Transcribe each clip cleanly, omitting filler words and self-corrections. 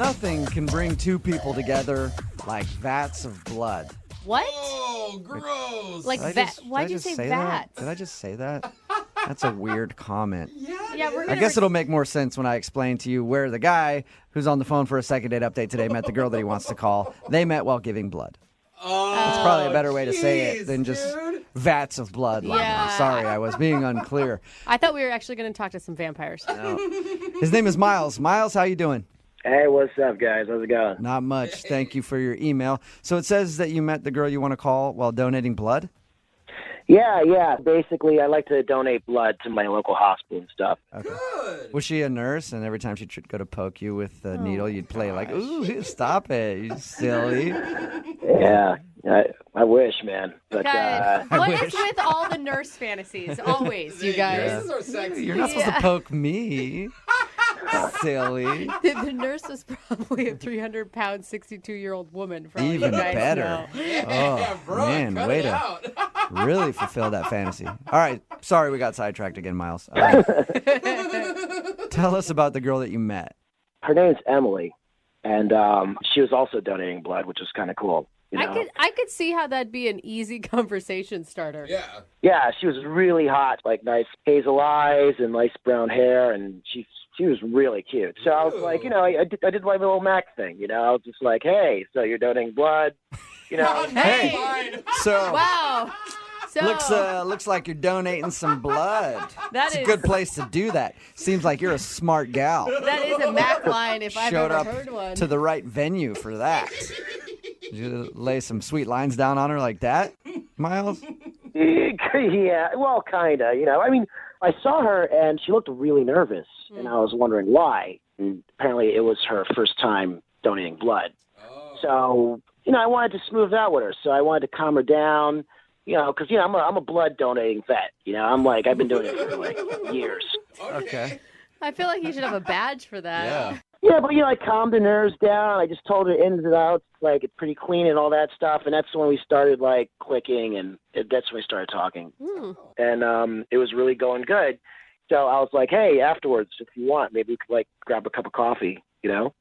Nothing can bring two people together like vats of blood. What? Oh, gross. Like vat? Why'd you say vat? Did I just say that? That's a weird comment. Yeah, we're I guess it'll make more sense when I explain to you where the guy who's on the phone for a second date update today met the girl that he wants to call. They met while giving blood. Oh, That's probably a better way to say it than just vats of blood. Yeah. Sorry, I was being unclear. I thought we were actually going to talk to some vampires. No. His name is Miles. Miles, how you doing? Hey, what's up, guys? How's it going? Not much. Thank you for your email. So it says that you met the girl you want to call while donating blood? Yeah. Basically, I like to donate blood to my local hospital and stuff. Okay. good. Was she a nurse, and every time she'd go to poke you with a needle, you'd play like, ooh, stop it, you silly. Yeah, I wish, man. But God, what wish. is with all the nurse fantasies? Always, you guys. Nurses are sexy. You're not supposed to poke me. Silly. The nurse was probably a 300-pound, 62-year-old woman. For all you Even guys better. know. Yeah, bro, man, cut way it to out. really fulfill that fantasy. All right, sorry we got sidetracked again, Miles. Tell us about the girl that you met. her name's Emily, and she was also donating blood, which was kind of cool. You know? I could see how that'd be an easy conversation starter. Yeah. Yeah, she was really hot, like nice hazel eyes and nice brown hair, and she was really cute. So I was like, you know, I did my little Mac thing, you know. I was just like, hey, so you're donating blood, you know? Hey. Fine. So Wow. So looks like you're donating some blood. That It's a is- good place to do that. Seems like you're a smart gal. that is a Mac line if I've Showed ever up heard one. to the right venue for that. Did you lay some sweet lines down on her like that, Miles? Yeah, well, kind of, you know. I mean, I saw her, and she looked really nervous, and I was wondering why. And apparently it was her first time donating blood. Oh. So, you know, I wanted to smooth out with her. So I wanted to calm her down, you know, because, you know, I'm a blood donating vet. You know, I've been doing it for, like, years. Okay. I feel like you should have a badge for that. Yeah. Yeah, but, you know, I calmed her nerves down. I just told her ins and outs, like, it's pretty clean and all that stuff. And that's when we started, like, clicking, and that's when we started talking. And it was really going good. So I was like, hey, afterwards, if you want, maybe we could, like, grab a cup of coffee, you know?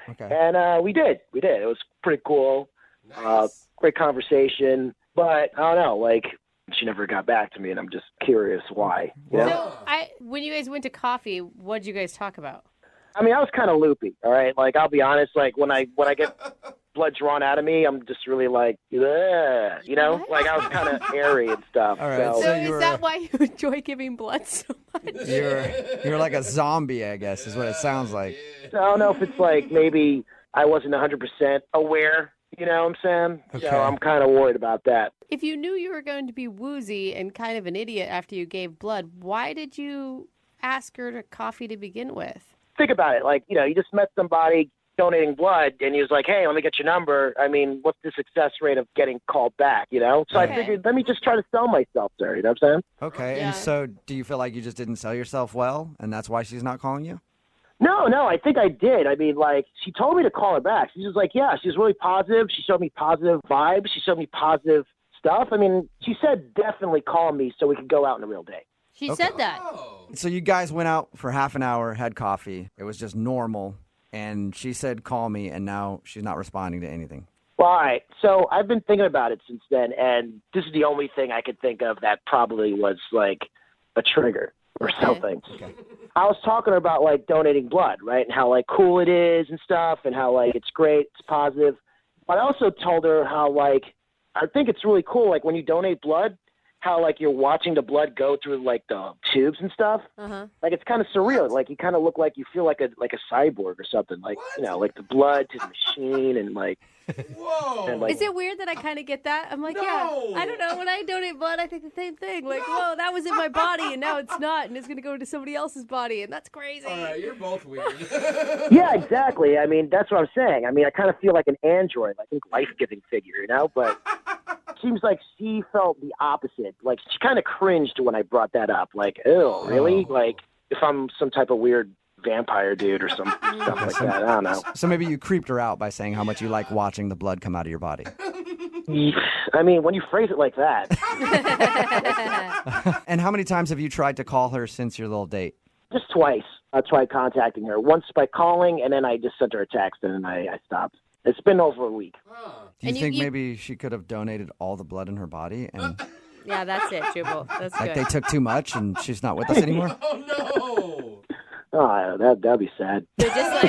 Okay. And we did. It was pretty cool. Nice. Great conversation. But, I don't know, like, she never got back to me, and I'm just curious why. You know? So when you guys went to coffee, what'd you guys talk about? I mean, I was kind of loopy, all right? Like, I'll be honest, like, when I get blood drawn out of me, I'm just really like, ugh, you know? Like, I was kind of airy and stuff. All right, So you is were- that why you enjoy giving blood so much? You're like a zombie, I guess, is what it sounds like. So I don't know if it's like maybe I wasn't 100% aware, you know what I'm saying? Okay. So I'm kind of worried about that. If you knew you were going to be woozy and kind of an idiot after you gave blood, why did you ask her to coffee to begin with? Think about it. Like, you know, you just met somebody donating blood, and he was like, hey, let me get your number. I mean, what's the success rate of getting called back, you know? So Okay. I figured, let me just try to sell myself to her, you know what I'm saying? Okay, Yeah. and so do you feel like you just didn't sell yourself well, and that's why she's not calling you? No, I think I did. I mean, like, she told me to call her back. She was like, yeah, she was really positive. She showed me positive vibes. She showed me positive stuff. I mean, she said definitely call me so we could go out on a real date. She said that. Oh. So you guys went out for half an hour, had coffee. It was just normal, and she said call me, and now she's not responding to anything. Well, all right. So I've been thinking about it since then, and this is the only thing I could think of that probably was like a trigger or Okay. something. I was talking about like donating blood, right? And how like cool it is and stuff, and how like it's great, it's positive. But I also told her how like I think it's really cool, like when you donate blood, how like you're watching the blood go through like the tubes and stuff. Uh-huh. Like it's kind of surreal. Like you kind of look like you feel like a cyborg or something. Like you know, like the blood to the machine and like. Whoa. And, like, Is it weird that I kind of get that? I'm like, No. yeah, I don't know. When I donate blood, I think the same thing. Like, whoa, that was in my body, and now it's not, and it's going to go into somebody else's body, and that's crazy. All right, you're both weird. Yeah, exactly. I mean, that's what I'm saying. I mean, I kind of feel like an android, I think life-giving figure, you know? But it seems like she felt the opposite. Like, she kind of cringed when I brought that up. Like, ew, really? Like, if I'm some type of weird vampire dude or some stuff like that. I don't know. So maybe you creeped her out by saying how much you like watching the blood come out of your body. I mean, when you phrase it like that, And how many times have you tried to call her since your little date? Just twice. I tried contacting her. Once by calling, and then I just sent her a text, and then I stopped. It's been over a week. Do you And think maybe she could have donated all the blood in her body and Yeah, that's it, Jubal. That's like good. they took too much and she's not with us anymore? Oh, no. Oh, that'd be sad. They just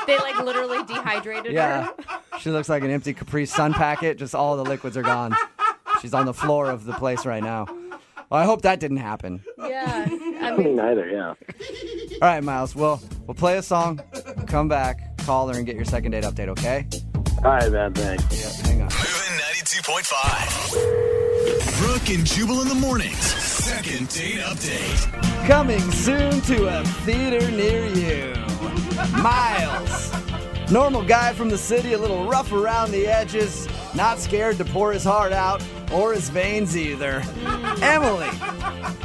they literally dehydrated Yeah. her. She looks like an empty Capri Sun packet. Just all the liquids are gone. She's on the floor of the place right now. Well, I hope that didn't happen. Yeah. I Me mean, neither, yeah. All right, Miles. We'll play a song, come back, call her, and get your second date update, okay? All right, man, thanks. Yeah, hang on. Moving 92.5. Brooke and Jubal in the mornings. Second date update. Coming soon to a theater near you. Miles. Normal guy from the city, a little rough around the edges, not scared to pour his heart out or his veins either. Emily.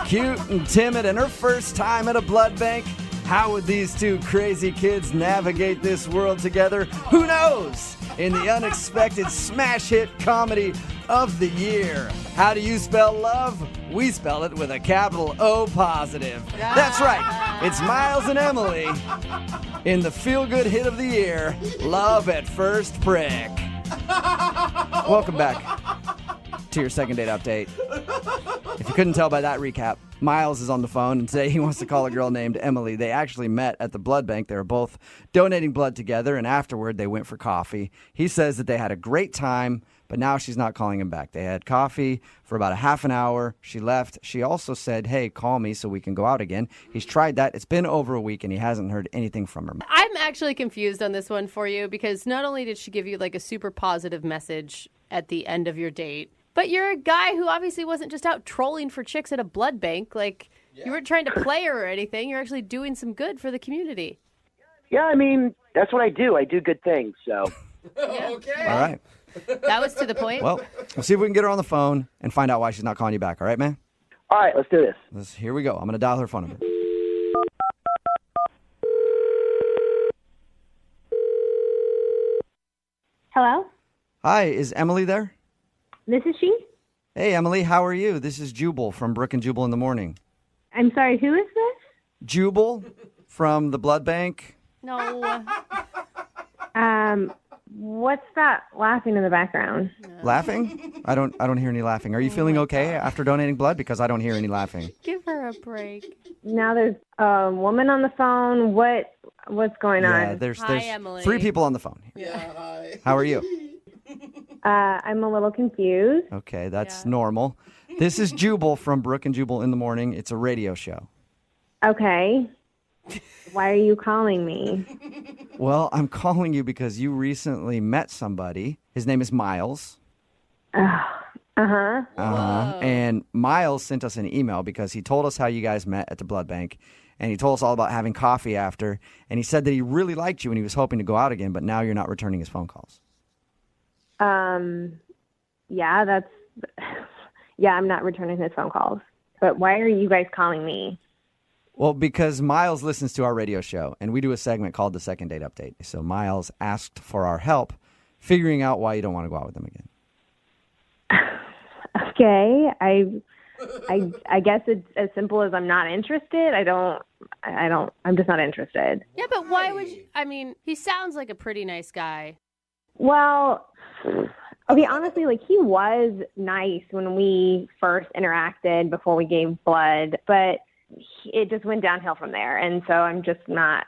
Cute and timid and her first time at a blood bank. How would these two crazy kids navigate this world together? Who knows? In the unexpected smash hit comedy of the year. How do you spell love? We spell it with a capital O positive. That's right. It's Miles and Emily in the feel-good hit of the year, Love at First Prick. Welcome back to your second date update. If you couldn't tell by that recap, Miles is on the phone, and today he wants to call a girl named Emily. They actually met at the blood bank. They were both donating blood together, and afterward they went for coffee. He says that they had a great time, but now she's not calling him back. They had coffee for about a half an hour. She left. She also said, hey, call me so we can go out again. He's tried that. It's been over a week, and he hasn't heard anything from her. I'm actually confused on this one for you because not only did she give you a super positive message at the end of your date, but you're a guy who obviously wasn't just out trolling for chicks at a blood bank. You weren't trying to play her or anything. You're actually doing some good for the community. Yeah, I mean, that's what I do. I do good things, so. Okay. All right. That was to the point. Well, we'll see if we can get her on the phone and find out why she's not calling you back. All right, man? All right, let's do this. Here we go. I'm going to dial her phone number. Hello? Hi, is Emily there? This is she? Hey, Emily, how are you? This is Jubal from Brooke and Jubal in the morning. I'm sorry, who is this? Jubal from the blood bank. No. What's that laughing in the background? Laughing? I don't hear any laughing. Are you feeling okay after donating blood? Because I don't hear any laughing. Give her a break. Now there's a woman on the phone. What's going Yeah, on? there's Hi, Emily. 3 people on the phone. Yeah, hi. How are you? I'm a little confused. Okay, that's Yeah. normal. This is Jubal from Brooke and Jubal in the morning. It's a radio show. Okay. Why are you calling me? Well, I'm calling you because you recently met somebody. His name is Miles. Uh-huh. And Miles sent us an email because he told us how you guys met at the blood bank. And he told us all about having coffee after. And he said that he really liked you and he was hoping to go out again, but now you're not returning his phone calls. Yeah, I'm not returning his phone calls. But why are you guys calling me? Well, because Miles listens to our radio show, and we do a segment called the Second Date Update. So Miles asked for our help figuring out why you don't want to go out with him again. Okay. I guess it's as simple as I'm not interested. I'm just not interested. Yeah, but why would you? I mean, he sounds like a pretty nice guy. Well, okay, honestly, he was nice when we first interacted before we gave blood, but it just went downhill from there. And so I'm just not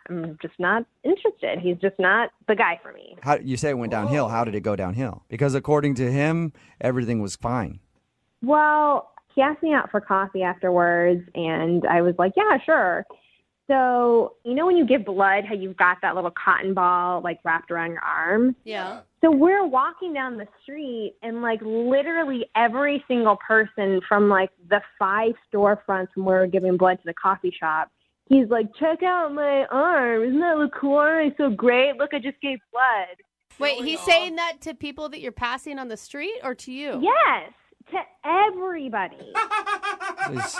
interested. He's just not the guy for me. How you say it went downhill? How did it go downhill? Because according to him, everything was fine. Well, he asked me out for coffee afterwards, and I was like, yeah, sure. So, when you give blood, how you've got that little cotton ball, wrapped around your arm? Yeah. So we're walking down the street, and, literally every single person from, the 5 storefronts from where we're giving blood to the coffee shop, he's like, check out my arm. Isn't that look cool? It's so great. Look, I just gave blood. Wait, he's saying that to people that you're passing on the street or to you? Yes, to everybody. He's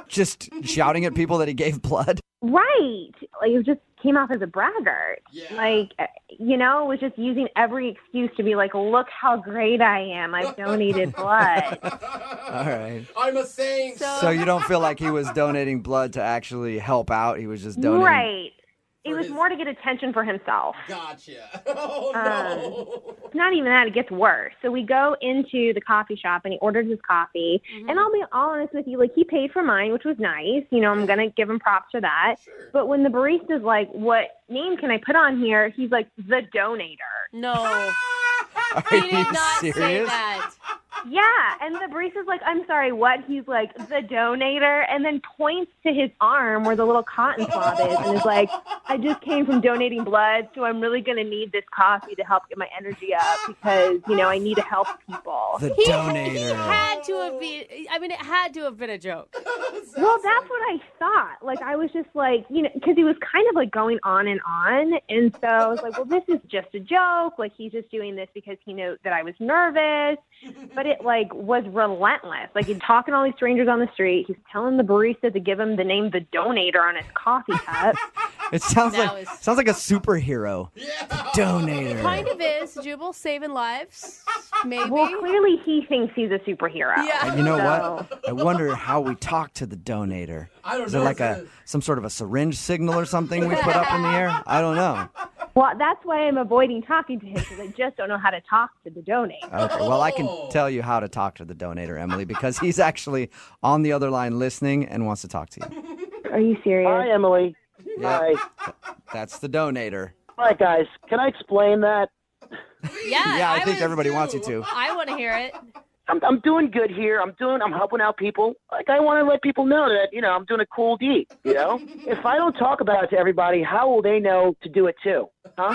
just shouting at people that he gave blood. Right. Like, it just came off as a braggart. Yeah. Like, it was just using every excuse to be like, look how great I am. I've donated blood. All right. I'm a saint. So you don't feel like he was donating blood to actually help out? He was just donating. Right. It was more to get attention for himself. Gotcha. Oh, no. It's not even that. It gets worse. So we go into the coffee shop, and he orders his coffee. And I'll be honest with you, like, he paid for mine, which was nice. I'm going to give him props for that. Sure. But when the barista's like, what name can I put on here? He's like, the donator. No. Are He you did not say serious? that. Yeah, and the barista's like, I'm sorry, what? He's like, the donator, and then points to his arm where the little cotton swab is, and is like, I just came from donating blood, so I'm really going to need this coffee to help get my energy up because, I need to help people. The He donator. had to have been, it had to have been a joke. Well, that's what I thought. Like, I was just like, because he was kind of like going on, and so I was like, well, this is just a joke. Like, he's just doing this because he knew that I was nervous. But it, like, was relentless. Like, he's talking to all these strangers on the street. He's telling the barista to give him the name The Donator on his coffee cup. It sounds That like was- sounds like a superhero. Yeah. Donator. Kind of is. Jubal saving lives, maybe. Well, clearly he thinks he's a superhero. Yeah. And you know So- what? I wonder how we talk to the donator. I don't Is know. there like some sort of a syringe signal or something we put up in the air? I don't know. Well, that's why I'm avoiding talking to him, because I just don't know how to talk to the donator. Okay, well, I can tell you how to talk to the donator, Emily, because he's actually on the other line listening and wants to talk to you. Are you serious? Hi, Emily. Hi. That's the donator. All right, guys. Can I explain that? Yeah, I think everybody wants you to. I want to hear it. I'm doing good here. I'm helping out people. Like, I want to let people know that, I'm doing a cool deed, If I don't talk about it to everybody, how will they know to do it too? Huh?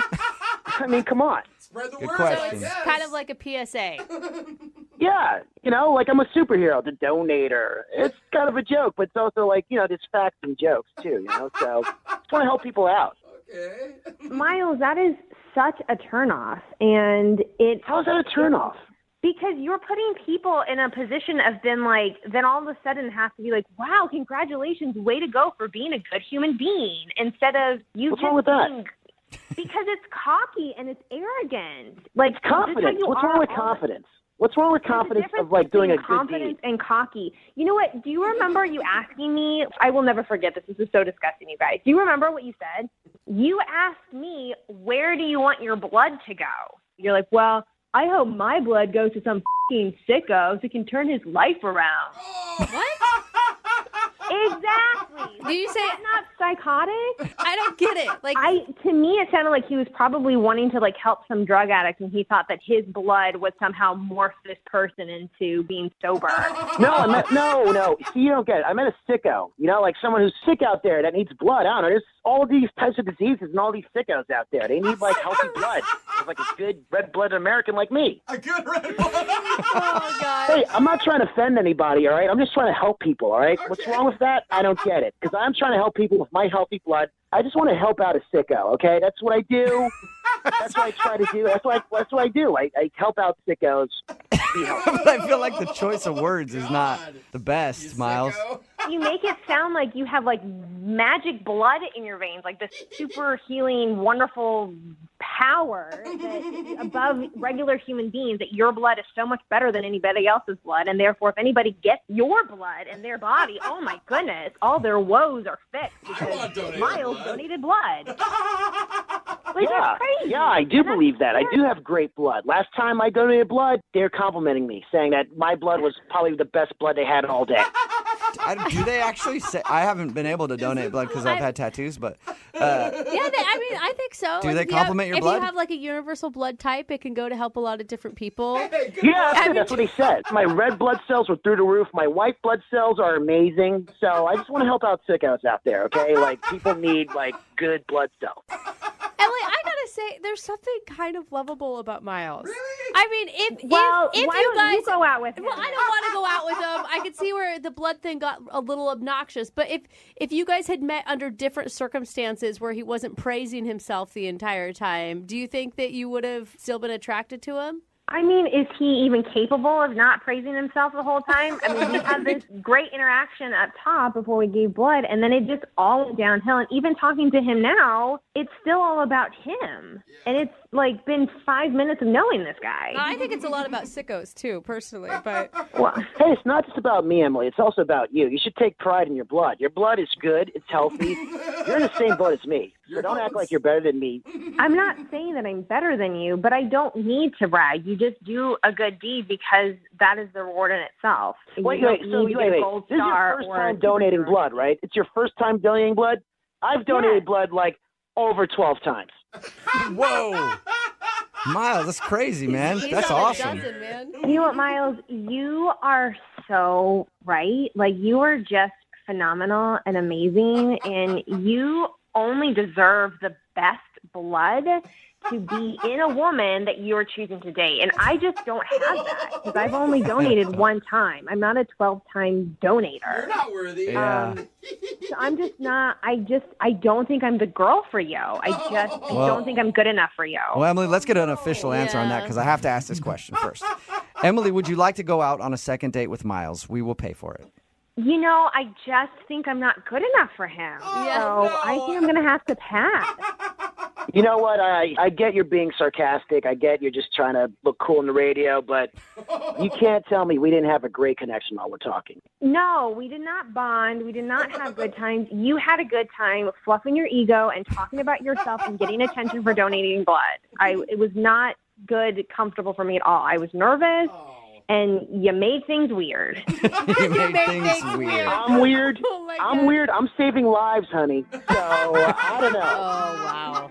I mean, come on. Spread the Good word. question. I guess. Kind of like a PSA. Yeah, like I'm a superhero, the donator. It's kind of a joke, but it's also like, there's facts and jokes too, So just want to help people out. Okay. Miles, that is such a turnoff. And How is that a turnoff? because you're putting people in a position of then all of a sudden have to be like, wow, congratulations, way to go for being a good human being, instead of you What's just wrong with that? being, because it's cocky and it's arrogant. Like, It's confidence. What's wrong with confidence? What's wrong with confidence of like doing a good confidence deed? and cocky. You know what? Do you remember you asking me? I will never forget this. This is so disgusting, you guys. Do you remember what you said? You asked me, where do you want your blood to go? You're like, well, I hope my blood goes to some f***ing sicko so can turn his life around. What? Exactly. Did you say That's not psychotic? I don't get it. Like, To me, it sounded like he was probably wanting to help some drug addict, and he thought that his blood would somehow morph this person into being sober. No, I meant no. See, you don't get it. I meant a sicko. Like someone who's sick out there that needs blood. I don't know. There's all these types of diseases and all these sickos out there. They need healthy blood. There's a good red-blooded American like me. A good red one. oh, God. Hey, I'm not trying to offend anybody, all right? I'm just trying to help people, all right? What's wrong with that? I don't get it. Because I'm trying to help people with my healthy blood. I just want to help out a sicko, okay? That's what I do. That's what I try to do. That's what I do. I help out sickos. Be healthy. But I feel like the choice of words is not the best, Miles. Sicko. You make it sound like you have magic blood in your veins, like this super healing, wonderful power that is above regular human beings, that your blood is so much better than anybody else's blood, and therefore if anybody gets your blood in their body, oh my goodness, all their woes are fixed want because donated Miles blood. donated blood. Yeah, That's crazy. yeah, I do believe that. I do have great blood. Last time I donated blood, they're complimenting me, saying that my blood was probably the best blood they had all day. Do they actually say? I haven't been able to donate blood because I've had tattoos, but I think so. Do they if you have- compliment your if blood? you have a universal blood type, it can go to help a lot of different people. Hey, good Yeah, one. that's what he said. My red blood cells were through the roof. My white blood cells are amazing. So I just want to help out sickos out there, okay? People need, good blood cells. Emily, I gotta say, there's something kind of lovable about Miles. Really? I mean, if Well, if why you don't guys you go out with him? Well, I don't want to go out with him. I could see where the blood thing got a little obnoxious. But if you guys had met under different circumstances where he wasn't praising himself the entire time, do you think that you would have still been attracted to him? I mean, is he even capable of not praising himself the whole time? I mean, we had this great interaction up top before we gave blood, and then it just all went downhill. And even talking to him now, it's still all about him. And it's like been 5 minutes of knowing this guy. I think it's a lot about sickos too, personally. But Well, hey, it's not just about me, Emily. It's also about you. You should take pride in your blood. Your blood is good. It's healthy. You're in the same boat as me. So don't act like you're better than me. I'm not saying that I'm better than you, but I don't need to brag. You just do a good deed because that is the reward in itself. Wait. You don't need to get a gold This is your star first or time a donating super blood, right? It's your first time donating blood? I've donated blood like over 12 times. Whoa. Miles, that's crazy, man. he's That's on a awesome. dozen, man. You know what, Miles? You are so right. Like, you are just phenomenal and amazing, and you only deserve the best blood to be in a woman that you are choosing to date. And I just don't have that because I've only donated one time. I'm not a 12-time donator. You're not worthy. Yeah. So I'm just not, I don't think I'm the girl for you. I don't think I'm good enough for you. Well, Emily, let's get an official answer on that because I have to ask this question first. Emily, would you like to go out on a second date with Miles? We will pay for it. You know, I just think I'm not good enough for him. I think I'm going to have to pass. You know what? I get you're being sarcastic. I get you're just trying to look cool on the radio, but you can't tell me we didn't have a great connection while we're talking. No, we did not bond. We did not have good times. You had a good time fluffing your ego and talking about yourself and getting attention for donating blood. It was not good, comfortable for me at all. I was nervous. And you made things weird. You made things weird. I'm weird. Oh my I'm God. weird. I'm saving lives, honey. So, I don't know. Oh, wow.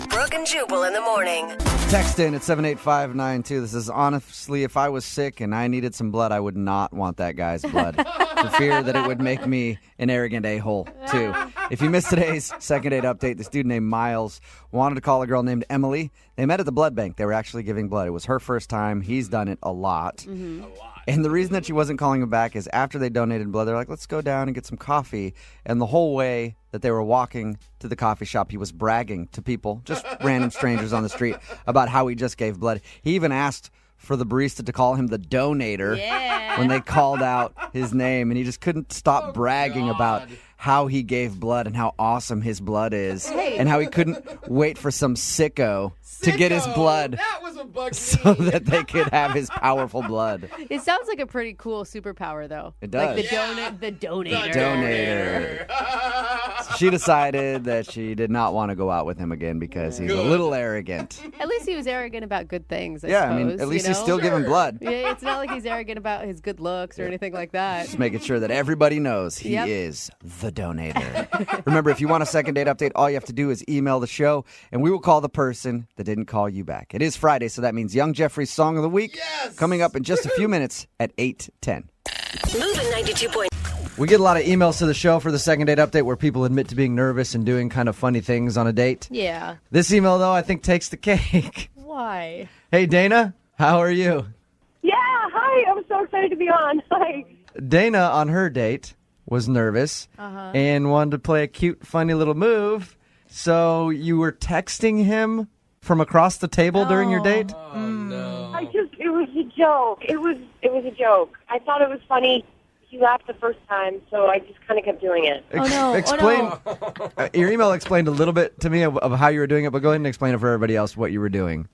Brooke and Jubal in the morning. Text in at 78592. This is honestly, if I was sick and I needed some blood, I would not want that guy's blood. For fear that it would make me an arrogant a-hole, too. If you missed today's second date update, this dude named Miles wanted to call a girl named Emily. They met at the blood bank. They were actually giving blood. It was her first time. He's done it a lot. Mm-hmm. And the reason that she wasn't calling him back is after they donated blood, they're like, let's go down and get some coffee. And the whole way that they were walking to the coffee shop, he was bragging to people, just random strangers on the street, about how he just gave blood. He even asked for the barista to call him the donator when they called out his name. And he just couldn't stop bragging about how he gave blood and how awesome his blood is. And how he couldn't wait for some sicko to get his blood That was a bug so that they could have his powerful blood. It sounds like a pretty cool superpower, though. It does. Like the donator. Donator. She decided that she did not want to go out with him again because he's a little arrogant. At least he was arrogant about good things, I Yeah, suppose. I mean, at least you he's know? still giving blood. Yeah, it's not like he's arrogant about his good looks or anything like that. Just making sure that everybody knows he Yep. is the donator. Remember, if you want a second date update, all you have to do is email the show, and we will call the person that didn't call you back. It is Friday, so that means Young Jeffrey's Song of the Week coming up in just a few minutes at 8:10. Moving 92. We get a lot of emails to the show for the second date update where people admit to being nervous and doing kind of funny things on a date. Yeah. This email, though, I think takes the cake. Why? Hey, Dana, how are you? Yeah, hi. I'm so excited to be on. Hi. Dana, on her date, was nervous and wanted to play a cute, funny little move. So you were texting him from across the table during your date? Oh, no. It was a joke. It was a joke. I thought it was funny. He laughed the first time, so I just kind of kept doing it. Explain. Your email explained a little bit to me of how you were doing it, but go ahead and explain it for everybody else what you were doing.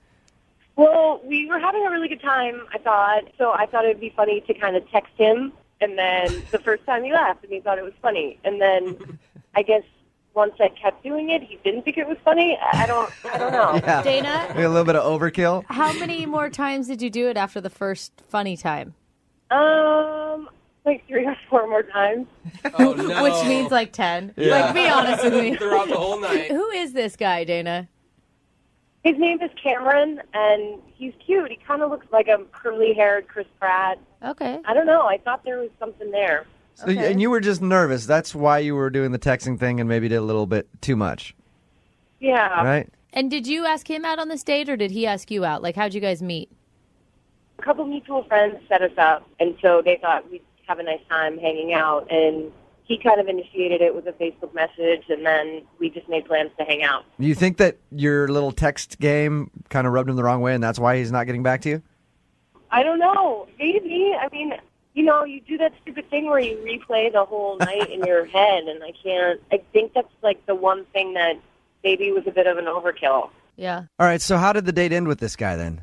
Well, we were having a really good time, I thought, so I thought it would be funny to kind of text him, and then the first time he laughed, and he thought it was funny. And then I guess once I kept doing it, he didn't think it was funny. I don't know. Yeah. Dana, Maybe a little bit of overkill. how many more times did you do it after the first funny time? Like 3 or 4 more times. Oh, no. Which means like 10. Yeah. Like, be honest with me. Throughout the whole night. Who is this guy, Dana? His name is Cameron, and he's cute. He kind of looks like a curly-haired Chris Pratt. Okay. I don't know. I thought there was something there. So, and you were just nervous. That's why you were doing the texting thing and maybe did a little bit too much. Yeah. Right? And did you ask him out on this date, or did he ask you out? Like, how'd you guys meet? A couple mutual friends set us up, and so they thought we'd have a nice time hanging out, and he kind of initiated it with a Facebook message, and then we just made plans to hang out. Do you think that your little text game kind of rubbed him the wrong way and that's why he's not getting back to you? I don't know. Maybe. I mean, you know, you do that stupid thing where you replay the whole night in your head, and I think that's like the one thing that maybe was a bit of an overkill. Yeah. All right, so how did the date end with this guy then?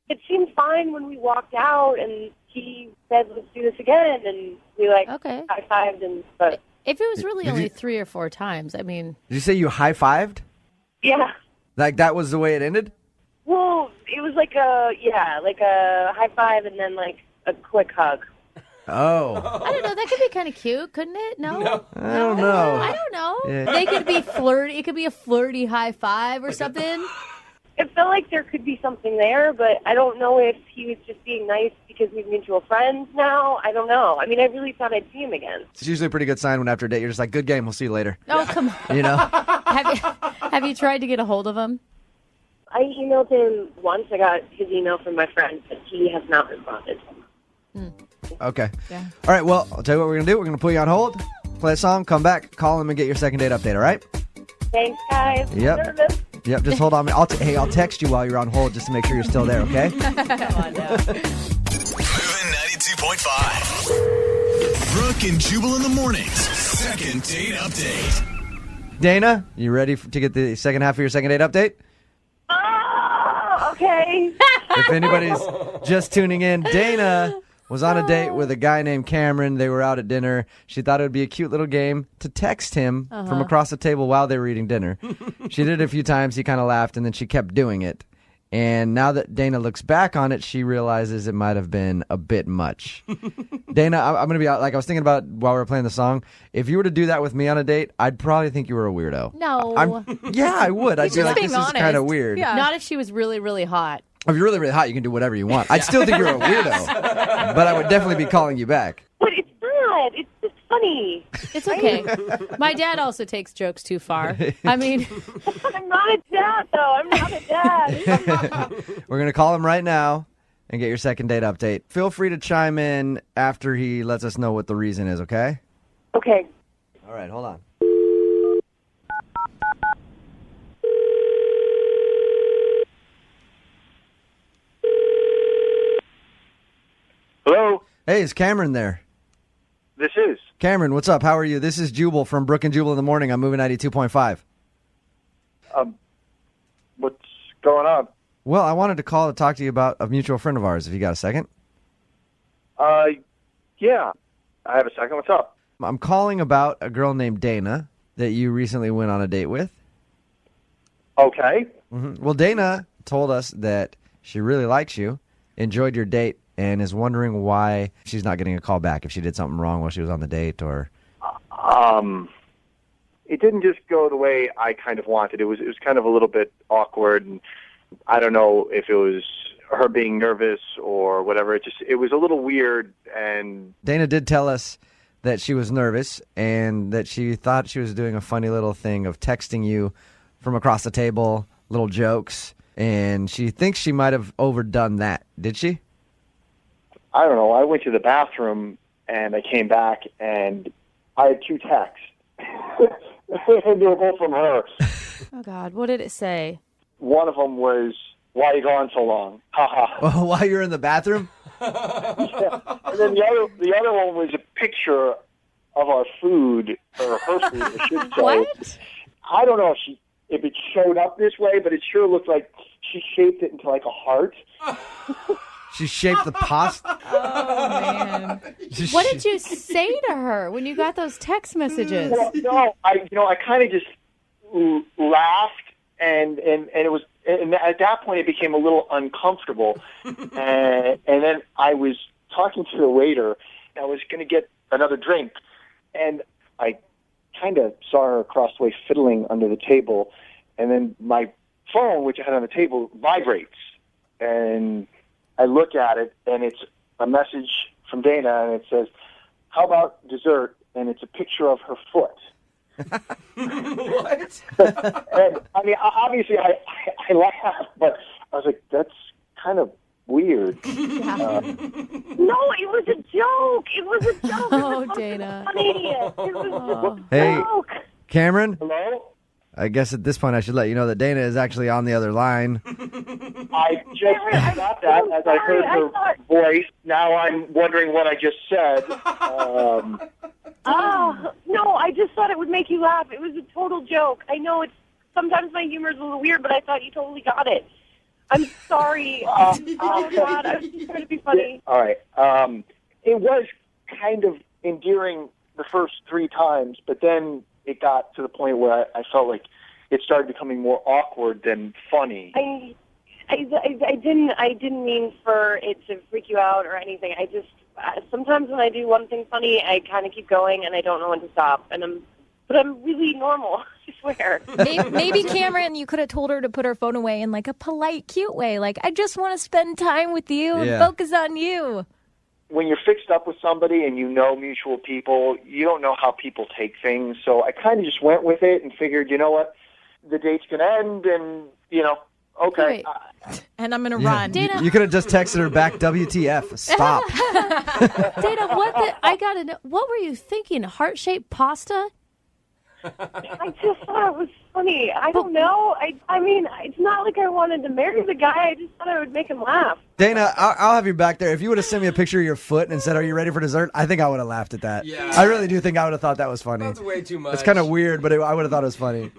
It seemed fine when we walked out, and he said, let's do this again, and we, Okay. high-fived, but... If it was really only 3 or 4 times, I mean... Did you say you high-fived? Yeah. Like that was the way it ended? Well, it was like a high five and then like a quick hug. Oh. I don't know. That could be kind of cute, couldn't it? No? I don't know. I don't know. Yeah. They could be flirty. It could be a flirty high five or something. It felt like there could be something there, but I don't know if he was just being nice because we're mutual friends now. I don't know. I mean, I really thought I'd see him again. It's usually a pretty good sign when after a date you're just like, good game, we'll see you later. Oh, come on. You know? Have you tried to get a hold of him? I emailed him once. I got his email from my friend, but he has not responded. Okay. Yeah. All right, well, I'll tell you what we're going to do. We're going to put you on hold, play a song, come back, call him, and get your second date update, all right? Thanks, guys. Yep. I'm nervous. Yep, just hold on. I'll text you while you're on hold just to make sure you're still there, okay? Come on now. Moving 92.5. Brooke and Jubal in the mornings. Second date update. Dana, you ready to get the second half of your second date update? Oh, okay. If anybody's just tuning in, Dana was on a date with a guy named Cameron. They were out at dinner. She thought it would be a cute little game to text him from across the table while they were eating dinner. She did it a few times. He kind of laughed, and then she kept doing it. And now that Dana looks back on it, she realizes it might have been a bit much. Dana, I'm going to be out. Like I was thinking about while we were playing the song, if you were to do that with me on a date, I'd probably think you were a weirdo. No. Yeah, I would. I'd be like, being this is kind of weird. Yeah. Not if she was really, really hot. If you're really, really hot, you can do whatever you want. I'd still think you're a weirdo, but I would definitely be calling you back. But it's not. It's just funny. It's okay. My dad also takes jokes too far. I mean... I'm not a dad, though. I'm not a dad. We're going to call him right now and get your second date update. Feel free to chime in after he lets us know what the reason is, okay? Okay. All right, hold on. Hello, Hey, is Cameron there? this is. Cameron, what's up? How are you? This is Jubal from Brooke and Jubal in the morning. I'm moving 92.5. What's going on? Well, I wanted to call to talk to you about a mutual friend of ours, if you got a second. Yeah, I have a second. What's up? I'm calling about a girl named Dana that you recently went on a date with. Okay. Well, Dana told us that she really likes you, enjoyed your date, and is wondering why she's not getting a call back, if she did something wrong while she was on the date or... It didn't just go the way I kind of wanted. It was kind of a little bit awkward, and I don't know if it was her being nervous or whatever. It was a little weird, and... Dana did tell us that she was nervous and that she thought she was doing a funny little thing of texting you from across the table, little jokes, and she thinks she might have overdone that. Did she? I don't know. I went to the bathroom, and I came back, and I had 2 texts. And they were both from her. Oh, God. What did it say? One of them was, "Why are you gone so long?" Ha While you're in the bathroom? Yeah. And then the other one was a picture of our food, or her food, I should say. What? I don't know if it showed up this way, but it sure looked like she shaped it into like a heart. She shaped the pasta. Oh, man. What did you say to her when you got those text messages? Well, no, I kind of just laughed, and it was, and at that point it became a little uncomfortable, and then I was talking to the waiter. I was going to get another drink, and I kind of saw her across the way fiddling under the table, and then my phone, which I had on the table, vibrates, and I look at it, and it's a message from Dana, and it says, "How about dessert?" And it's a picture of her foot. What? And I mean, obviously, I laughed, but I was like, "That's kind of weird." No, it was a joke. It was a joke. Oh, Dana. Funny. It was just a Hey. joke. Cameron, Hello? I guess at this point I should let you know that Dana is actually on the other line. I just got that as I heard her voice. Now I'm wondering what I just said. Oh, no, I just thought it would make you laugh. It was a total joke. I know sometimes my humor is a little weird, but I thought you totally got it. I'm sorry. Oh, God, I was just trying to be funny. All right. It was kind of endearing the first 3 times, but then it got to the point where I felt like it started becoming more awkward than funny. I didn't mean for it to freak you out or anything. I just sometimes when I do one thing funny, I kind of keep going and I don't know when to stop. But I'm really normal, I swear. Maybe Cameron, you could have told her to put her phone away in like a polite, cute way. Like, I just want to spend time with you and focus on you. When you're fixed up with somebody and you know mutual people, you don't know how people take things. So I kind of just went with it and figured, you know what, the date's going to end and, okay. And I'm going to run. Dana, You could have just texted her back, WTF, stop. Dana, I got to know, what were you thinking? Heart-shaped pasta? I just thought it was funny. I don't know. I mean, it's not like I wanted to marry the guy. I just thought I would make him laugh. Dana, I'll have you back there. If you would have sent me a picture of your foot and said, "Are you ready for dessert?" I think I would have laughed at that. Yeah. I really do think I would have thought that was funny. That's way too much. It's kind of weird, but I would have thought it was funny.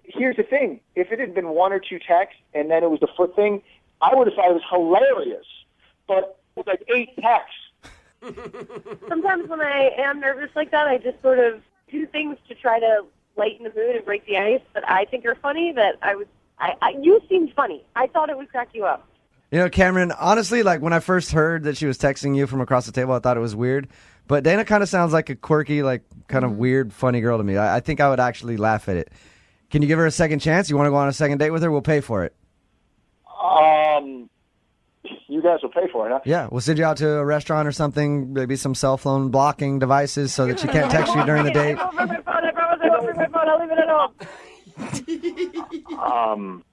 Here's the thing. If it had been 1 or 2 texts and then it was the foot thing, I would have thought it was hilarious. But it was like 8 texts. Sometimes when I am nervous like that, I just sort of do things to try to lighten the mood and break the ice that I think are funny. You seemed funny. I thought it would crack you up. Cameron, honestly, like when I first heard that she was texting you from across the table, I thought it was weird. But Dana kind of sounds like a quirky, like kind of weird, funny girl to me. I think I would actually laugh at it. Can you give her a second chance? You want to go on a second date with her? We'll pay for it. You guys will pay for it, huh? Yeah, we'll send you out to a restaurant or something, maybe some cell phone blocking devices so that she can't text you during the date. I won't bring my phone. I promise I won't bring my phone. I'll leave it at home.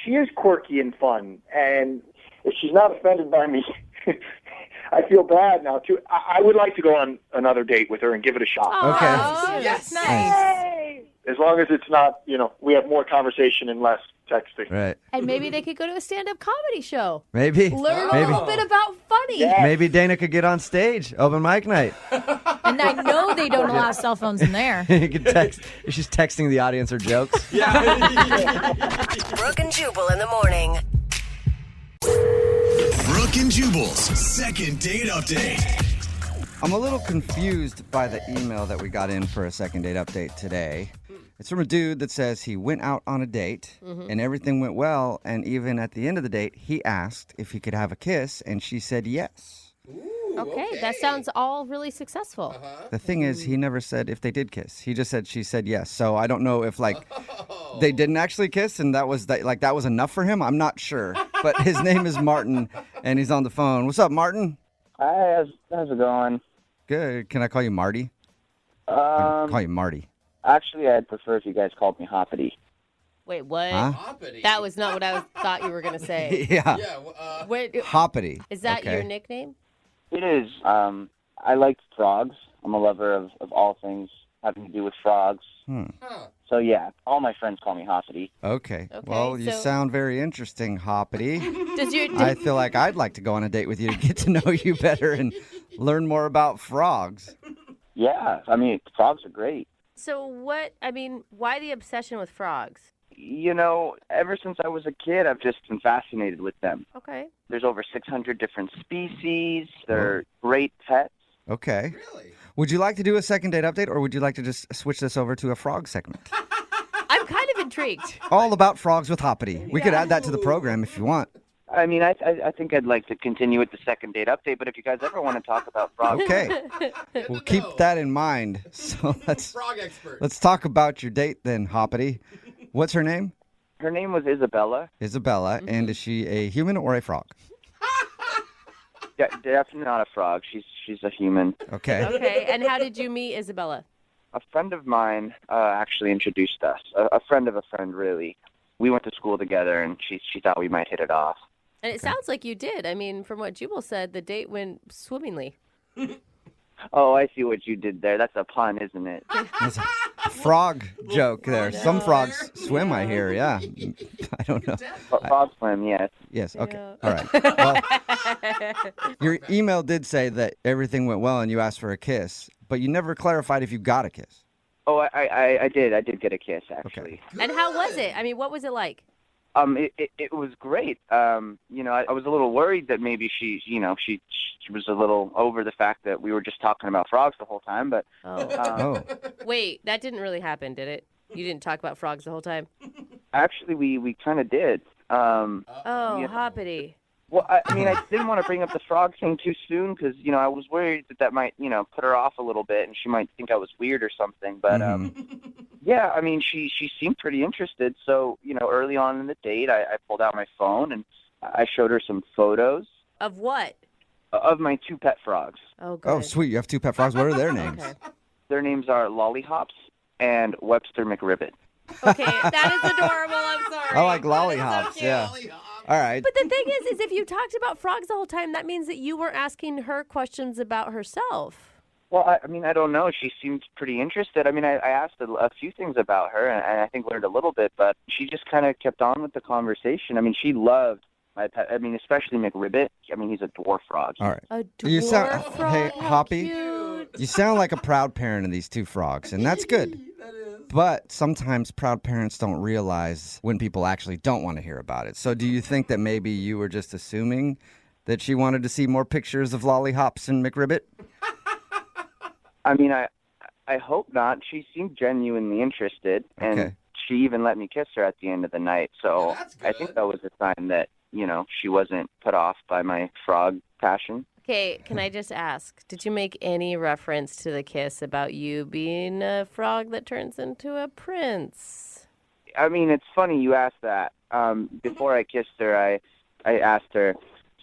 She is quirky and fun, and if she's not offended by me, I feel bad now, too. I would like to go on another date with her and give it a shot. Okay. That's nice. Hey! As long as it's not, we have more conversation and less texting. Right. And maybe they could go to a stand-up comedy show. Maybe. Learn a little bit about funny. Yeah. Maybe Dana could get on stage, open mic night. And I know they don't allow cell phones in there. You can text. She's texting the audience her jokes. Brooke and Jubal in the morning. Brooke and Jubal's second date update. I'm a little confused by the email that we got in for a second date update today. It's from a dude that says he went out on a date and everything went well, and even at the end of the date, he asked if he could have a kiss, and she said yes. Okay, that sounds all really successful. The thing is, he never said if they did kiss. He just said she said yes. So I don't know if they didn't actually kiss and that was that was enough for him. I'm not sure. But his name is Martin, and he's on the phone. What's up, Martin? Hi, how's it going? Good. Can I call you Marty? Call you Marty. Actually, I'd prefer if you guys called me Hoppity. Wait, what? Huh? Hoppity. That was not what I thought you were going to say. Yeah. Wait, Hoppity. is that Okay. your nickname? It is. I like frogs. I'm a lover of all things having to do with frogs. So, yeah, all my friends call me Hoppity. Okay. Well, you so- sound very interesting, Hoppity. Does I feel like I'd like to go on a date with you to get to know you better and learn more about frogs. Yeah, I mean, frogs are great. So why the obsession with frogs? Ever since I was a kid, I've just been fascinated with them. Okay. There's over 600 different species. They're great pets. Okay. Really? Would you like to do a second date update, or would you like to just switch this over to a frog segment? I'm kind of intrigued. All about frogs with Hoppity. We could add that to the program if you want. I mean, I think I'd like to continue with the second date update, but if you guys ever want to talk about frogs... Okay. We'll keep that in mind. So Frog expert. let's talk about your date then, Hoppity. What's her name? Her name was Isabella. Isabella. And is she a human or a frog? Yeah, definitely not a frog. She's a human. Okay. Okay, and how did you meet Isabella? A friend of mine actually introduced us. A friend of a friend, really. We went to school together, and she thought we might hit it off. And it sounds like you did. I mean, from what Jubal said, the date went swimmingly. Oh, I see what you did there. That's a pun, isn't it? That's a frog joke there. Some frogs swim, I hear, yeah. I don't know. Frog swim, yes. Yes, okay. All right. Well, your email did say that everything went well and you asked for a kiss, but you never clarified if you got a kiss. Oh, I did. I did get a kiss, actually. Okay. And how was it? I mean, what was it like? It was great. You know, I was a little worried that maybe she was a little over the fact that we were just talking about frogs the whole time, but Wait, that didn't really happen, did it? You didn't talk about frogs the whole time? actually we kind of did. Hoppity. Well, I mean, I didn't want to bring up the frog thing too soon because, you know, I was worried that might, you know, put her off a little bit and she might think I was weird or something. But, yeah, I mean, she seemed pretty interested. So, you know, early on in the date, I pulled out my phone and I showed her some photos. Of what? Of my 2 pet frogs. Oh, good. Oh, sweet. You have 2 pet frogs. What are their names? Okay. Their names are Lollihops and Webster McRibbit. Okay, that is adorable. I'm sorry. I like lollihops, so yeah. All right. But the thing is if you talked about frogs the whole time, that means that you weren't asking her questions about herself. Well, I mean, I don't know. She seemed pretty interested. I mean, I asked a few things about her, and I think learned a little bit, but she just kind of kept on with the conversation. I mean, she loved my pet. I mean, especially McRibbit. I mean, he's a dwarf frog. All right. A You sound, dwarf frog? hey, How Hoppy, cute. you sound like a proud parent of these 2 frogs, and that's good. But sometimes proud parents don't realize when people actually don't want to hear about it. So do you think that maybe you were just assuming that she wanted to see more pictures of Lollihops and McRibbit? I mean, I hope not. She seemed genuinely interested, and she even let me kiss her at the end of the night. So I think that was a sign that, you know, she wasn't put off by my frog passion. Okay, can I just ask, did you make any reference to the kiss about you being a frog that turns into a prince? I mean, it's funny you asked that. Before I kissed her, I asked her,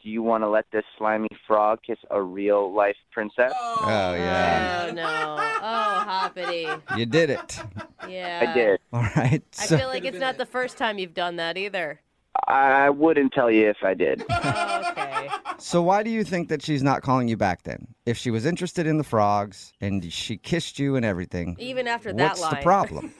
do you want to let this slimy frog kiss a real-life princess? Oh, yeah. Oh, no. Oh, Hoppity. You did it. Yeah. I did. All right. I feel like it's not the first time you've done that either. I wouldn't tell you if I did. Okay. So why do you think that she's not calling you back then? If she was interested in the frogs and she kissed you and everything, Even after that what's line. the problem?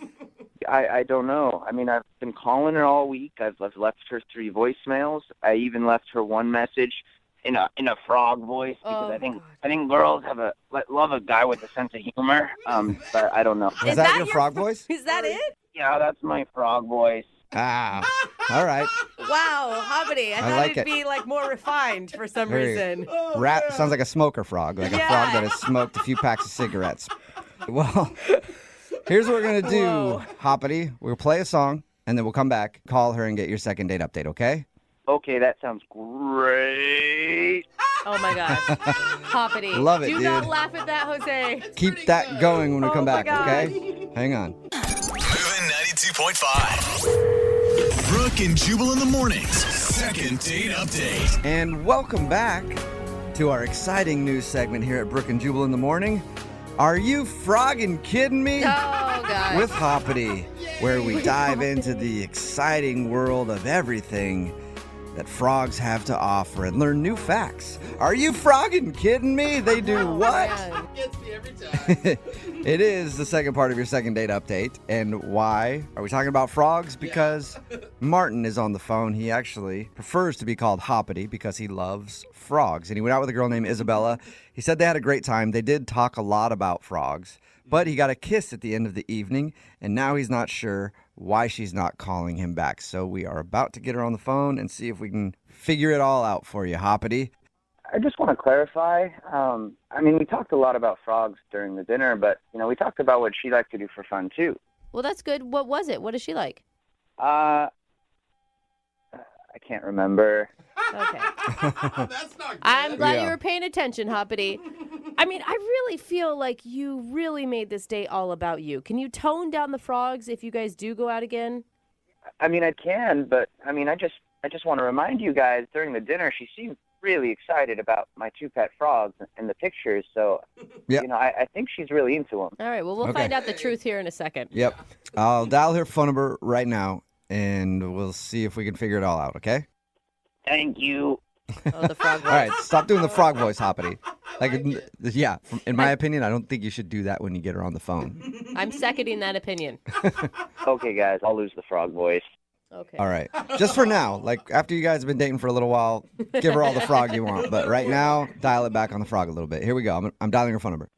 I don't know. I mean, I've been calling her all week. I've left her 3 voicemails. I even left her one message in a frog voice because I think girls love a guy with a sense of humor. But I don't know. Is that your frog voice? Is that it? Yeah, that's my frog voice. Ah, all right. Wow, Hoppity. I thought like it'd it. be like more refined for some reason. Rat sounds like a smoker frog, like a frog that has smoked a few packs of cigarettes. Well, here's what we're going to do, Hoppity. We'll play a song, and then we'll come back, call her, and get your second date update, okay? Okay, that sounds great. Oh, my gosh. Hoppity. Love it, Do dude. not laugh at that, Jose. Keep that going when we come my back, God. okay? Hang on. Moving 92.5. Brooke and Jubal in the mornings. Second date update. And welcome back to our exciting news segment here at Brooke and Jubal in the morning. Are you frogging kidding me? Oh, God. With Hoppity, where we dive into the exciting world of everything that frogs have to offer and learn new facts. Are you frogging kidding me? They do what? Man. Gets me every time. It is the second part of your second date update. And why are we talking about frogs? Because Martin is on the phone. He actually prefers to be called Hoppity because he loves frogs. And he went out with a girl named Isabella. He said they had a great time. They did talk a lot about frogs. But he got a kiss at the end of the evening, and now he's not sure why she's not calling him back. So we are about to get her on the phone and see if we can figure it all out for you, Hoppity. I just want to clarify. I mean, we talked a lot about frogs during the dinner, but, you know, we talked about what she liked to do for fun, too. Well, that's good. What was it? What is she like? I can't remember. Okay. That's not good. I'm glad Yeah. you were paying attention, Hoppity. I mean, I really feel like you really made this date all about you. Can you tone down the frogs if you guys do go out again? I mean, I can, but, I mean, I just want to remind you guys, during the dinner, she seemed really excited about my 2 pet frogs and the pictures, so, Yep. you know, I think she's really into them. All right, well, we'll Okay. find out the truth here in a second. Yep. I'll dial her phone number right now, and we'll see if we can figure it all out, okay? Thank you. Oh, the frog voice. All right, stop doing the frog voice, Hoppity. Yeah, in my opinion, I don't think you should do that when you get her on the phone. I'm seconding that opinion. Okay, guys, I'll lose the frog voice. Okay. All right, just for now. Like, after you guys have been dating for a little while, give her all the frog you want. But right now, dial it back on the frog a little bit. Here we go. I'm dialing her phone number.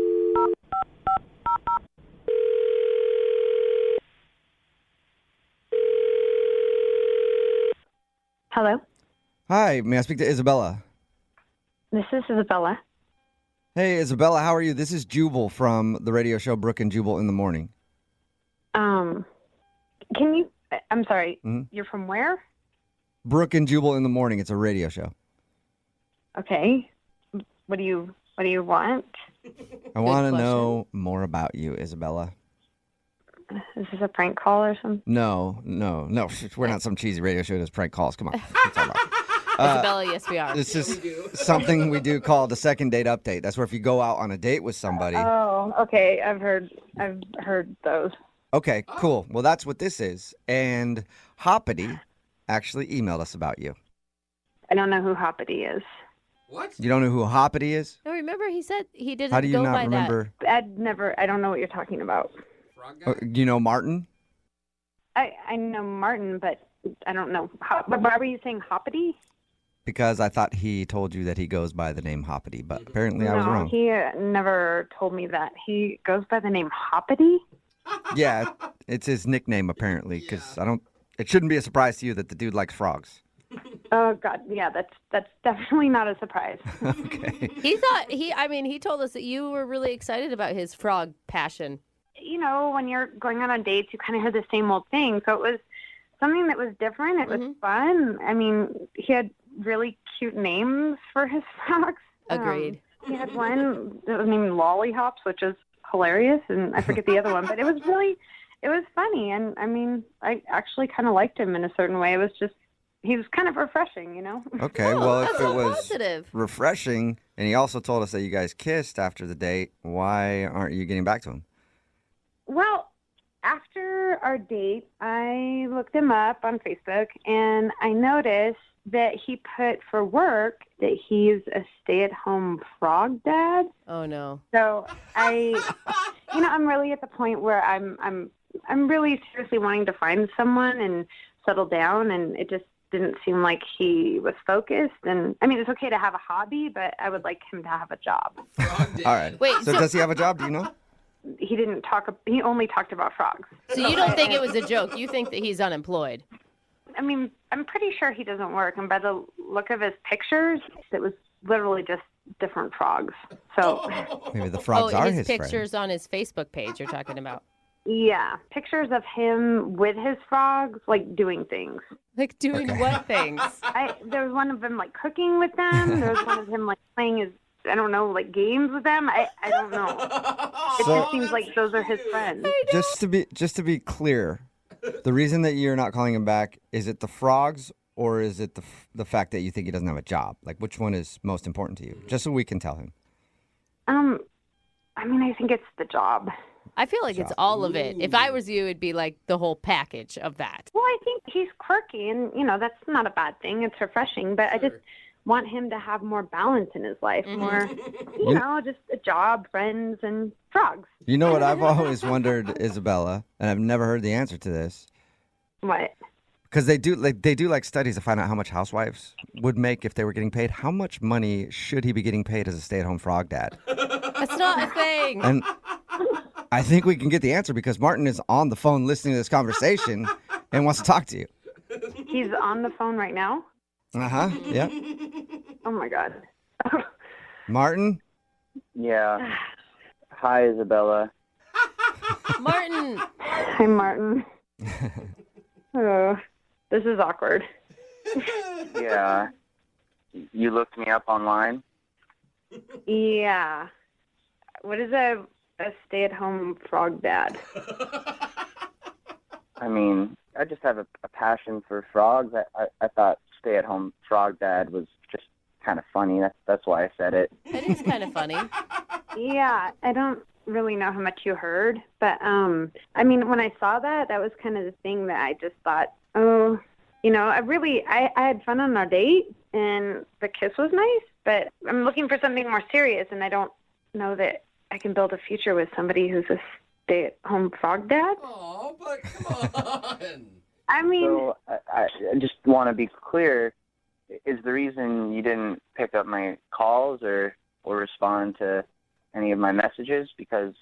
Hello, Hi, may I speak to Isabella? this is Isabella. Hey, Isabella, how are you? This is Jubal from the radio show Brooke and Jubal in the Morning. Can you? I'm sorry. Mhm. You're from where? Brooke and Jubal in the Morning. It's a radio show. Okay. What do you want? I want to question. know more about you, Isabella. Is this a prank call or something? No. We're not some cheesy radio show that does prank calls. Come on. What's all about? Isabella, yes, we are. This is something we do called a second date update. That's where if you go out on a date with somebody. Oh, okay. I've heard those. Okay, cool. Well, that's what this is. And Hoppity actually emailed us about you. I don't know who Hoppity is. What? You don't know who Hoppity is? No, remember he said he didn't How do you go not by remember? I don't know what you're talking about. Frog guy? You know Martin? I know Martin, but I don't know. But why were you saying Hoppity? Because I thought he told you that he goes by the name Hoppity, but apparently I was No, wrong. he never told me that. He goes by the name Hoppity? Yeah, it's his nickname apparently, because it shouldn't be a surprise to you that the dude likes frogs. Oh, God. Yeah, that's definitely not a surprise. Okay. He told us that you were really excited about his frog passion. You know, when you're going on dates, you kind of hear the same old thing. So it was something that was different. It was fun. I mean, he had really cute names for his frogs. Agreed. He had one that was named Lollyhops, which is hilarious, and I forget the other one. But it was funny. And, I mean, I actually kind of liked him in a certain way. It was just, he was kind of refreshing, you know? Okay, Oh, well, if that's it so was positive. refreshing, and he also told us that you guys kissed after the date, why aren't you getting back to him? Well, after our date, I looked him up on Facebook, and I noticed that he put for work that he's a stay-at-home frog dad. Oh no. So I'm really at the point where I'm really seriously wanting to find someone and settle down, and it just didn't seem like he was focused. And I mean, it's okay to have a hobby, but I would like him to have a job. All right. Wait, So does he have a job? Do you know? He only talked about frogs. So you don't think it was a joke? You think that he's unemployed? I mean, I'm pretty sure he doesn't work, and by the look of his pictures, it was literally just different frogs. So, Maybe the frogs are his his pictures on his Facebook page you're talking about. yeah, pictures of him with his frogs, like doing things. Like doing what things? There was one of them like cooking with them. There was one of him like playing his, I don't know, like games with them. I don't know. It just seems like those are his friends. Just to be clear, the reason that you're not calling him back, is it the frogs or is it the fact that you think he doesn't have a job? Like, which one is most important to you? Just so we can tell him. I mean, I think it's the job. I feel like it's all of it. If I was you, it'd be like the whole package of that. Well, I think he's quirky, and, that's not a bad thing. It's refreshing, but I just want him to have more balance in his life, more, just a job, friends, and frogs. You know what I've always wondered, Isabella, and I've never heard the answer to this. What? Because they do studies to find out how much housewives would make if they were getting paid. How much money should he be getting paid as a stay-at-home frog dad? That's not a thing. And I think we can get the answer because Martin is on the phone listening to this conversation and wants to talk to you. He's on the phone right now? Uh-huh, yeah. Oh, my God. Martin? Yeah. Hi, Isabella. Martin. Hi, Martin. Oh, this is awkward. Yeah. You looked me up online? Yeah. What is a stay-at-home frog dad? I mean, I just have a passion for frogs. I thought stay-at-home frog dad was just kind of funny. That's why I said it. It is kind of funny. Yeah, I don't really know how much you heard, but I mean, when I saw that was kind of the thing that I just thought, I had fun on our date, and the kiss was nice, but I'm looking for something more serious, and I don't know that I can build a future with somebody who's a stay-at-home frog dad. Oh, but come on. I mean, So I just want to be clear. Is the reason you didn't pick up my calls or respond to any of my messages because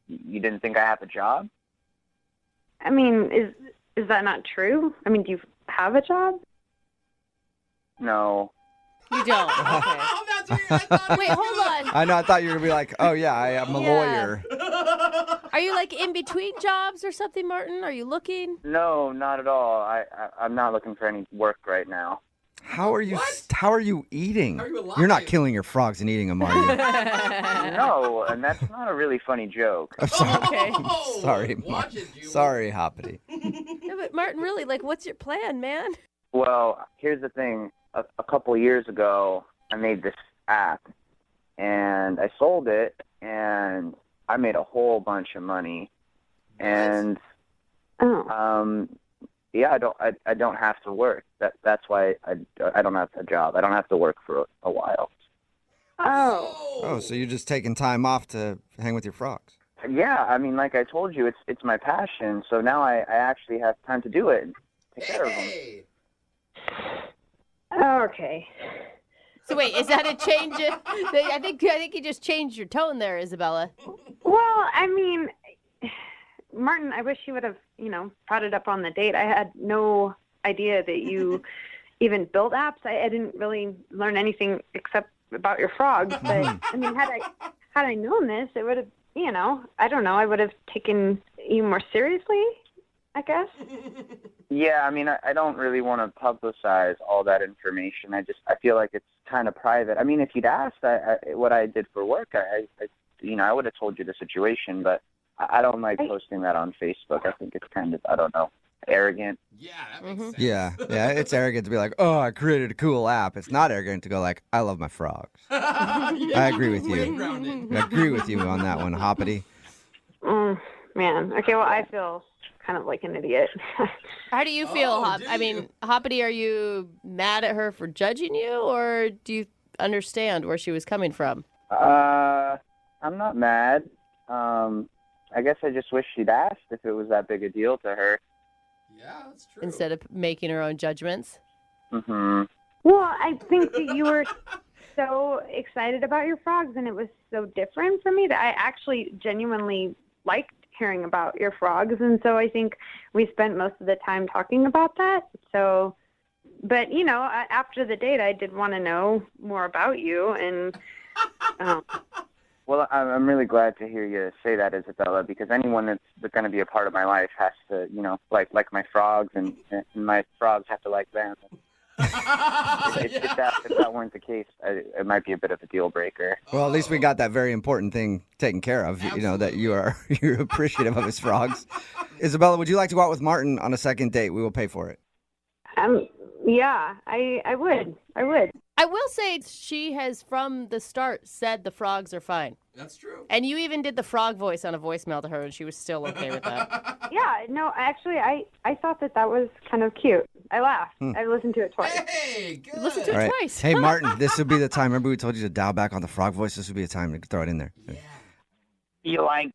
you didn't think I have a job? I mean, is that not true? I mean, do you have a job? No. You don't. Okay. Oh, that's weird. I thought Wait, hold on. I know. I thought you were gonna be like, oh yeah, I am a Yeah. lawyer. Are you like in between jobs or something, Martin? Are you looking? No, not at all. I'm not looking for any work right now. How are you? What? How are you eating? How are you alive? You're not killing your frogs and eating them, are you? No, and that's not a really funny joke. I'm sorry. Okay. Oh, Sorry, watch it, Jubal. Sorry, Hoppity. No, but Martin, really, like, what's your plan, man? Well, here's the thing. A couple of years ago, I made this app, and I sold it, and I made a whole bunch of money. And yeah, I don't have to work. That's why I don't have a job. I don't have to work for a while. Oh, so you're just taking time off to hang with your frogs? Yeah, I mean, like I told you, it's my passion. So now I actually have time to do it and take care of them. Hey. Okay. So wait, is that a change? I think you just changed your tone there, Isabella. Well, I mean, Martin, I wish you would have, brought it up on the date. I had no idea that you even built apps. I didn't really learn anything except about your frogs. But I mean, had I known this, it would have, I don't know, I would have taken you more seriously, I guess. Yeah, I mean, I don't really want to publicize all that information. I feel like it's kind of private. I mean, if you'd asked what I did for work, I would have told you the situation, but I don't like posting that on Facebook. I think it's kind of, I don't know, arrogant. Yeah, that makes sense. Yeah, it's arrogant to be like, oh, I created a cool app. It's not arrogant to go like, I love my frogs. I agree with you. I agree with you on that one, Hoppity. Man. Okay, well, I feel kind of like an idiot. How do you feel, I mean, Hoppity, are you mad at her for judging you, or do you understand where she was coming from? I'm not mad. I guess I just wish she'd asked if it was that big a deal to her. Yeah, that's true. Instead of making her own judgments? Mm-hmm. Well, I think that you were so excited about your frogs, and it was so different for me that I actually genuinely liked hearing about your frogs. And so I think we spent most of the time talking about that. So, but, after the date, I did want to know more about you. And Well, I'm really glad to hear you say that, Isabella, because anyone that's going to be a part of my life has to, like my frogs, and my frogs have to like them. If that weren't the case, it might be a bit of a deal breaker. Well, at least we got that very important thing taken care of, that you're appreciative of his frogs. Isabella, would you like to go out with Martin on a second date? We will pay for it. Yeah, I would. I will say she has, from the start, said the frogs are fine. That's true. And you even did the frog voice on a voicemail to her, and she was still okay with that. Yeah, no, actually, I thought that was kind of cute. I laughed. I listened to it twice. Hey, good. Listen to All it right. twice. Hey, Martin, this would be the time. Remember we told you to dial back on the frog voice? This would be the time to throw it in there. Yeah. You like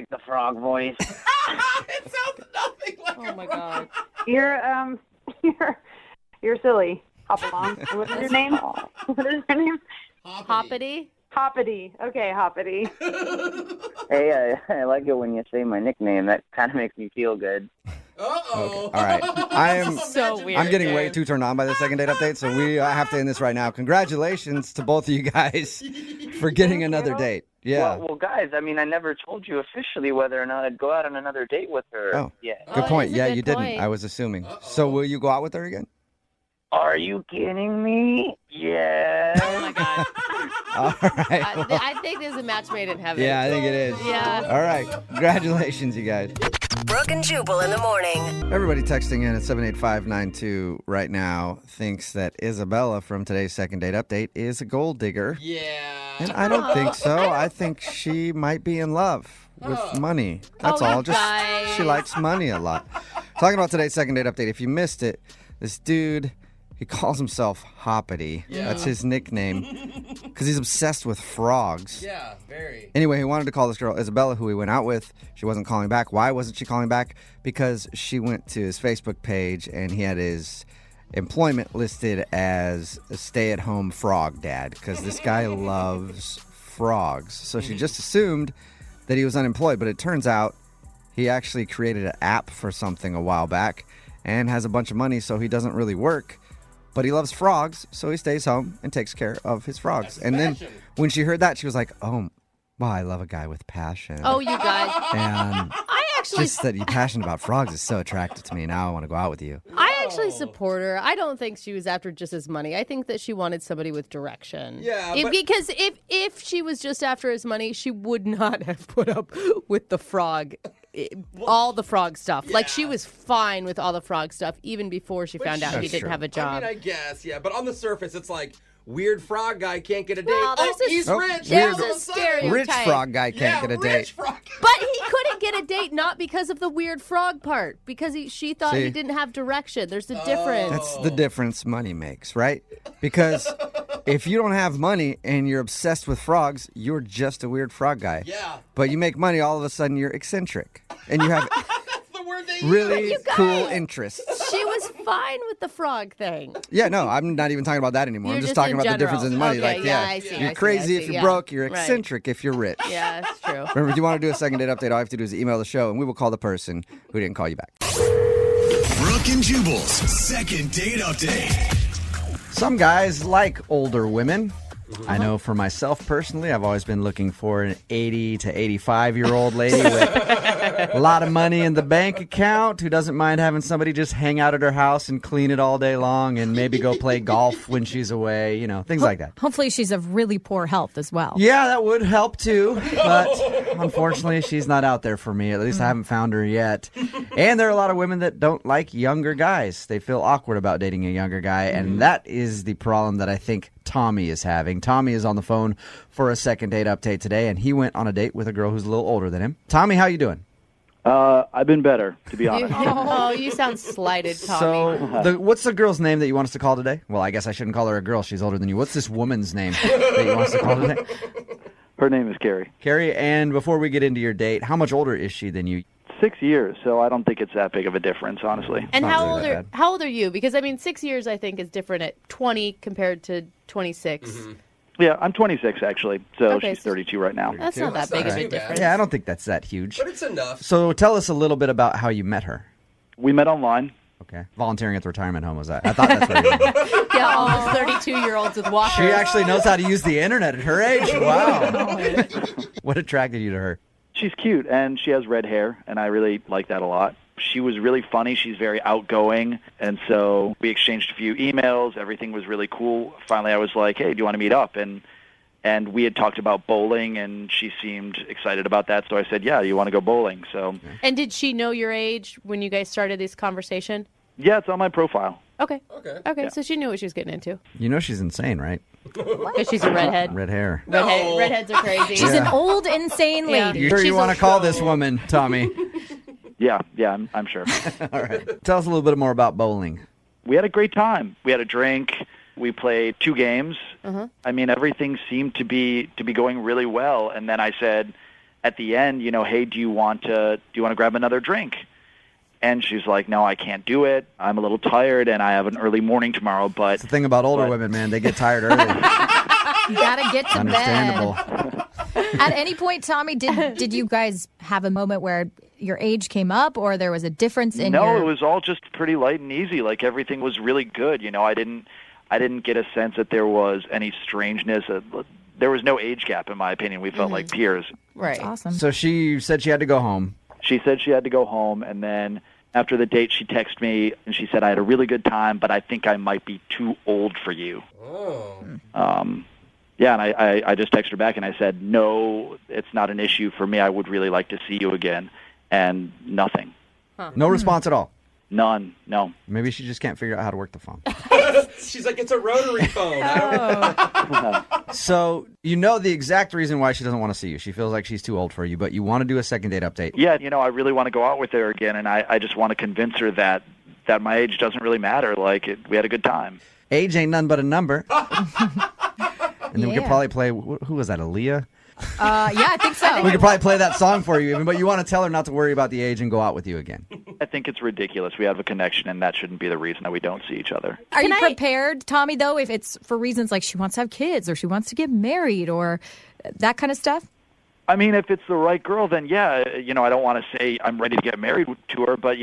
the frog voice? It sounds nothing like Oh, my God. You're silly. Hop along. What is your name? What is your name? Hoppity? Hoppity. Okay, Hoppity. Hey, I like it when you say my nickname. That kind of makes me feel good. Uh-oh. Okay. All right. I am So weird. I'm getting way too turned on by the second date update, so we have to end this right now. Congratulations to both of you guys for getting another date. Yeah. Well, guys, I mean, I never told you officially whether or not I'd go out on another date with her. Oh. Yeah. Good point. that's a Yeah, good you didn't. point. I was assuming. So will you go out with her again? Are you kidding me? Yeah. Oh, my God. All right. I think there's a match made in heaven. Yeah, I think it is. Yeah. All right. Congratulations, you guys. Brooke and Jubal in the morning. Everybody texting in at 78592 right now thinks that Isabella from today's second date update is a gold digger. Yeah. And I don't think so. I think she might be in love with money. That's Oh, all. you guys. She likes money a lot. Talking about today's second date update. If you missed it, this dude, He calls himself Hoppity. Yeah. That's his nickname because he's obsessed with frogs. Yeah, very. Anyway, he wanted to call this girl Isabella, who he went out with. She wasn't calling back. Why wasn't she calling back? Because she went to his Facebook page and he had his employment listed as a stay-at-home frog dad because this guy loves frogs. So she just assumed that he was unemployed, but it turns out he actually created an app for something a while back and has a bunch of money, so he doesn't really work. But he loves frogs, so he stays home and takes care of his frogs. And then when she heard that, she was like, oh, well, I love a guy with passion. Oh, you guys. And I actually... just that you're passionate about frogs is so attractive to me. Now I want to go out with you. I actually support her. I don't think she was after just his money. I think that she wanted somebody with direction. Yeah, Because if she was just after his money, she would not have put up with the frog, all the frog stuff. Yeah. Like, she was fine with all the frog stuff even before she found out he didn't have a job. I mean, I guess, yeah. But on the surface, it's like, weird frog guy can't get a date. Well, there's a- he's Oh, rich. there's all a of sudden. stereotype. Rich frog guy can't get a date. Rich frog guy. But he couldn't get a date not because of the weird frog part, because she thought See? he didn't have direction. There's a difference. That's the difference money makes, right? Because if you don't have money and you're obsessed with frogs, you're just a weird frog guy. Yeah. But you make money, all of a sudden you're eccentric. And you have That's the word they really use. cool interests. She was fine with the frog thing. Yeah, no, I'm not even talking about that anymore. You're I'm just just talking in about the general. difference in money. Okay, like, yeah, I see, you're I see, crazy I if see, you're yeah. broke. You're Right. eccentric if you're rich. Yeah, that's true. Remember, if you want to do a second date update, all you have to do is email the show, and we will call the person who didn't call you back. Brooke and Jubal's second date update. Some guys like older women. I know for myself personally, I've always been looking for an 80 to 85-year-old lady with a lot of money in the bank account who doesn't mind having somebody just hang out at her house and clean it all day long and maybe go play golf when she's away, you know, things like that. Hopefully she's of really poor health as well. Yeah, that would help too, but unfortunately she's not out there for me. At least I haven't found her yet. And there are a lot of women that don't like younger guys. They feel awkward about dating a younger guy, and that is the problem that I think Tommy is having. Tommy is on the phone for a second date update today, and he went on a date with a girl who's a little older than him. Tommy, how you doing? I've been better, to be honest. Oh, you sound slighted, Tommy. So, what's the girl's name that you want us to call today? Well, I guess I shouldn't call her a girl. She's older than you. What's this woman's name that you want us to call today? Her name is Carrie. Carrie, and before we get into your date, how much older is she than you? 6 years, so I don't think it's that big of a difference, honestly. And Not how really that bad. how old are you? Because, I mean, 6 years, I think, is different at 20 compared to 26. Yeah, I'm 26, actually, so Okay, she's so 32 right now. That's not that big of a difference. Yeah, I don't think that's that huge. But it's enough. So tell us a little bit about how you met her. We met online. Okay. Volunteering at the retirement home was that? I thought that's what you were. Yeah, almost 32-year-olds with walkers. She actually knows how to use the internet at her age. Wow. What attracted you to her? She's cute, and she has red hair, and I really like that a lot. She was really funny. She's very outgoing, and so we exchanged a few emails. Everything was really cool. Finally, I was like, hey, do you want to meet up? And we had talked about bowling, and she seemed excited about that, so I said, yeah, you want to go bowling? So, And did she know your age when you guys started this conversation? yeah, it's on my profile. Okay. Okay. Okay, Yeah. so she knew what she was getting into. You know she's insane, right? Because she's a redhead. Red hair. Redheads are crazy. She's an old, insane lady. You sure you want to call this woman, Tommy? Yeah, I'm sure. All right. Tell us a little bit more about bowling. We had a great time. We had a drink. We played 2 games. I mean, everything seemed to be going really well. And then I said at the end, you know, hey, do you want to grab another drink? And she's like, no, I can't do it. I'm a little tired, and I have an early morning tomorrow. But That's the thing about older women, man. They get tired early. You gotta get to Understandable. bed. At any point, Tommy, did you guys have a moment where your age came up, or there was a difference in no, your... it was all just pretty light and easy. Like everything was really good. You know, I didn't get a sense that there was any strangeness. There was no age gap, in my opinion. We felt like peers. Right. That's awesome. So she said she had to go home. She said she had to go home, and then after the date, she texted me, and she said, I had a really good time, but I think I might be too old for you. Oh. Yeah, and I just texted her back, and I said, no, it's not an issue for me. I would really like to see you again. And nothing. No response at all. None, no. Maybe she just can't figure out how to work the phone. She's like, it's a rotary phone. I don't So you know the exact reason why she doesn't want to see you. She feels like she's too old for you, but you want to do a second date update. Yeah, you know, I really want to go out with her again, and I just want to convince her that my age doesn't really matter. Like, we had a good time. Age ain't none but a number. And then we could probably play, who was that, Aaliyah? Yeah, I think so. We could probably play that song for you even, but you want to tell her not to worry about the age and go out with you again. I think it's ridiculous. We have a connection, and that shouldn't be the reason that we don't see each other. Are you prepared, Tommy, though, if it's for reasons like she wants to have kids or she wants to get married or that kind of stuff? I mean, if it's the right girl, then yeah, I don't want to say I'm ready to get married to her, but,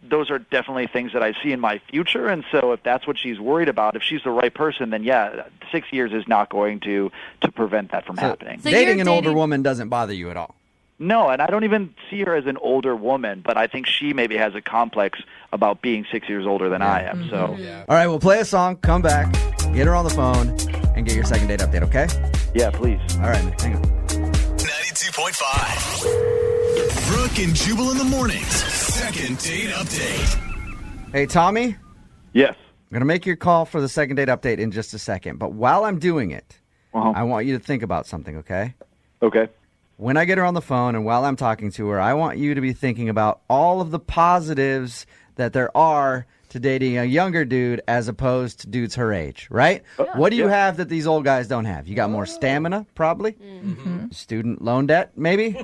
those are definitely things that I see in my future, and so if that's what she's worried about, if she's the right person, then yeah, 6 years is not going to prevent that from happening. So dating an older woman doesn't bother you at all? No, and I don't even see her as an older woman, but I think she maybe has a complex about being 6 years older than I am. So, All right, we'll play a song, come back, get her on the phone, and get your second date update, okay? Yeah, please. All right, man, hang on. 92.5. Brooke and Jubal in the mornings. Second date update. Hey, Tommy? Yes. I'm going to make your call for the second date update in just a second, but while I'm doing it, I want you to think about something, okay? Okay. When I get her on the phone and while I'm talking to her, I want you to be thinking about all of the positives that there are to dating a younger dude as opposed to dudes her age, right? What do you have that these old guys don't have? You got more stamina, probably? Mm-hmm. Student loan debt, maybe?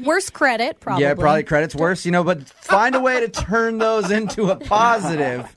Worse credit, probably. Yeah, probably credit's worse, but find a way to turn those into a positive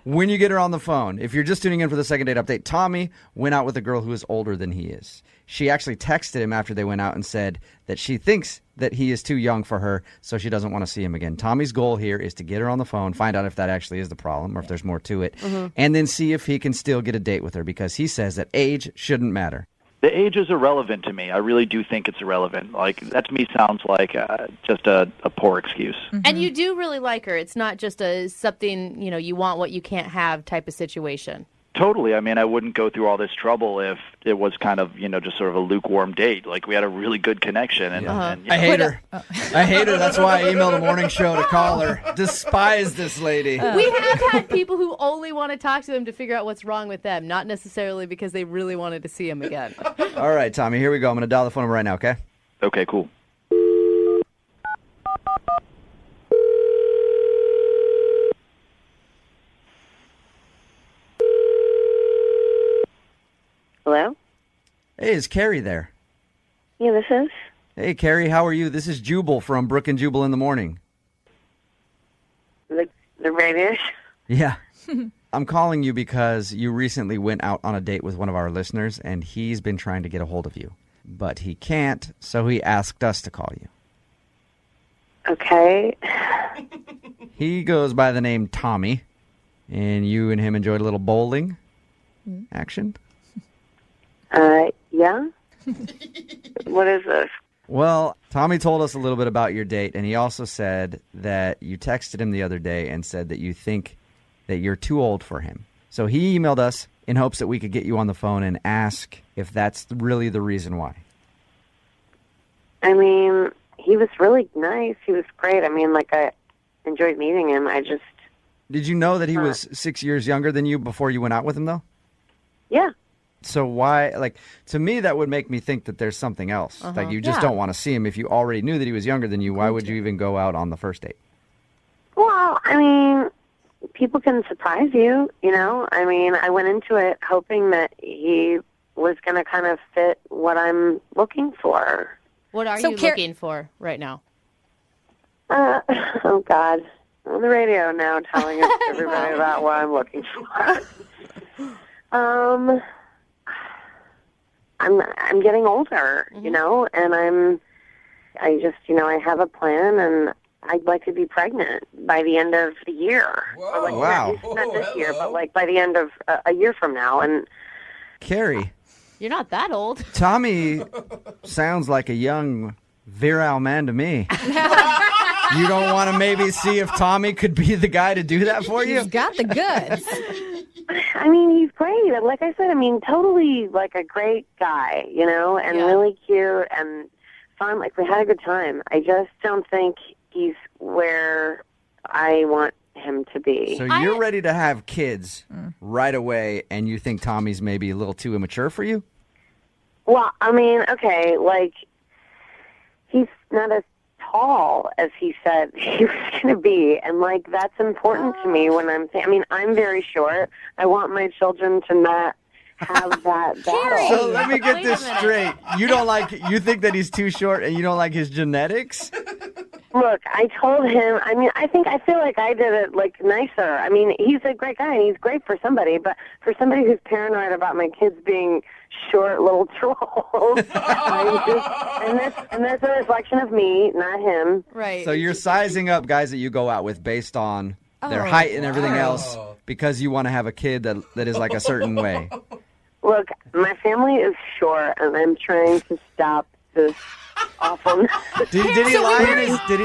when you get her on the phone. If you're just tuning in for the second date update, Tommy went out with a girl who is older than he is. She actually texted him after they went out and said that she thinks that he is too young for her, so she doesn't want to see him again. Tommy's goal here is to get her on the phone, find out if that actually is the problem or if there's more to it, and then see if he can still get a date with her because he says that age shouldn't matter. The age is irrelevant to me. I really do think it's irrelevant. Like, that to me sounds like just a poor excuse. Mm-hmm. And you do really like her. It's not just something, you want what you can't have type of situation. Totally. I mean, I wouldn't go through all this trouble if it was kind of, just sort of a lukewarm date. Like, we had a really good connection. And, I hate her. I hate her. That's why I emailed the morning show to call her. Despise this lady. We have had people who only want to talk to them to figure out what's wrong with them, not necessarily because they really wanted to see him again. All right, Tommy, here we go. I'm going to dial the phone number right now, okay? Okay, cool. Hello? Hey, is Carrie there? Yeah, this is. Hey, Carrie, how are you? This is Jubal from Brooke and Jubal in the morning. The radio? Yeah. I'm calling you because you recently went out on a date with one of our listeners, and he's been trying to get a hold of you. But he can't, so he asked us to call you. Okay. He goes by the name Tommy, and you and him enjoyed a little bowling action? Yeah? What is this? Well, Tommy told us a little bit about your date, and he also said that you texted him the other day and said that you think that you're too old for him. So he emailed us in hopes that we could get you on the phone and ask if that's really the reason why. I mean, he was really nice. He was great. I mean, I enjoyed meeting him. Did you know that he was 6 years younger than you before you went out with him, though? Yeah. So why, to me, that would make me think that there's something else. Like, you just don't want to see him. If you already knew that he was younger than you, why would you even go out on the first date? Well, I mean, people can surprise you, I mean, I went into it hoping that he was going to kind of fit what I'm looking for. What are you looking for right now? Oh, God. On the radio now telling everybody about what I'm looking for. I'm getting older, and I have a plan, and I'd like to be pregnant by the end of the year. Whoa. Wow. Not this year, but by the end of a year from now. And Carrie. You're not that old. Tommy sounds like a young, virile man to me. You don't want to maybe see if Tommy could be the guy to do that for you? He's got the goods. I mean, he's great. Like I said, totally a great guy, and really cute and fun. We had a good time. I just don't think he's where I want him to be. So you're ready to have kids right away, and you think Tommy's maybe a little too immature for you? Well, okay, he's not as tall as he said he was going to be. And, like, that's important to me when I'm saying, I mean, I'm very short. I want my children to not have that battle. So let me get this straight. You think that he's too short and you don't like his genetics? Look, I told him, I mean, I feel like I did it, like, nicer. I mean, he's a great guy and he's great for somebody, but for somebody who's paranoid about my kids being short little trolls, and that's a reflection of me, not him. Right. So you're sizing up guys that you go out with based on their height and everything else because you want to have a kid that is like a certain way. Look, my family is short, and I'm trying to stop this awfulness. Did he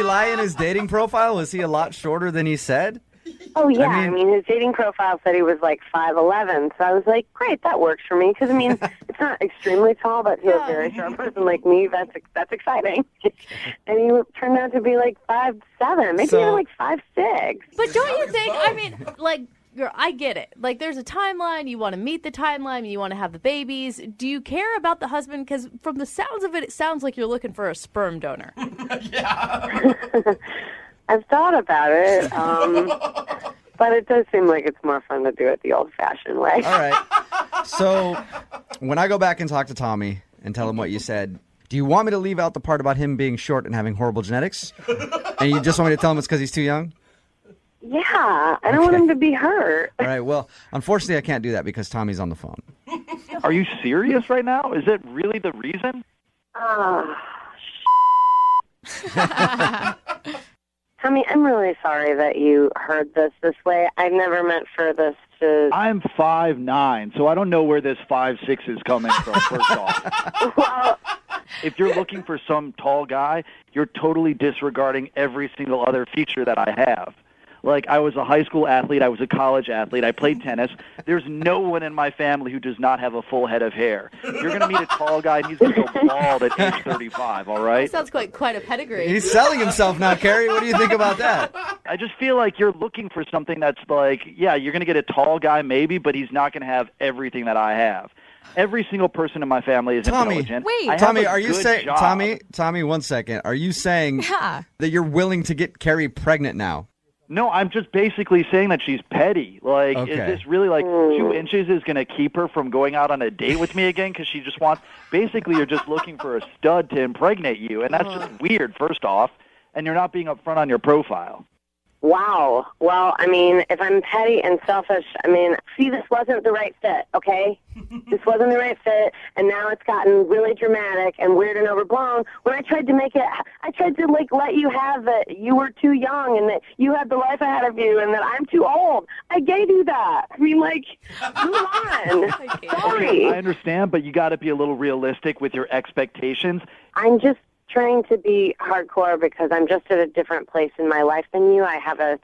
lie in his dating profile? Was he a lot shorter than he said? Oh, yeah. I mean, his dating profile said he was like 5'11", so I was like, great, that works for me. Because, I mean, it's not extremely tall, but to a very short person like me, that's exciting. And he turned out to be like 5'7", maybe even like 5'6". But don't you think, I mean, like, girl, I get it. Like, there's a timeline. You want to meet the timeline. You want to have the babies. Do you care about the husband? Because from the sounds of it, it sounds like you're looking for a sperm donor. Yeah. I've thought about it, but it does seem like it's more fun to do it the old-fashioned way. All right. So when I go back and talk to Tommy and tell him what you said, do you want me to leave out the part about him being short and having horrible genetics? And you just want me to tell him it's because he's too young? Yeah, I don't want him to be hurt. All right, well, unfortunately, I can't do that because Tommy's on the phone. Are you serious right now? Is it really the reason? Tommy, I'm really sorry that you heard this way. I never meant for this to... I'm 5'9", so I don't know where this 5'6" is coming from, first off. Well, if you're looking for some tall guy, you're totally disregarding every single other feature that I have. Like, I was a high school athlete. I was a college athlete. I played tennis. There's no one in my family who does not have a full head of hair. You're going to meet a tall guy, and he's going to go bald at age 35, all right? That sounds quite a pedigree. He's selling himself now, Carrie. What do you think about that? I just feel like you're looking for something that's like, yeah, you're going to get a tall guy maybe, but he's not going to have everything that I have. Every single person in my family is intelligent. Wait. Tommy, are you saying... Tommy, 1 second. Are you saying that you're willing to get Carrie pregnant now? No, I'm just basically saying that she's petty. Like, Is this really like 2 inches is going to keep her from going out on a date with me again? Because she just wants, basically you're just looking for a stud to impregnate you. And that's just weird, first off. And you're not being upfront on your profile. wow. Well, I mean, if I'm petty and selfish, I mean, see, this wasn't the right fit, okay? This wasn't the right fit, and now it's gotten really dramatic and weird and overblown. When I tried to make it, I tried to, like, let you have that you were too young and that you had the life ahead of you and that I'm too old. I gave you that. I mean, like, move on. Sorry. I understand, but you got to be a little realistic with your expectations. I'm just trying to be hardcore because I'm just at a different place in my life than you. I have a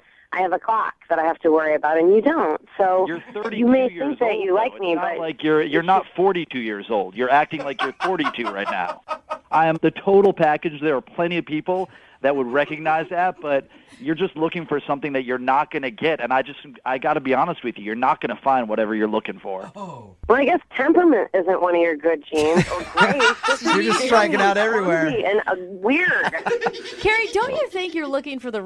clock that I have to worry about, and you don't. So you're 32 you may years think that old, you like though. me, it's but not like you're not 42 years old. You're acting like you're 42 right now. I am the total package. There are plenty of people that would recognize that, but you're just looking for something that you're not going to get. And I got to be honest with you, you're not going to find whatever you're looking for. Well, I guess temperament isn't one of your good genes, or grace. You're just striking out everywhere. And weird. Carrie, don't you think you're looking for the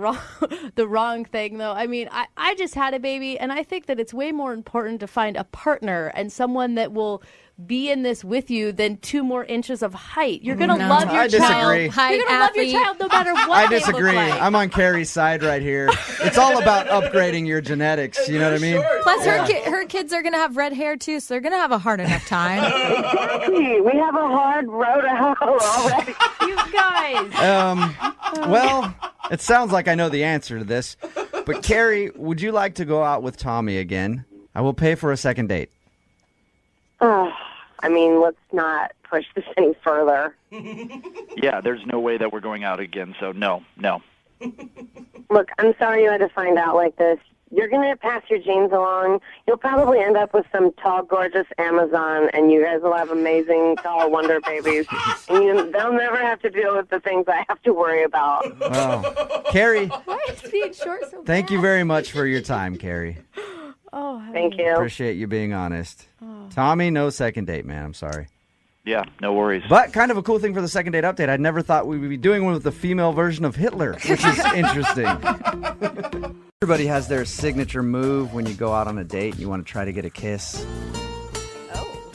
wrong thing, though? I mean, I just had a baby, and I think that it's way more important to find a partner and someone that will be in this with you than 2 more inches of height. You're going to love your I disagree. child. You're going to love your child no matter what I they disagree. look like. I'm on Carrie's side right here. It's all about upgrading your genetics. You know what I mean? Plus, her kids are going to have red hair, too, so they're going to have a hard enough time. Exactly. We have a hard road to hoe already. You guys. Well, it sounds like I know the answer to this. But, Carrie, would you like to go out with Tommy again? I will pay for a second date. I mean, let's not push this any further. Yeah, there's no way that we're going out again, so no. Look, I'm sorry you had to find out like this. You're going to pass your genes along. You'll probably end up with some tall, gorgeous Amazon, and you guys will have amazing, tall wonder babies. And they'll never have to deal with the things I have to worry about. Wow. Carrie, Why is being short so thank bad? you very much for your time, Carrie. Oh, Thank you. Appreciate you being honest. Tommy, no second date, man. I'm sorry. Yeah, no worries. But kind of a cool thing for the second date update. I never thought we would be doing one with the female version of Hitler, which is interesting. Everybody has their signature move when you go out on a date and you want to try to get a kiss. Oh.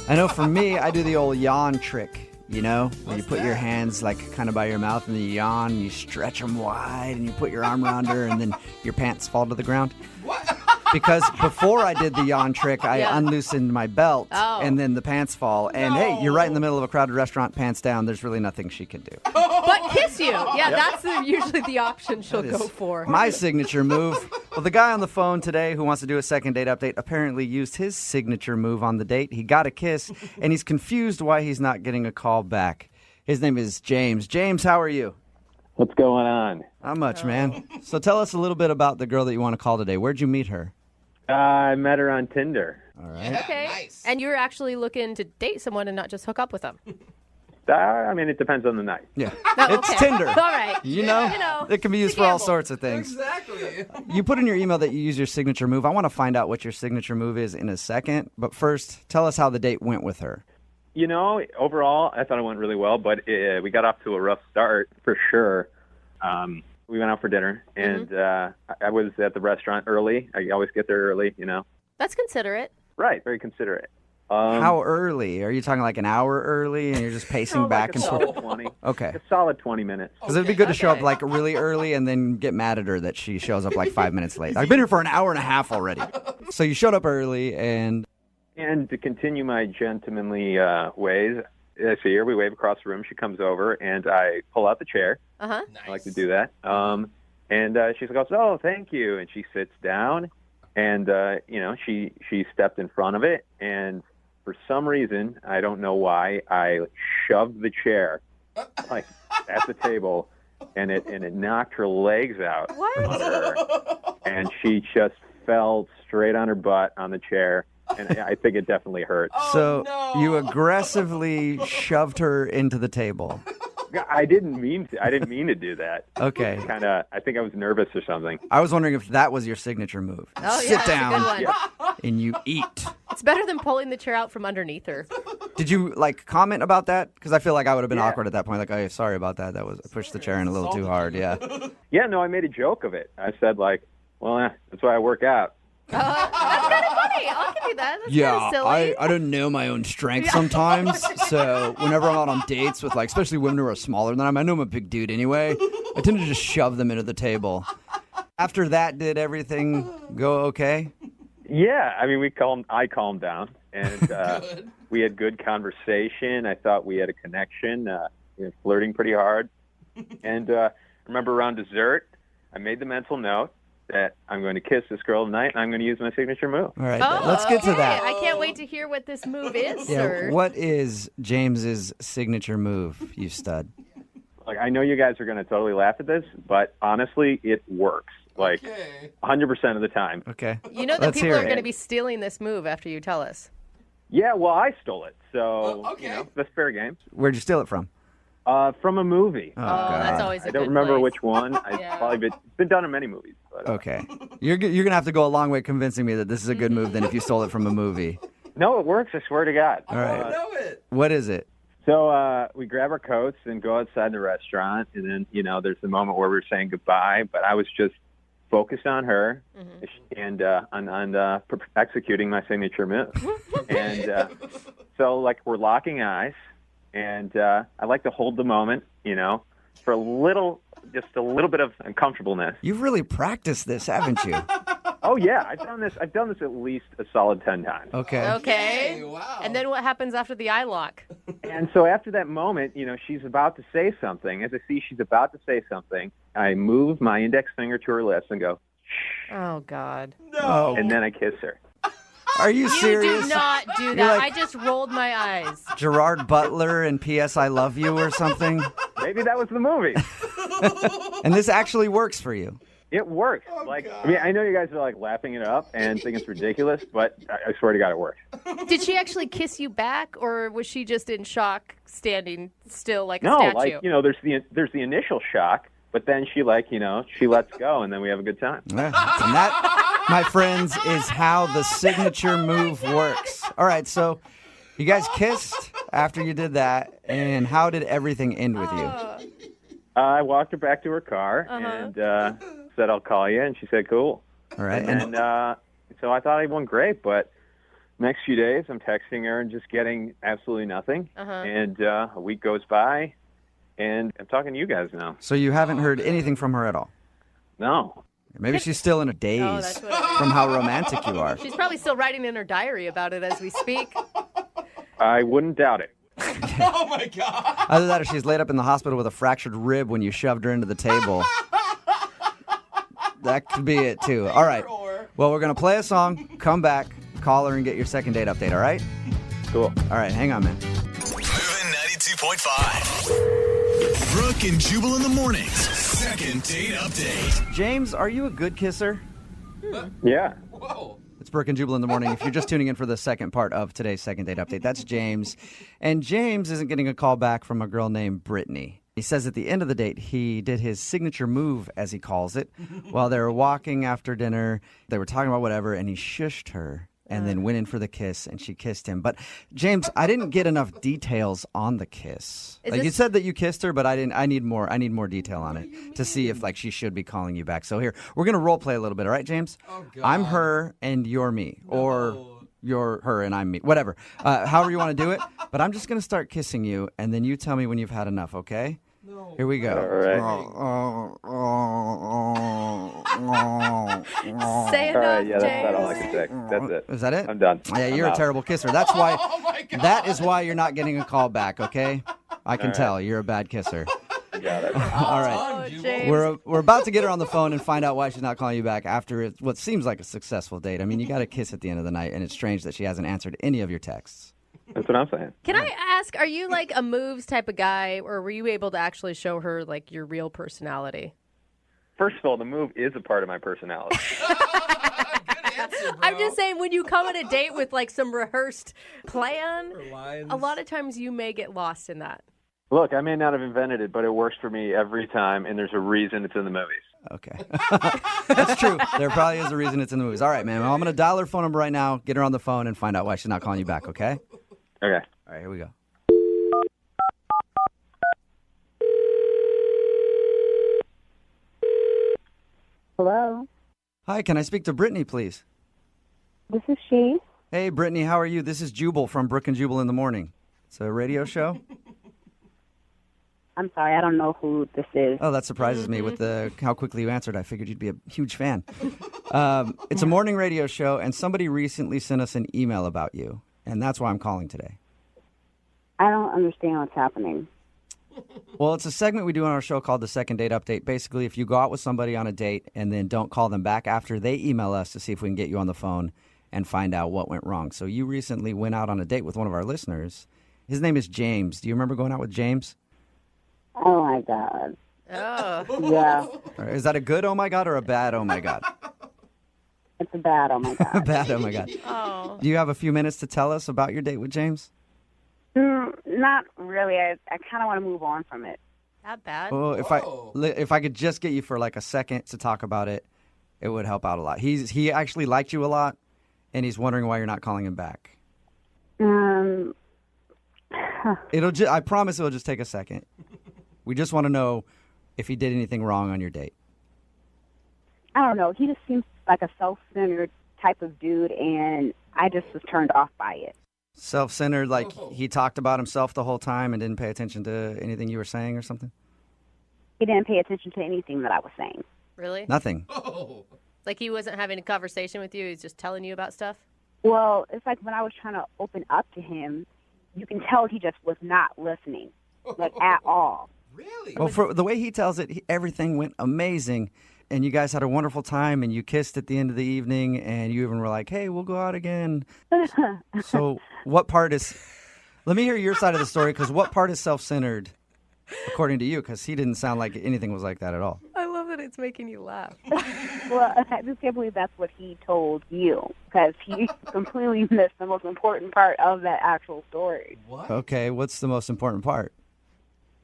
I know for me, I do the old yawn trick, you know? Where you put your hands like kind of by your mouth and then you yawn and you stretch them wide and you put your arm around her and then your pants fall to the ground. What? Because before I did the yawn trick, I unloosened my belt and then the pants fall. And hey, you're right in the middle of a crowded restaurant, pants down. There's really nothing she can do. But kiss you. Yeah, that's usually the option she'll go for. My signature move. Well, the guy on the phone today who wants to do a second date update apparently used his signature move on the date. He got a kiss, and he's confused why he's not getting a call back. His name is James. James, how are you? What's going on? Not much, man. So tell us a little bit about the girl that you want to call today. Where'd you meet her? I met her on Tinder. All right. Okay. Nice. And you're actually looking to date someone and not just hook up with them. I mean, it depends on the night. Yeah. Oh, It's okay. Tinder. All right. You know, it can be used for all sorts of things. Exactly. You put in your email that you use your signature move. I want to find out what your signature move is in a second. But first, tell us how the date went with her. You know, overall, I thought it went really well, but we got off to a rough start for sure. We went out for dinner, and I was at the restaurant early. I always get there early, you know. That's considerate. Right, very considerate. How early? Are you talking like an hour early and you're just pacing back and forth? 20. Okay. A solid 20 minutes. Because it'd be good to show up like really early and then get mad at her that she shows up like 5 minutes late. I've been here for an hour and a half already. So you showed up early and... And to continue my gentlemanly ways, I see her, we wave across the room, she comes over, and I pull out the chair. Uh-huh. I like to do that. And she goes, oh, thank you. And she sits down, and, you know, she stepped in front of it, and for some reason, I don't know why, I shoved the chair, like, at the table, and it knocked her legs out from under her, and she just fell straight on her butt on the chair, and I think it definitely hurt. So you aggressively shoved her into the table. I didn't mean to do that. Okay. I think I was nervous or something. I was wondering if that was your signature move. Oh, Sit yeah, that's a down good one. and you eat. It's better than pulling the chair out from underneath her. Did you like comment about that? Because I feel like I would have been awkward at that point. Like, oh, sorry about that. I pushed the chair in a little too hard. Yeah. Yeah, no, I made a joke of it. I said like, well, that's why I work out. That's kind of funny. I'll give you that. That's Yeah, kind of silly. I don't know my own strength sometimes. So whenever I'm out on dates with like, especially women who are smaller than I know I'm a big dude anyway. I tend to just shove them into the table. After that, did everything go okay? Yeah, I mean, I calmed down, and we had good conversation. I thought we had a connection, flirting pretty hard. And remember around dessert, I made the mental note that I'm going to kiss this girl tonight, and I'm going to use my signature move. All right, let's get to that. I can't wait to hear what this move is, Yeah, sir. what is James's signature move, you stud? Like, I know you guys are going to totally laugh at this, but honestly, it works. Like, 100% of the time. Okay. You know that Let's people hear are it. going to be stealing this move after you tell us. Yeah, well, I stole it, so that's fair game. Where'd you steal it from? From a movie. Oh, God. That's always a I don't good remember place. which one. It's been done in many movies. But, Okay. You're going to have to go a long way convincing me that this is a good move than if you stole it from a movie. No, it works. I swear to God. All right. What is it? So we grab our coats and go outside the restaurant, and then, there's the moment where we're saying goodbye, but I was just focused on her and on executing my signature move. And so, like, we're locking eyes, and I like to hold the moment, for just a little bit of uncomfortableness. You've really practiced this, haven't you? Oh, yeah. I've done this at least a solid 10 times. Okay. Wow. And then what happens after the eye lock? And so after that moment, she's about to say something. As I see she's about to say something, I move my index finger to her lips and go, Oh, God. No. and then I kiss her. Are you serious? You do not do You're that. like I just rolled my eyes. Gerard Butler and P.S. I Love You or something? Maybe that was the movie. And this actually works for you. It works. I mean, I know you guys are like laughing it up and think it's ridiculous, but I swear to God, it works. Did she actually kiss you back, or was she just in shock, standing still like a No, statue? like, there's the initial shock, but then she she lets go, and then we have a good time. Yeah. And that, my friends, is how the signature move works. All right, so you guys kissed. after you did that, and how did everything end with you? I walked her back to her car and said, I'll call you, and she said, cool. All right. And so I thought it went great, but next few days I'm texting her and just getting absolutely nothing. And a week goes by, and I'm talking to you guys now. So you haven't heard anything from her at all? No. Maybe she's still in a daze from how romantic you are. She's probably still writing in her diary about it as we speak. I wouldn't doubt it. Oh, my God. Either that or she's laid up in the hospital with a fractured rib when you shoved her into the table. That could be it, too. All right. Well, we're going to play a song, come back, call her, and get your second date update, all right? Cool. All right, hang on, man. Moving 92.5. Brooke and Jubal in the mornings. Second date update. James, are you a good kisser? Yeah. Whoa. It's Brooke and Jubal in the morning. If you're just tuning in for the second part of today's second date update, that's James. And James isn't getting a call back from a girl named Brittany. He says at the end of the date, he did his signature move, as he calls it. While they were walking after dinner, they were talking about whatever, and he shushed her and then went in for the kiss, and she kissed him. But, James, I didn't get enough details on the kiss. You said that you kissed her, but I didn't. I need more detail on it to see if, she should be calling you back. So here, we're going to role play a little bit, all right, James? Oh, God. I'm her and you're me. No. Or you're her and I'm me. Whatever. However you want to do it. But I'm just going to start kissing you, and then you tell me when you've had enough, okay? No. Here we go. All right. Say enough, All right, yeah, that's James. about all I can say. That's it. Is that it? I'm done. Yeah, you're I'm a out. terrible kisser. That's why. Oh, my God. That is why you're not getting a call back, okay? I can All right. tell you're a bad kisser. Got it. All right. James. We're about to get her on the phone and find out why she's not calling you back after what seems like a successful date. I mean, you got to kiss at the end of the night, and it's strange that she hasn't answered any of your texts. That's what I'm saying. Can I ask, are you like a moves type of guy, or were you able to actually show her your real personality? First of all, the move is a part of my personality. Good answer, bro. I'm just saying, when you come on a date with some rehearsed plan, Or lines. a lot of times you may get lost in that. Look, I may not have invented it, but it works for me every time, and there's a reason it's in the movies. Okay. That's true. There probably is a reason it's in the movies. All right, man. Well, I'm going to dial her phone number right now, get her on the phone, and find out why she's not calling you back, okay? Okay. All right, here we go. Hello, Hi, can I speak to Brittany, please? this is she. Hey, Brittany, how are you? This is Jubal from Brooke and Jubal in the Morning. It's a radio show. I'm sorry, I don't know who this is. Oh, that surprises me with how quickly you answered. I figured you'd be a huge fan. It's a morning radio show, and somebody recently sent us an email about you, and that's why I'm calling today. I don't understand what's happening. Well, it's a segment we do on our show called the Second Date Update. Basically, if you go out with somebody on a date and then don't call them back after, they email us to see if we can get you on the phone and find out what went wrong. So you recently went out on a date with one of our listeners. His name is James. Do you remember going out with James? Oh, my God. Oh. Yeah, Is that a good oh my God or a bad oh my God? it's a bad, oh, my God. Bad oh my God. Oh. Do you have a few minutes to tell us about your date with James? Not really. I kind of want to move on from it. That bad? Well, if I could just get you for a second to talk about it, it would help out a lot. He actually liked you a lot, and he's wondering why you're not calling him back. I promise it'll just take a second. We just want to know if he did anything wrong on your date. I don't know. He just seems like a self-centered type of dude, and I just was turned off by it. Self-centered, he talked about himself the whole time and didn't pay attention to anything you were saying or something? He didn't pay attention to anything that I was saying. Really? Nothing. Oh. Like he wasn't having a conversation with you, he's just telling you about stuff? Well, it's like when I was trying to open up to him, you can tell he just was not listening, at all. Really? Well, for the way he tells it, everything went amazing, and you guys had a wonderful time, and you kissed at the end of the evening, and you even were like, hey, we'll go out again. So what part is... Let me hear your side of the story, because what part is self-centered, according to you? Because he didn't sound like anything was like that at all. I love that it's making you laugh. Well, I just can't believe that's what he told you, because he completely missed the most important part of that actual story. What? Okay, what's the most important part?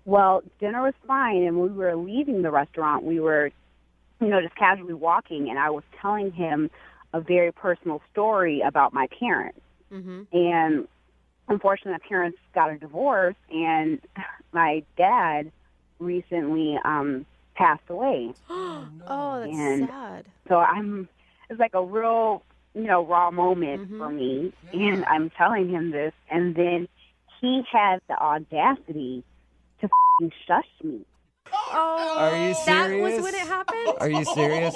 Well, dinner was fine, and when we were leaving the restaurant, we were, just casually walking, and I was telling him a very personal story about my parents. Mm-hmm. And unfortunately, my parents got a divorce, and my dad recently passed away. Oh, that's and sad. So it's like a real, raw moment for me. And I'm telling him this, and then he had the audacity to shush me. Oh, Are you serious? That was when it happened? Are you serious?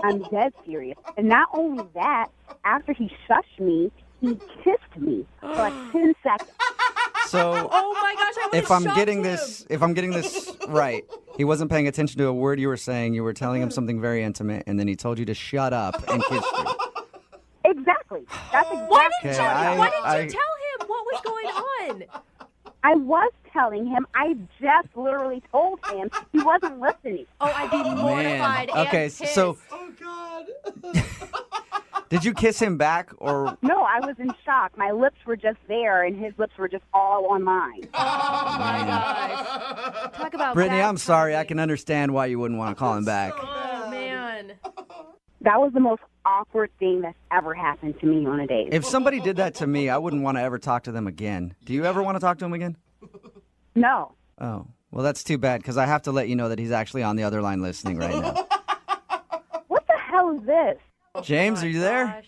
I'm dead serious. And not only that, after he shushed me, he kissed me for like 10 seconds. So, oh my gosh, I if I'm getting this right, he wasn't paying attention to a word you were saying. You were telling him something very intimate, and then he told you to shut up and kissed you. Exactly. That's exactly. Why didn't you tell him what was going on? I was telling him. I just literally told him. He wasn't listening. Oh, I'd be mortified. Man. Okay, and pissed. so Oh, God. did you kiss him back or? No, I was in shock. My lips were just there, and his lips were just all on mine. Oh my gosh! Talk about Brittany, bad I'm sorry. I timing. can understand why you wouldn't want to call him back. Oh man. That was the most awkward thing that's ever happened to me on a date. If somebody did that to me, I wouldn't want to ever talk to them again. Do you ever want to talk to him again? No. Oh, well, that's too bad because I have to let you know that he's actually on the other line listening right now. What the hell is this? James, are you there?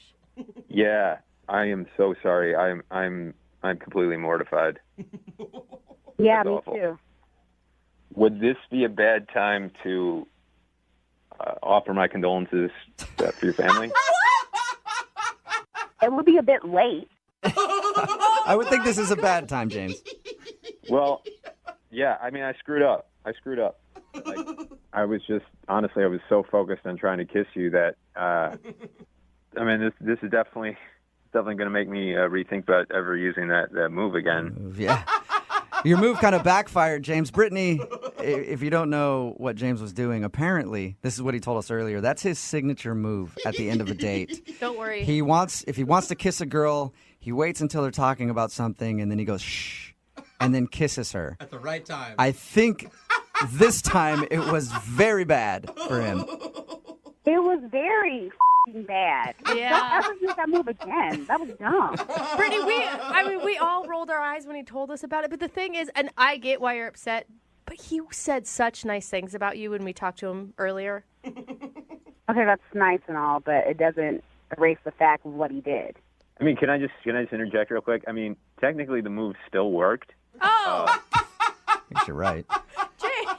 Yeah, I am so sorry. I'm completely mortified. Yeah, That's me awful. too. Would this be a bad time to offer my condolences for your family? It would be a bit late. I would think this is a bad time, James. Well, yeah, I mean, I screwed up. Like, I was so focused on trying to kiss you that, I mean, this is definitely going to make me rethink about ever using that move again. Yeah. Your move kind of backfired, James. Brittany, if you don't know what James was doing, apparently, this is what he told us earlier. That's his signature move at the end of a date. Don't worry. If he wants to kiss a girl, he waits until they're talking about something, and then he goes, shh, and then kisses her. At the right time. I think this time it was very bad for him. It was very bad. Yeah. Don't ever use that move again. That was dumb. Brittany, we all rolled our eyes when he told us about it. But the thing is, and I get why you're upset, but he said such nice things about you when we talked to him earlier. Okay, that's nice and all, but it doesn't erase the fact of what he did. I mean, can I just interject real quick? I mean, technically the move still worked. Oh. I guess you're right.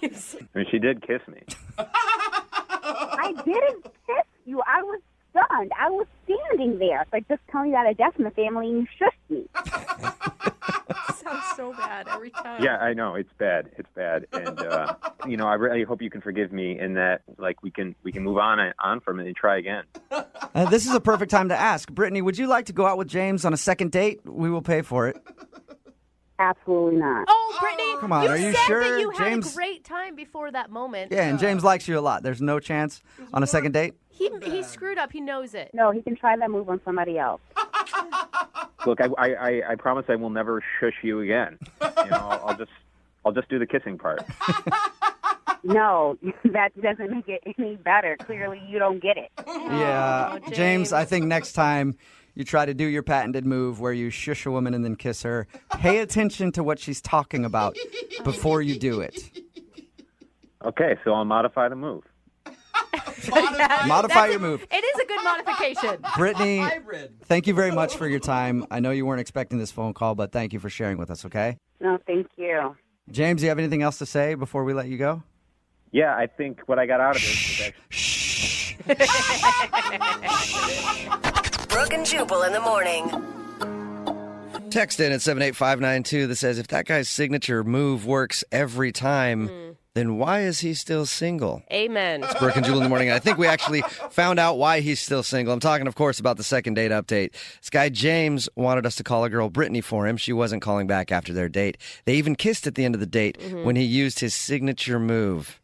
James. I mean, she did kiss me. I didn't kiss you. I was stunned. I was standing there. It's like, just tell me that a death in the family and you shushed me. Sounds so bad every time. Yeah, I know it's bad. And I really hope you can forgive me in that, like, we can move on from it and try again. This is a perfect time to ask. Brittany, would you like to go out with James on a second date? We will pay for it. Absolutely not. Oh, Brittany, Come on, you are you said sure, that you had James? a great time before that moment. Yeah, and James likes you a lot. There's no chance on a second date? He screwed up. He knows it. No, he can try that move on somebody else. Look, I promise I will never shush you again. I'll just do the kissing part. No, that doesn't make it any better. Clearly, you don't get it. Yeah, James, I think next time you try to do your patented move where you shush a woman and then kiss her, pay attention to what she's talking about before you do it. Okay, so I'll modify the move. Modify your move. It is a good modification. Brittany, thank you very much for your time. I know you weren't expecting this phone call, but thank you for sharing with us, okay? No, thank you. James, do you have anything else to say before we let you go? Yeah, I think what I got out of it was Brooke and Jubal in the morning. Text in at 78592 that says, if that guy's signature move works every time, then why is he still single? Amen. It's Brooke and Jubal in the morning. And I think we actually found out why he's still single. I'm talking, of course, about the second date update. This guy, James, wanted us to call a girl, Brittany, for him. She wasn't calling back after their date. They even kissed at the end of the date when he used his signature move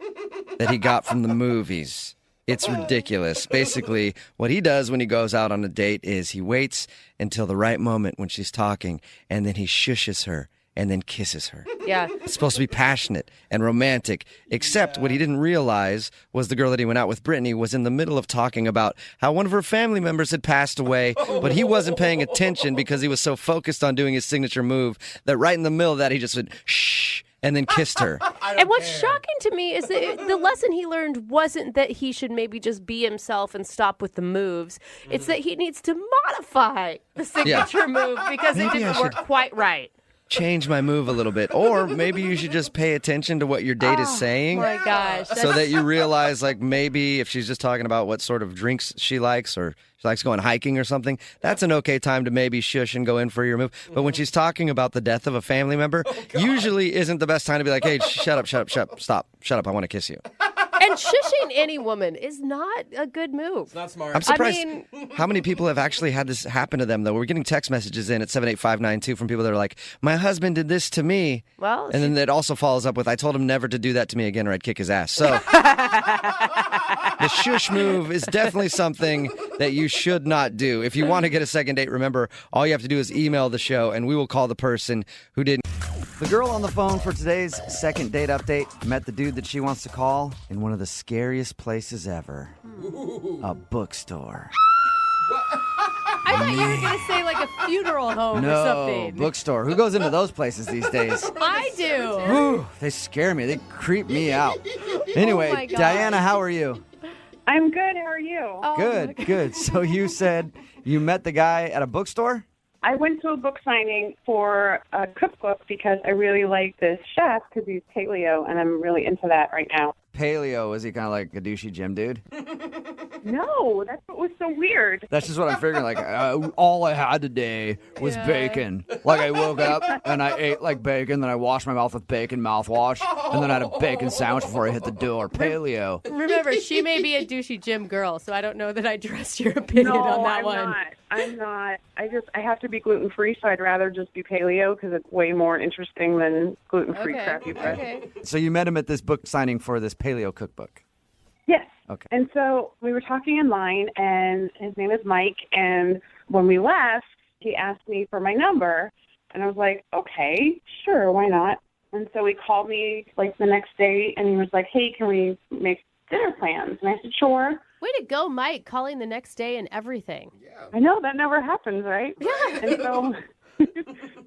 that he got from the movies. It's ridiculous. Basically, what he does when he goes out on a date is he waits until the right moment when she's talking, and then he shushes her and then kisses her. Yeah. It's supposed to be passionate and romantic, except what he didn't realize was the girl that he went out with, Brittany, was in the middle of talking about how one of her family members had passed away, but he wasn't paying attention because he was so focused on doing his signature move that right in the middle of that, he just went, shh, and then kissed her. And what's shocking to me is that the lesson he learned wasn't that he should maybe just be himself and stop with the moves. It's that he needs to modify the signature move because it didn't work quite right. Change my move a little bit. Or maybe you should just pay attention to what your date is saying. Oh my gosh. So that you realize, like, maybe if she's just talking about what sort of drinks she likes or she likes going hiking or something, that's an okay time to maybe shush and go in for your move. But when she's talking about the death of a family member, usually isn't the best time to be like, hey, shut up, stop, shut up, I want to kiss you. And shushing any woman is not a good move. It's not smart. I'm surprised how many people have actually had this happen to them, though. We're getting text messages in at 78592 from people that are like, my husband did this to me. Well, and then it also follows up with, I told him never to do that to me again or I'd kick his ass. So the shush move is definitely something that you should not do. If you want to get a second date, remember, all you have to do is email the show and we will call the person who didn't. The girl on the phone for today's second date update met the dude that she wants to call in one of the scariest places ever. A bookstore. I thought you were going to say like a funeral home or something. No, bookstore. Who goes into those places these days? I do. Whew, they scare me. They creep me out. Anyway, Oh my God. Diana, how are you? I'm good. How are you? Good. So you said you met the guy at a bookstore? I went to a book signing for a cookbook because I really like this chef because he's paleo, and I'm really into that right now. Paleo, is he kind of like a douchey gym dude? No, that's what was so weird. That's just what I'm figuring. Like, all I had today was bacon. Like, I woke up and I ate like bacon, then I washed my mouth with bacon mouthwash, and then I had a bacon sandwich before I hit the door. Paleo. Remember, she may be a douchey gym girl, so I don't know that I trust your opinion on that one. I'm not. I have to be gluten-free, so I'd rather just be paleo because it's way more interesting than gluten-free crappy bread. Okay. So you met him at this book signing for this paleo cookbook? Yes. Okay. And so we were talking in line, and his name is Mike, and when we left, he asked me for my number, and I was like, okay, sure, why not? And so he called me, like, the next day, and he was like, hey, can we make dinner plans? And I said, sure. Way to go, Mike, calling the next day and everything. I know, that never happens, right? Yeah. And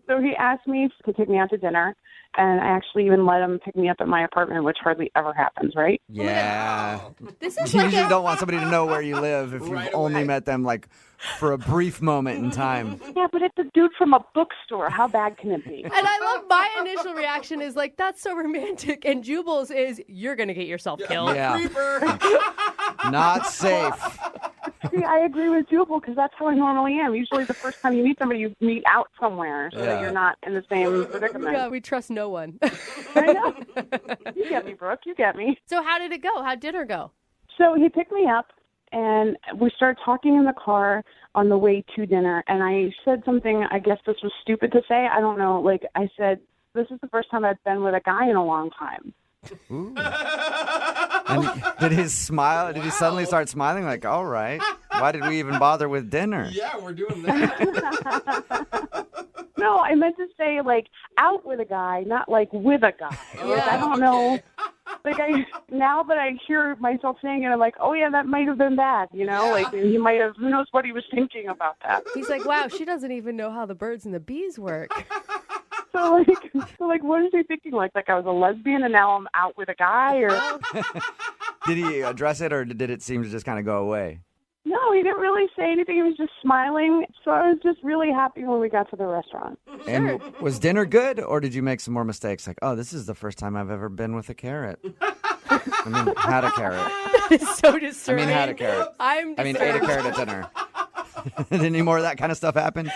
so he asked me to take me out to dinner, and I actually even let him pick me up at my apartment, which hardly ever happens, right? Yeah. This is You usually don't want somebody to know where you live if you've only met them, like, for a brief moment in time. Yeah, but it's a dude from a bookstore. How bad can it be? And I love my initial reaction is like, that's so romantic. And Jubal's is, you're going to get yourself killed. Yeah. Not safe. See, I agree with Jubal because that's how I normally am. Usually the first time you meet somebody, you meet out somewhere so that you're not in the same predicament. Yeah, we trust no one. I know. You get me, Brooke. You get me. So how did it go? How'd dinner go? So he picked me up, and we started talking in the car on the way to dinner, and I said something, I guess this was stupid to say. I don't know. Like, I said, this is the first time I've been with a guy in a long time. Ooh. And did he suddenly start smiling? Like, all right, why did we even bother with dinner? Yeah, we're doing that. No, I meant to say, like, out with a guy, not, like, with a guy. Like, I don't know. Like, now that I hear myself saying it, I'm like, oh, yeah, that might have been bad, you know? Like, he might have, who knows what he was thinking about that. He's like, wow, she doesn't even know how the birds and the bees work. So, what is he thinking? Like I was a lesbian and now I'm out with a guy? Or Did he address it, or did it seem to just kind of go away? No, he didn't really say anything. He was just smiling. So I was just really happy when we got to the restaurant. And was dinner good, or did you make some more mistakes? Like, oh, this is the first time I've ever been with a carrot. I mean, had a carrot. That is so disturbing. I mean, had a carrot. I'm disturbed. ate a carrot at dinner. Did any more of that kind of stuff happen?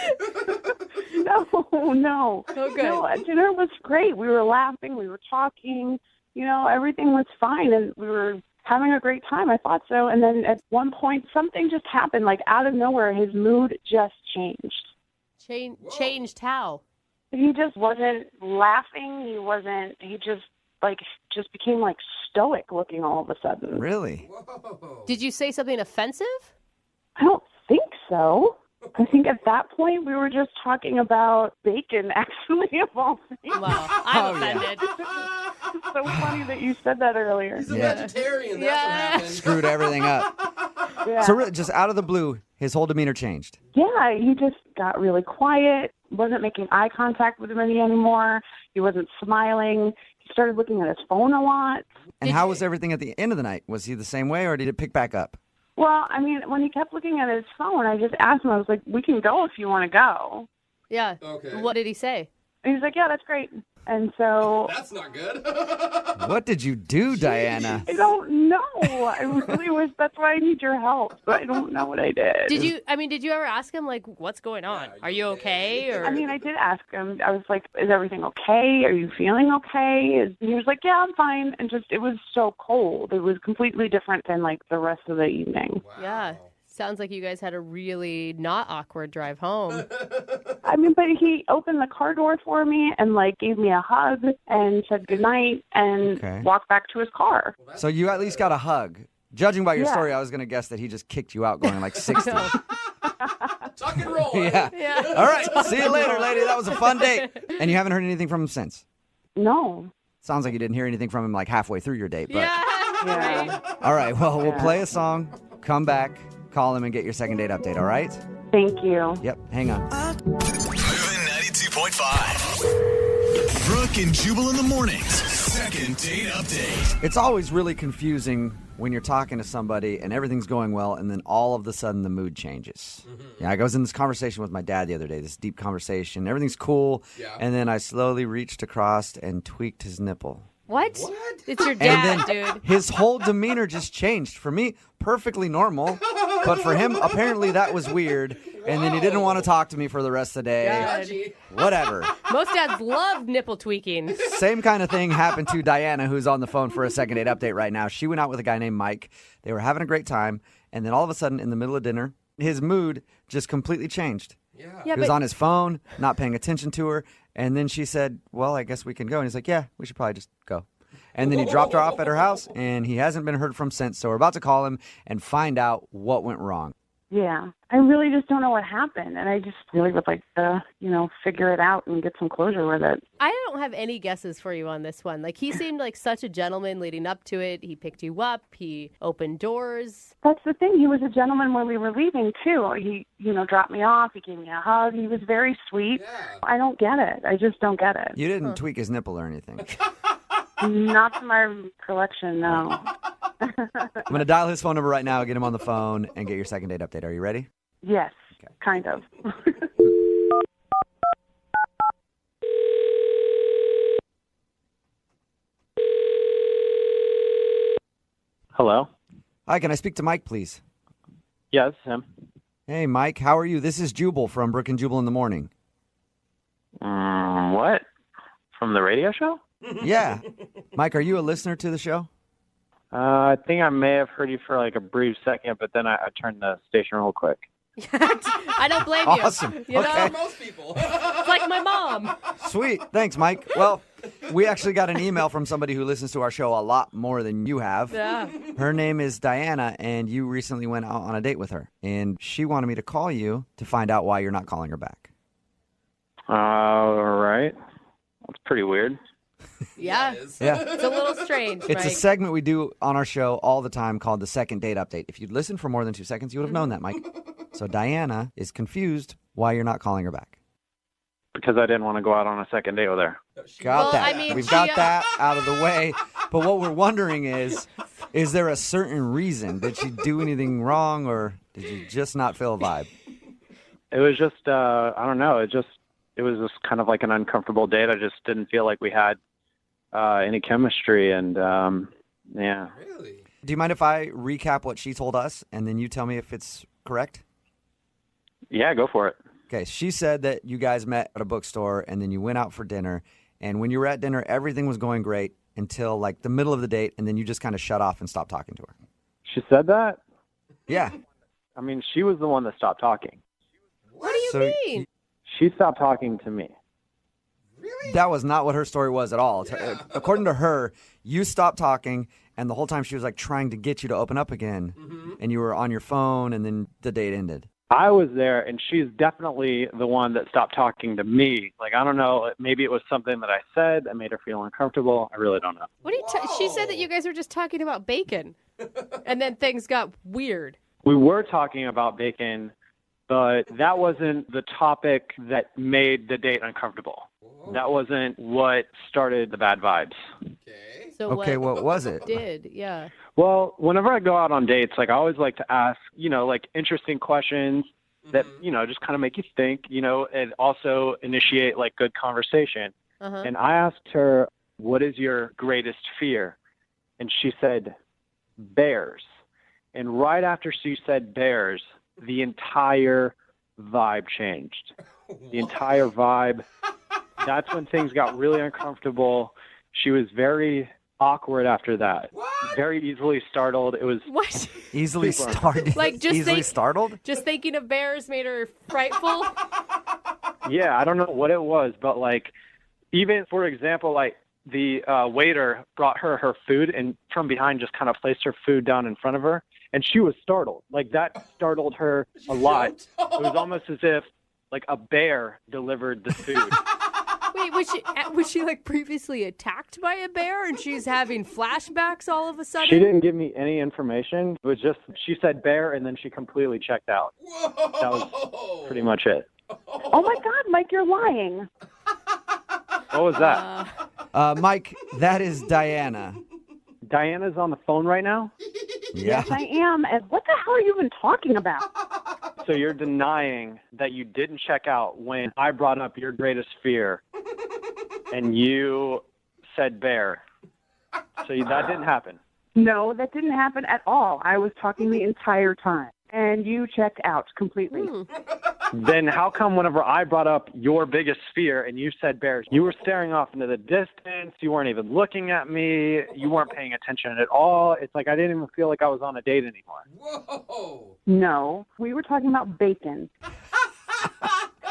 No. Oh, good. No, dinner was great. We were laughing. We were talking. You know, everything was fine. And we were having a great time. I thought so. And then at one point, something just happened. Like, out of nowhere, his mood just changed. Changed how? He just wasn't laughing. He just became, like, stoic looking all of a sudden. Really? Did you say something offensive? I don't think so. I think at that point we were just talking about bacon, actually, of all things. Wow, I'm offended. It's so funny that you said that earlier. He's a vegetarian. That's what happened. Screwed everything up. Yeah. So really, just out of the blue, his whole demeanor changed. Yeah, he just got really quiet, wasn't making eye contact with me anymore. He wasn't smiling. He started looking at his phone a lot. And how was everything at the end of the night? Was he the same way, or did it pick back up? Well, I mean, when he kept looking at his phone, I just asked him, I was like, we can go if you want to go. Yeah. Okay. What did he say? And he's like, yeah, that's great. And so... That's not good. What did you do, Diana? I don't know. I really wish. That's why I need your help. But I don't know what I did. Did you ever ask him, like, what's going on? Are you okay? Or... I mean, I did ask him. I was like, is everything okay? Are you feeling okay? And he was like, yeah, I'm fine. And just, it was so cold. It was completely different than, like, the rest of the evening. Wow. Yeah. Sounds like you guys had a really not awkward drive home. I mean, but he opened the car door for me and, like, gave me a hug and said goodnight and walked back to his car. So you at least got a hug. Judging by your Yeah. story, I was going to guess that he just kicked you out going like 60. Tuck and roll. Yeah. All right. See you later, lady. That was a fun date. And you haven't heard anything from him since? No. Sounds like you didn't hear anything from him like halfway through your date. But... Yeah. All right. Well, we'll play a song, come back, call him, and get your second date update, all right? Thank you. Yep. Hang on. Moving 92.5. Brooke and Jubal in the mornings. Second date update. It's always really confusing when you're talking to somebody and everything's going well, and then all of a sudden the mood changes. Yeah, I was in this conversation with my dad the other day, this deep conversation. Everything's cool, and then I slowly reached across and tweaked his nipple. What? It's your dad, And then dude. his whole demeanor just changed. For me, perfectly normal. But for him, apparently that was weird. And then he didn't want to talk to me for the rest of the day. Whatever. Most dads love nipple tweaking. Same kind of thing happened to Diana, who's on the phone for a second date update right now. She went out with a guy named Mike. They were having a great time. And then all of a sudden, in the middle of dinner, his mood just completely changed. Yeah, He was but- on his phone, not paying attention to her. And then she said, well, I guess we can go. And he's like, yeah, we should probably just go. And then he dropped her off at her house, and he hasn't been heard from since. So we're about to call him and find out what went wrong. Yeah. I really just don't know what happened. And I just really would like to, figure it out and get some closure with it. I don't have any guesses for you on this one. Like, he seemed like such a gentleman leading up to it. He picked you up. He opened doors. That's the thing. He was a gentleman when we were leaving, too. He, dropped me off. He gave me a hug. He was very sweet. I don't get it. I just don't get it. You didn't tweak his nipple or anything. Not to my recollection, no. I'm going to dial his phone number right now, get him on the phone, and get your second date update. Are you ready? Yes, kind of. Hello? Hi, can I speak to Mike, please? Yeah, this is him. Hey, Mike, how are you? This is Jubal from Brooke and Jubal in the morning. What? From the radio show? Yeah. Mike, are you a listener to the show? I think I may have heard you for like a brief second, but then I turned the station real quick. I don't blame you. Awesome. You know? Okay. Most people. It's like my mom. Sweet. Thanks, Mike. Well, we actually got an email from somebody who listens to our show a lot more than you have. Yeah. Her name is Diana, and you recently went out on a date with her. And she wanted me to call you to find out why you're not calling her back. All right. That's pretty weird. Yeah. Yeah. It's a little strange, It's a Mike. segment we do on our show all the time called the Second Date Update. If you'd listened for more than 2 seconds, you would have known that, Mike. So Diana is confused why you're not calling her back. Because I didn't want to go out on a second date with her. Got Well, that. I mean, We've she, got that out of the way. But what we're wondering is there a certain reason? Did she do anything wrong, or did you just not feel a vibe? It was just, I don't know. It was just kind of like an uncomfortable date. I just didn't feel like we had any chemistry, and yeah. Really? Do you mind if I recap what she told us, and then you tell me if it's correct? Yeah, go for it. Okay, she said that you guys met at a bookstore, and then you went out for dinner. And when you were at dinner, everything was going great until like the middle of the date, and then you just kind of shut off and stopped talking to her. She said that? Yeah. I mean, she was the one that stopped talking. What do you So mean? She stopped talking to me. That was not what her story was at all. According to her, you stopped talking, and the whole time she was like trying to get you to open up again, and you were on your phone, and then the date ended. I was there, and she's definitely the one that stopped talking to me. Like, I don't know, maybe it was something that I said that made her feel uncomfortable. I really don't know. What are you? She said that you guys were just talking about bacon, and then things got weird. We were talking about bacon, but that wasn't the topic that made the date uncomfortable. That wasn't what started the bad vibes. So what was it? Yeah. Well, whenever I go out on dates, like I always like to ask, like interesting questions that, just kind of make you think, and also initiate like good conversation. Uh-huh. And I asked her, what is your greatest fear? And she said, bears. And right after she said bears, the entire vibe changed. The entire vibe. That's when things got really uncomfortable. She was very awkward after that. Very easily startled. It was what? Easily startled. Like just easily startled? Just thinking of bears made her frightful. Yeah, I don't know what it was, but like even for example, like the waiter brought her food and from behind just kind of placed her food down in front of her, and she was startled. Like that startled her a lot. It was almost as if like a bear delivered the food. Wait, was she like previously attacked by a bear and she's having flashbacks all of a sudden? She didn't give me any information. It was just she said bear and then she completely checked out. That was pretty much it. Oh my God, Mike, you're lying. What was that? Mike, that is Diana. Diana's on the phone right now? Yeah. Yes, I am. And what the hell are you even talking about? So you're denying that you didn't check out when I brought up your greatest fear and you said bear. So that didn't happen. No, that didn't happen at all. I was talking the entire time, and you checked out completely. Then how come whenever I brought up your biggest fear and you said bears, you were staring off into the distance, you weren't even looking at me, you weren't paying attention at all? It's like I didn't even feel like I was on a date anymore. Whoa! No, we were talking about bacon.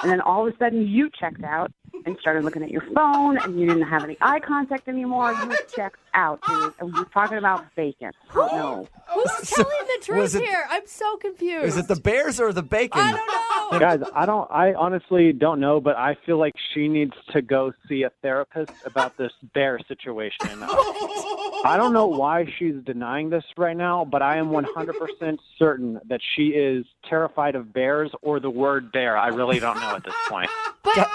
And then all of a sudden you checked out and started looking at your phone and you didn't have any eye contact anymore. You checked out, dude. And we were talking about bacon. Oh, no. Who's telling the truth here? I'm so confused. Is it the bears or the bacon? I don't know. Guys, I honestly don't know, but I feel like she needs to go see a therapist about this bear situation. I don't know why she's denying this right now, but I am 100% certain that she is terrified of bears or the word bear. I really don't know at this point.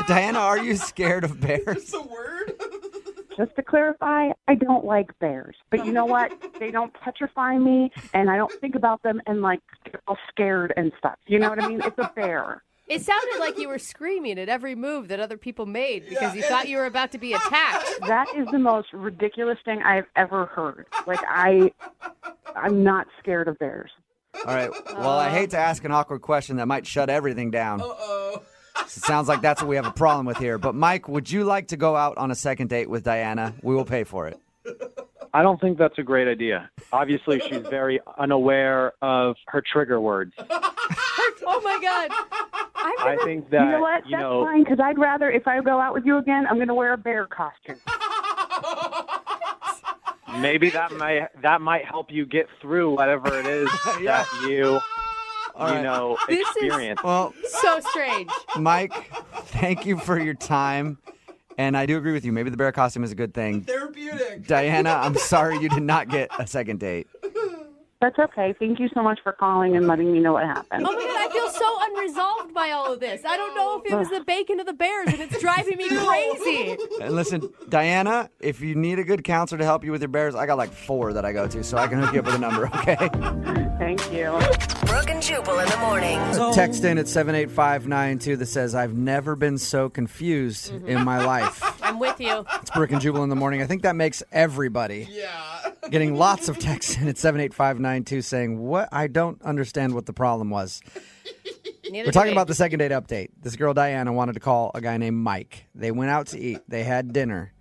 Diana, are you scared of bears? The word? Just to clarify, I don't like bears. But you know what? They don't petrify me, and I don't think about them and, like, get all scared and stuff. You know what I mean? It's a bear. It sounded like you were screaming at every move that other people made because you thought you were about to be attacked. That is the most ridiculous thing I've ever heard. Like, I'm not scared of bears. All right. Well, I hate to ask an awkward question that might shut everything down. It sounds like that's what we have a problem with here. But, Mike, would you like to go out on a second date with Diana? We will pay for it. I don't think that's a great idea. Obviously, she's very unaware of her trigger words. Oh, my God. I think that, you know what? That's fine, because I'd rather, if I go out with you again, I'm going to wear a bear costume. Maybe that might help you get through whatever it is that you experience. Well, so strange. Mike, thank you for your time. And I do agree with you. Maybe the bear costume is a good thing. Therapeutic. Diana, I'm sorry you did not get a second date. That's okay. Thank you so much for calling and letting me know what happened. Oh, my God. I feel so unresolved by all of this. I don't know if it was the bacon or the bears, and it's driving me crazy. And listen, Diana, if you need a good counselor to help you with your bears, I got like 4 that I go to, so I can hook you up with a number, okay? Thank you. Brooke and Jubal in the morning. Text in at 78592 that says, I've never been so confused in my life. I'm with you. It's Brooke and Jubal in the morning. I think that makes everybody. Getting lots of texts in at 78592 saying, what? I don't understand what the problem was. We're talking about the second date update. This girl, Diana, wanted to call a guy named Mike. They went out to eat. They had dinner.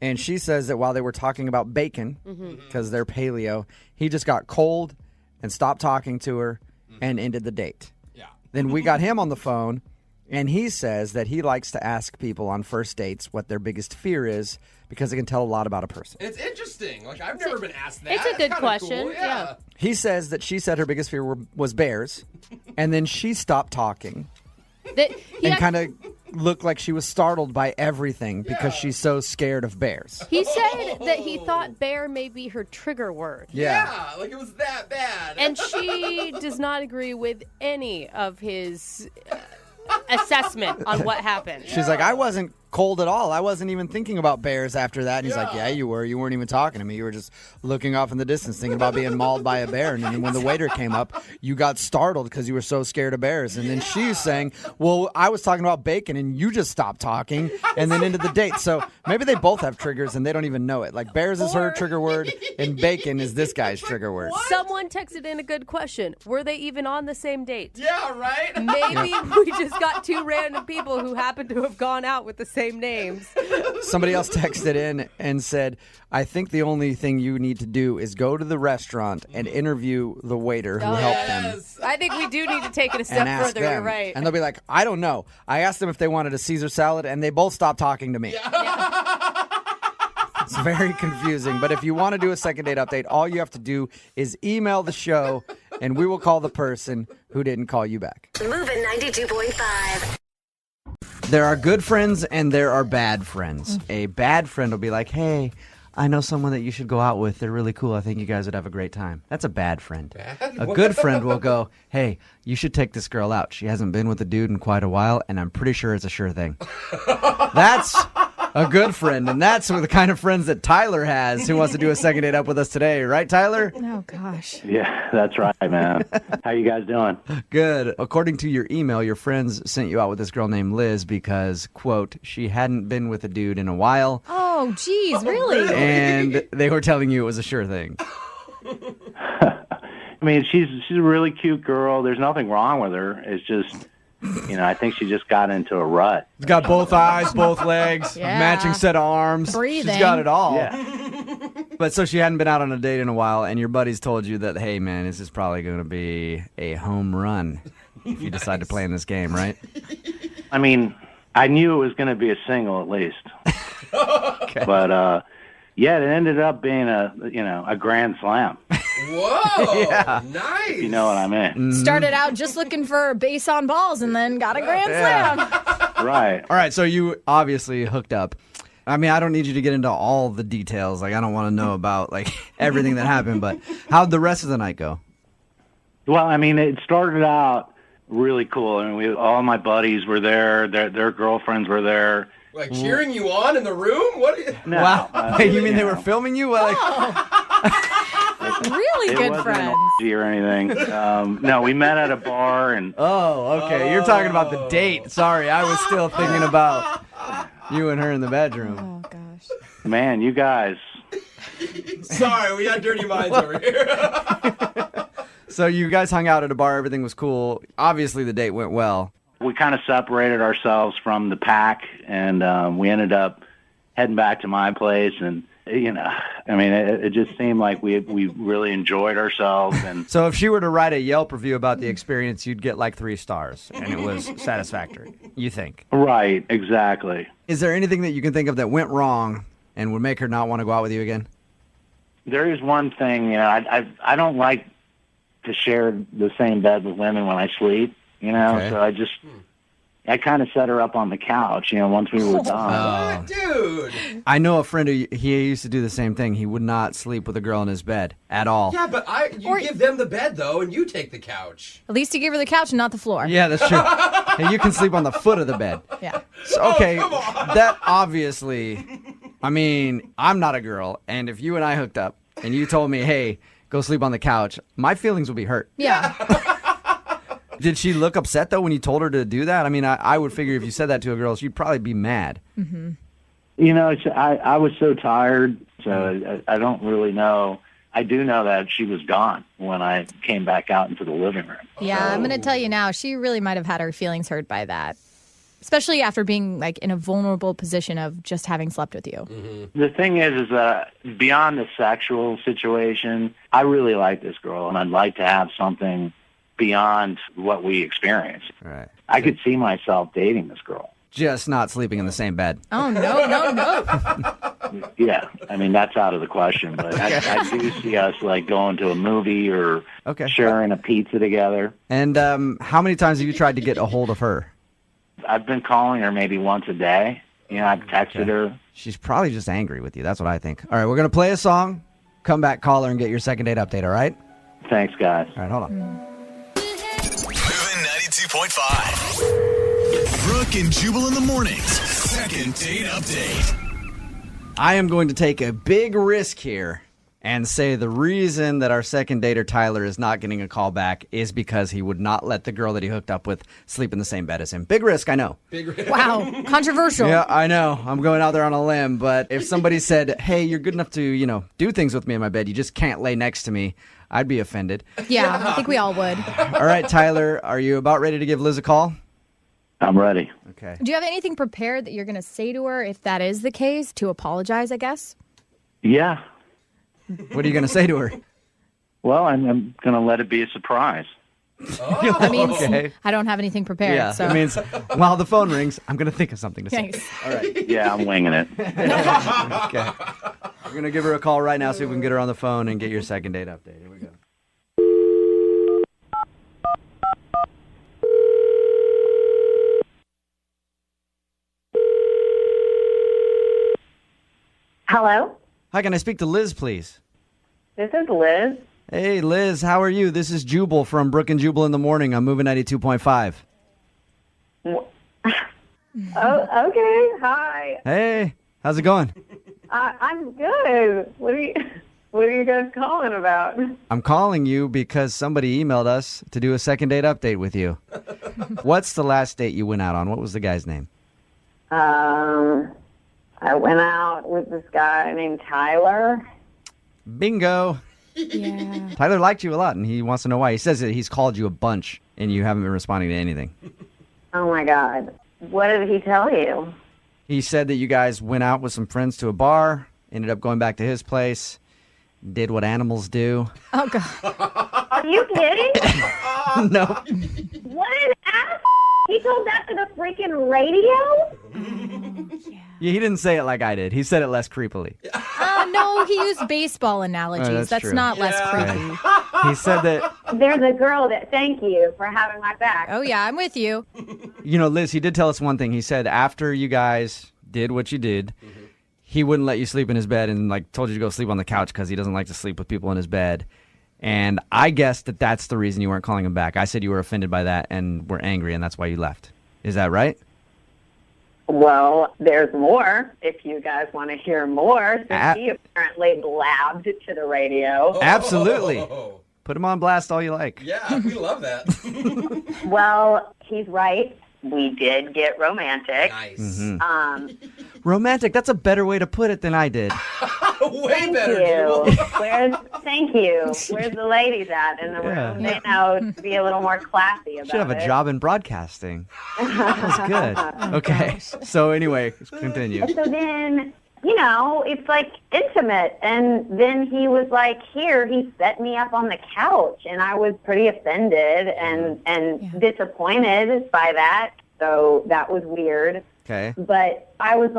And she says that while they were talking about bacon, because they're paleo, he just got cold and stopped talking to her and ended the date. Then we got him on the phone, And he says that he likes to ask people on first dates what their biggest fear is because it can tell a lot about a person. It's interesting. Like, I've never been asked that. It's a good That's kinda question. cool. Yeah. He says that she said her biggest fear was bears, and then she stopped talking and kind of looked like she was startled by everything because she's so scared of bears. He said that he thought bear may be her trigger word. Yeah, like it was that bad. And she does not agree with any of his assessment on what happened. She's like, I wasn't cold at all. I wasn't even thinking about bears after that. And he's like, yeah, you were. You weren't even talking to me. You were just looking off in the distance thinking about being mauled by a bear. And then when the waiter came up, you got startled because you were so scared of bears. And then she's saying, well, I was talking about bacon and you just stopped talking and then into the date. So maybe they both have triggers and they don't even know it. Like bears is her trigger word and bacon is this guy's trigger word. Someone texted in a good question. Were they even on the same date? Yeah, right? Maybe we just got two random people who happen to have gone out with the same names. Somebody else texted in and said, I think the only thing you need to do is go to the restaurant and interview the waiter who helped them. I think we do need to take it a step And ask further. them. You're right. And they'll be like, I don't know. I asked them if they wanted a Caesar salad, and they both stopped talking to me. It's very confusing. But if you want to do a second date update, all you have to do is email the show, and we will call the person who didn't call you back. Moving 92.5. There are good friends and there are bad friends. A bad friend will be like, hey, I know someone that you should go out with. They're really cool. I think you guys would have a great time. That's a bad friend. A good friend will go, hey, you should take this girl out. She hasn't been with a dude in quite a while, and I'm pretty sure it's a sure thing. That's a good friend, and that's the kind of friends that Tyler has, who wants to do a second date up with us today. Right, Tyler? Oh, gosh. Yeah, that's right, man. How you guys doing? Good. According to your email, your friends sent you out with this girl named Liz because, quote, she hadn't been with a dude in a while. Oh, geez, really? And they were telling you it was a sure thing. I mean, she's a really cute girl. There's nothing wrong with her. It's just, I think she just got into a rut. She's got both eyes, both legs, Yeah. matching set of arms. Breathing. She's got it all. Yeah. But so she hadn't been out on a date in a while, and your buddies told you that, hey, man, this is probably going to be a home run if you decide to play in this game, right? I mean, I knew it was going to be a single at least. Okay. But, yeah, it ended up being a grand slam. Whoa, Yeah. nice. If you know what I mean. Started out just looking for base on balls and then got a grand slam. Right. All right, so you obviously hooked up. I mean, I don't need you to get into all the details. Like, I don't want to know about, like, everything that happened, but how'd the rest of the night go? Well, I mean, it started out really cool. I mean, all my buddies were there. Their girlfriends were there. Like cheering you on in the room? What? Are you... No, Wow. You mean they were filming you? Well, Really it good wasn't friends. an orgy or anything. No, we met at a bar, and Oh, okay. You're talking about the date. Sorry, I was still thinking about you and her in the bedroom. Oh, gosh. man, you guys. Sorry, we got dirty minds over here. So you guys hung out at a bar. Everything was cool. Obviously, the date went well. We kind of separated ourselves from the pack, and we ended up heading back to my place. And I mean, it just seemed like we really enjoyed ourselves. And So if she were to write a Yelp review about the experience, you'd get like 3 stars, and it was satisfactory, you think? right, exactly. Is there anything that you can think of that went wrong and would make her not want to go out with you again? There is one thing, I don't like to share the same bed with women when I sleep. Okay. So I kind of set her up on the couch, once we were done. What, dude? I know a friend who he used to do the same thing. He would not sleep with a girl in his bed at all. Yeah, but you give them the bed though, and you take the couch. At least you gave her the couch and not the floor. Yeah, that's true. Hey, you can sleep on the foot of the bed. Yeah. So, okay, come on. that obviously, I mean, I'm not a girl, and if you and I hooked up and you told me, hey, go sleep on the couch, my feelings would be hurt. Yeah. Did she look upset, though, when you told her to do that? I mean, I would figure if you said that to a girl, she'd probably be mad. Mm-hmm. I was so tired, so I don't really know. I do know that she was gone when I came back out into the living room. Yeah, I'm going to tell you now, she really might have had her feelings hurt by that. Especially after being like in a vulnerable position of just having slept with you. Mm-hmm. The thing is that beyond the sexual situation, I really like this girl, and I'd like to have something beyond what we experienced. Right. I could see myself dating this girl. Just not sleeping in the same bed. Oh, no. Yeah, I mean, that's out of the question, but I do see us like going to a movie or sharing a pizza together. And how many times have you tried to get a hold of her? I've been calling her maybe once a day. You know, I've texted her. She's probably just angry with you. That's what I think. All right, we're going to play a song, come back, call her, and get your second date update, all right? Thanks, guys. All right, hold on. Moving 92.5. Brooke and Jubal in the mornings. Second date update. I am going to take a big risk here and say the reason that our second dater, Tyler, is not getting a call back is because he would not let the girl that he hooked up with sleep in the same bed as him. Big risk, I know. Big risk. Wow, controversial. Yeah, I know. I'm going out there on a limb, but if somebody said, hey, you're good enough to, do things with me in my bed, you just can't lay next to me, I'd be offended. Yeah, I think we all would. All right, Tyler, are you about ready to give Liz a call? I'm ready. Okay. Do you have anything prepared that you're going to say to her if that is the case, to apologize, I guess? Yeah. What are you going to say to her? Well, I'm going to let it be a surprise. That means I don't have anything prepared. Yeah, so. it means while the phone rings, I'm going to think of something to say. Thanks. All right. Yeah, I'm winging it. Okay. We're going to give her a call right now, see if we can get her on the phone and get your second date update. Here we go. Hello? Hi, can I speak to Liz, please? This is Liz. Hey, Liz, how are you? This is Jubal from Brooke and Jubal in the morning. I'm moving 92.5. Oh, okay. Hi. Hey, how's it going? I'm good. What are you guys calling about? I'm calling you because somebody emailed us to do a second date update with you. What's the last date you went out on? What was the guy's name? I went out with this guy named Tyler. Bingo. Yeah. Tyler liked you a lot, and he wants to know why. He says that he's called you a bunch, and you haven't been responding to anything. Oh, my God. What did he tell you? He said that you guys went out with some friends to a bar, ended up going back to his place, did what animals do. Oh, God. Are you kidding? No. What an ass! He told that to the freaking radio? Yeah, he didn't say it like I did. He said it less creepily. No, he used baseball analogies. That's true. Not less creepy. He said that, There's a girl that thank you for having my back. Oh, yeah, I'm with you. Liz, he did tell us one thing. He said after you guys did what you did, he wouldn't let you sleep in his bed and told you to go sleep on the couch because he doesn't like to sleep with people in his bed. And I guessed that that's the reason you weren't calling him back. I said you were offended by that and were angry, and that's why you left. Is that right? Well, there's more if you guys want to hear more. Since he apparently blabbed to the radio. Absolutely. Put him on blast all you like. Yeah, we love that. Well, he's right. We did get romantic. Nice. Mm-hmm. Romantic, that's a better way to put it than I did. Way better. Thank you. Where's the ladies at in the room? They know to be a little more classy about it. Should have a job in broadcasting. That was good. Okay. So anyway, continue. So then, it's intimate. And then he was he set me up on the couch. And I was pretty offended and disappointed by that. So that was weird. Okay. But I was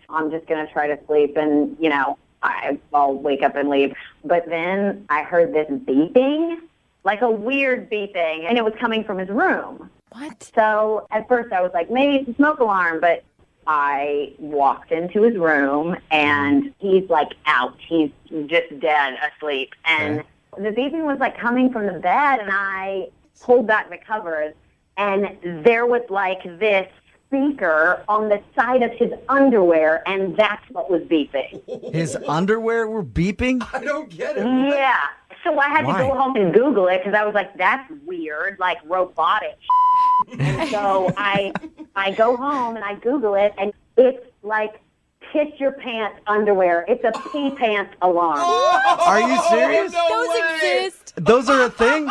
I'm just going to try to sleep and, I'll wake up and leave. But then I heard this beeping, like a weird beeping, and it was coming from his room. What? So at first I was maybe it's a smoke alarm, but I walked into his room and he's out. He's just dead asleep. And the beeping was coming from the bed, and I pulled back the covers, and there was this speaker on the side of his underwear, and that's what was beeping. His underwear were beeping? I don't get it. Yeah. So I had to go home and Google it because I was that's weird, robotic. And so I go home and I Google it, and it's piss your pants underwear. It's a pee pants alarm. Are you serious? Those exist. Those are a thing?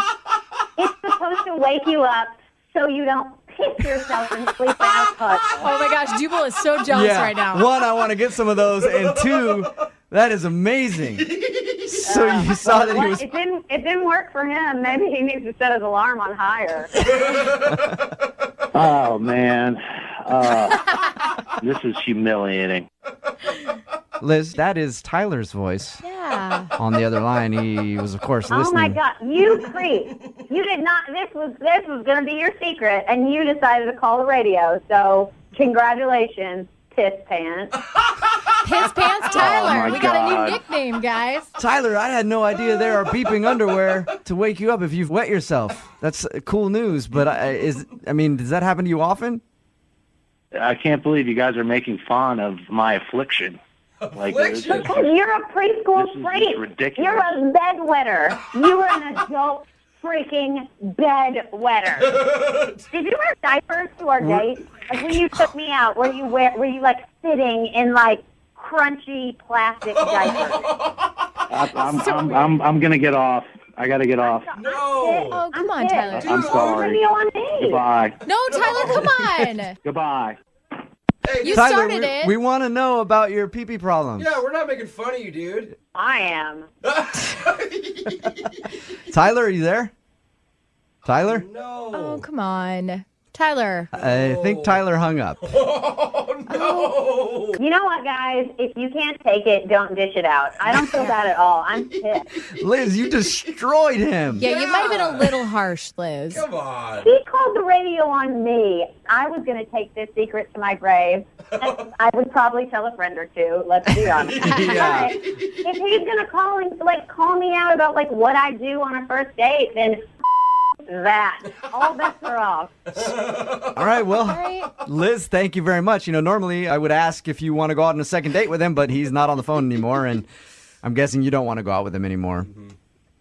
It's supposed to wake you up so you don't piss yourself and sleep in a puddle. Oh my gosh, Jubal is so jealous right now. One, I want to get some of those, and two, that is amazing. So you saw that he was... It didn't work for him. Maybe he needs to set his alarm on higher. Oh, man. This is humiliating. Liz, that is Tyler's voice. Yeah. On the other line, he was, of course, listening. Oh my God, you creep! You did not. This was going to be your secret, and you decided to call the radio. So congratulations, Piss Pants. Piss Pants Tyler. Oh, we got a God. new nickname, guys. Tyler, I had no idea there are beeping underwear to wake you up if you've wet yourself. That's cool news, but does that happen to you often? I can't believe you guys are making fun of my affliction. Like, this is- Because you're a preschool this is freak. just ridiculous. You're a bedwetter. You were an adult freaking bedwetter. Did you wear diapers to our date? Like when you took me out, were you like sitting in like crunchy plastic diapers? I'm gonna get off. I gotta get off. No. Oh, come on, Tyler. I'm sorry. Radio on me. Goodbye. No, Tyler, come on. Goodbye. You Tyler, started it. we want to know about your pee-pee problems. Yeah, we're not making fun of you, dude. I am. Tyler, are you there? Tyler? No. Oh, come on. Tyler. I think Tyler hung up. No. You know what, guys? If you can't take it, don't dish it out. I don't feel bad at all. I'm pissed. Liz, you destroyed him. Yeah, you might have been a little harsh, Liz. Come on. He called the radio on me. I was going to take this secret to my grave. And I would probably tell a friend or two. Let's be honest. Yeah. But if he's going to call me out about what I do on a first date, then that. All bets are off. All right, well, Liz, thank you very much. Normally I would ask if you want to go out on a second date with him, but he's not on the phone anymore, and I'm guessing you don't want to go out with him anymore.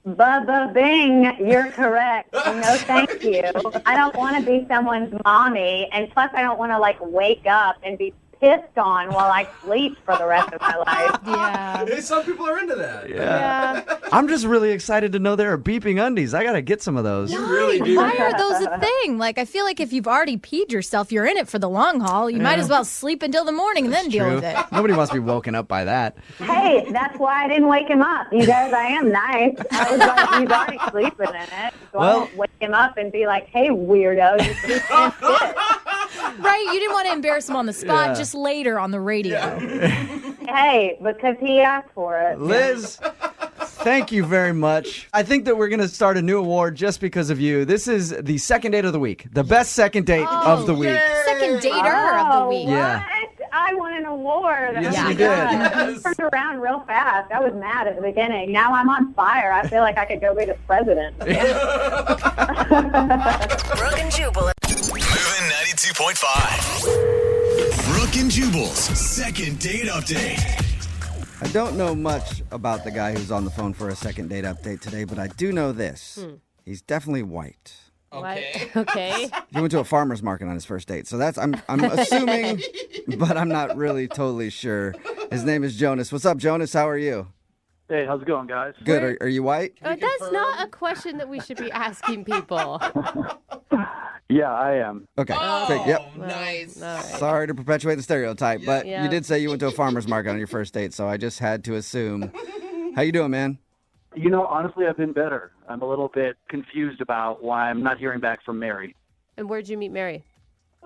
Bubba Bing, you're correct. No, thank you. I don't want to be someone's mommy, and plus I don't want to wake up and be pissed on while I sleep for the rest of my life. Yeah. Hey, some people are into that. Yeah. I'm just really excited to know there are beeping undies. I got to get some of those. You really do. Why are those a thing? I feel like if you've already peed yourself, you're in it for the long haul. You might as well sleep until the morning and then deal True. with it. Nobody wants to be woken up by that. Hey, that's why I didn't wake him up. You guys, I am nice. I was like, he's already sleeping in it. So I won't wake him up and be like, hey, weirdo, you sleep in shit. Right? You didn't want to embarrass him on the spot, just later on the radio. Hey, because he asked for it. Liz, thank you very much. I think that we're going to start a new award just because of you. This is the second date of the week. The best second date of the week. Second dater of the week. Yeah. What? I won an award. Yes, Oh my you did. God. Yes. Turned around real fast. I was mad at the beginning. Now I'm on fire. I feel like I could go be the president. Brooke and Jubal. Moving 92.5. Brooke and Jubal's second date update. I don't know much about the guy who's on the phone for a second date update today, but I do know this. He's definitely white. Okay. Okay. He went to a farmer's market on his first date. So that's, I'm assuming, but I'm not really totally sure. His name is Jonas. What's up, Jonas? How are you? Hey, how's it going, guys? Good. Are you white? That's not a question that we should be asking people. Yeah, I am. Okay. Oh, Great. Yep. nice. All right. Sorry to perpetuate the stereotype, but Yeah. you did say you went to a farmer's market on your first date, so I just had to assume. How you doing, man? You know, honestly, I've been better. I'm a little bit confused about why I'm not hearing back from Mary. And where'd you meet Mary?